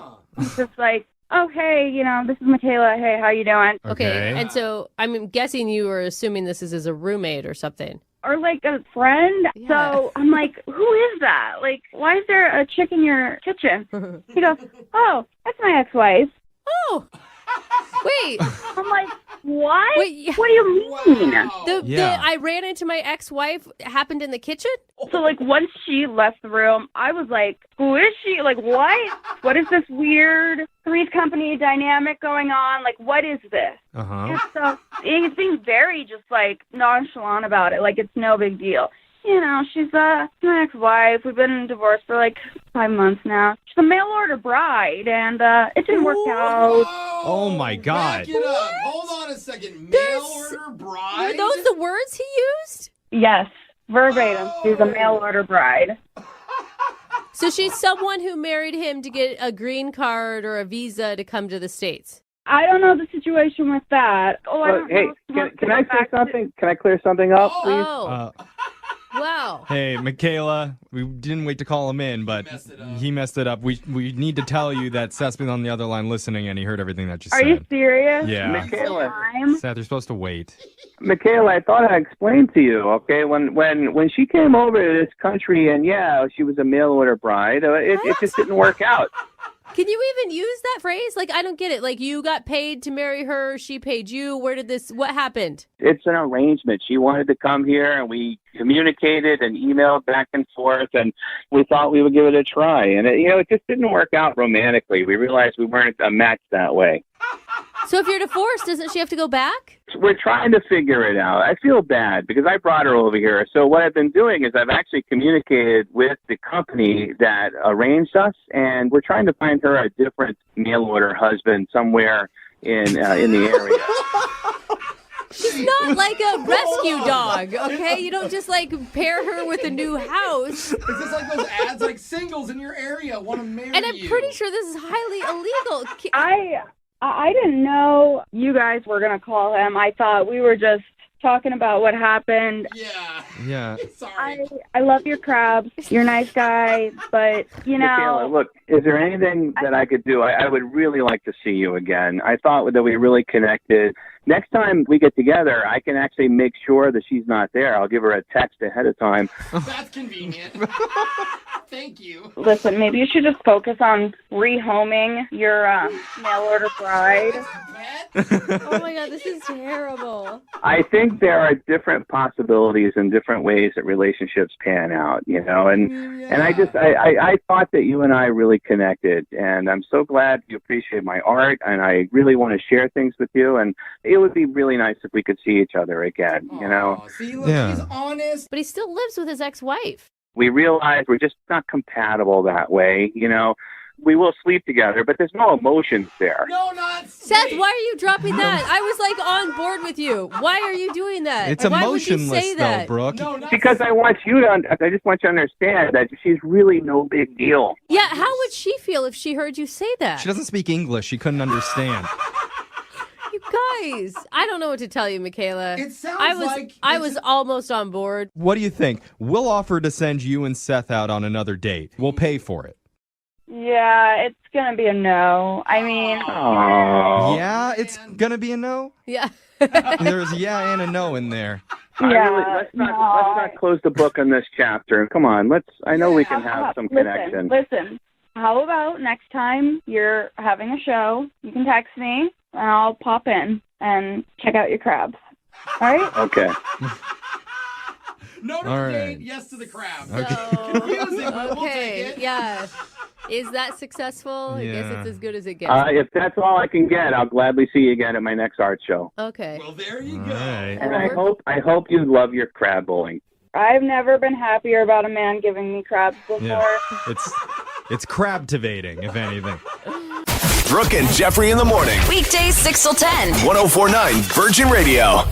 just like, oh, hey, this is Michaela. Hey, how you doing? Okay, and so I'm guessing you were assuming this is as a roommate or something. Or like a friend. Yeah. So I'm like, who is that? Like, why is there a chick in your kitchen? He goes, oh, that's my ex-wife. Oh. Wait. I'm like, what? Wait, what do you mean? I ran into my ex-wife happened in the kitchen? So, like, once she left the room, I was like, who is she? Like, what? What is this weird Three's Company dynamic going on? Like, what is this? And so he's being very just, like, nonchalant about it. Like, it's no big deal. She's my ex-wife. We've been divorced for like 5 months now. She's a mail order bride, and it didn't work out. Oh my God! Back it up. Hold on a second. Mail order bride. Were those the words he used? Yes, verbatim. She's a mail order bride. So she's someone who married him to get a green card or a visa to come to the States. I don't know the situation with that. Oh, I don't Hey, know. can I say something? Can I clear something up, please? Oh. Wow. Hey, Michaela, we didn't wait to call him in, but he messed it up. We need to tell you that Seth's been on the other line listening, and he heard everything that you said. Are you serious? Yeah. Michaela. Seth, you're supposed to wait. Michaela, I thought I explained to you, okay, when she came over to this country and, yeah, she was a mail-order bride, it just didn't work out. Can you even use that phrase? Like, I don't get it. Like, you got paid to marry her, she paid you. What happened? It's an arrangement. She wanted to come here, and we communicated and emailed back and forth, and we thought we would give it a try. And, it just didn't work out romantically. We realized we weren't a match that way. So if you're divorced, doesn't she have to go back? We're trying to figure it out. I feel bad because I brought her over here. So what I've been doing is I've actually communicated with the company that arranged us, and we're trying to find her a different mail order husband somewhere in the area. She's not like a rescue dog, okay? You don't just pair her with a new house. Is this like those ads like singles in your area want to marry you? And I'm pretty sure this is highly illegal. I didn't know you guys were going to call him. I thought we were just talking about what happened. Yeah. Sorry. I love your crabs. You're a nice guy, but, Michaela, look, is there anything that I could do? I would really like to see you again. I thought that we really connected. Next time we get together, I can actually make sure that she's not there. I'll give her a text ahead of time. That's convenient. Thank you. Listen, maybe you should just focus on rehoming your mail order bride. Oh my God, this is terrible. I think there are different possibilities and different ways that relationships pan out, and I thought that you and I really connected, and I'm so glad you appreciate my art, and I really want to share things with you, and it would be really nice if we could see each other again, See, look, he's honest. But he still lives with his ex-wife. We realize we're just not compatible that way, We will sleep together, but there's no emotions there. No, not Seth, why are you dropping that? I was on board with you. Why are you doing that? It's why would you emotionless, say that? though, Brooke. No, because I just want you to understand that she's really no big deal. Yeah, how would she feel if she heard you say that? She doesn't speak English. She couldn't understand. You guys, I don't know what to tell you, Michaela. It sounds I was almost on board. What do you think? We'll offer to send you and Seth out on another date. We'll pay for it. Yeah, it's going to be a no. I mean... Yeah, it's going to be a no? Yeah. There's a yeah and a no in there. Let's not close the book on this chapter. Come on, I know we can have some connection. Listen, how about next time you're having a show, you can text me, and I'll pop in and check out your crabs. All right? Okay. No to All the date, right. yes to the crab. Confusing, but we'll take it. Yeah. Is that successful? I guess it's as good as it gets. If that's all I can get, I'll gladly see you again at my next art show. Okay. Well, there you go. Right. And I hope you love your crab bowling. I've never been happier about a man giving me crabs before. Yeah. It's crab-tivating, if anything. Brooke and Jeffrey in the morning. Weekdays 6 till 10. 104.9 Virgin Radio.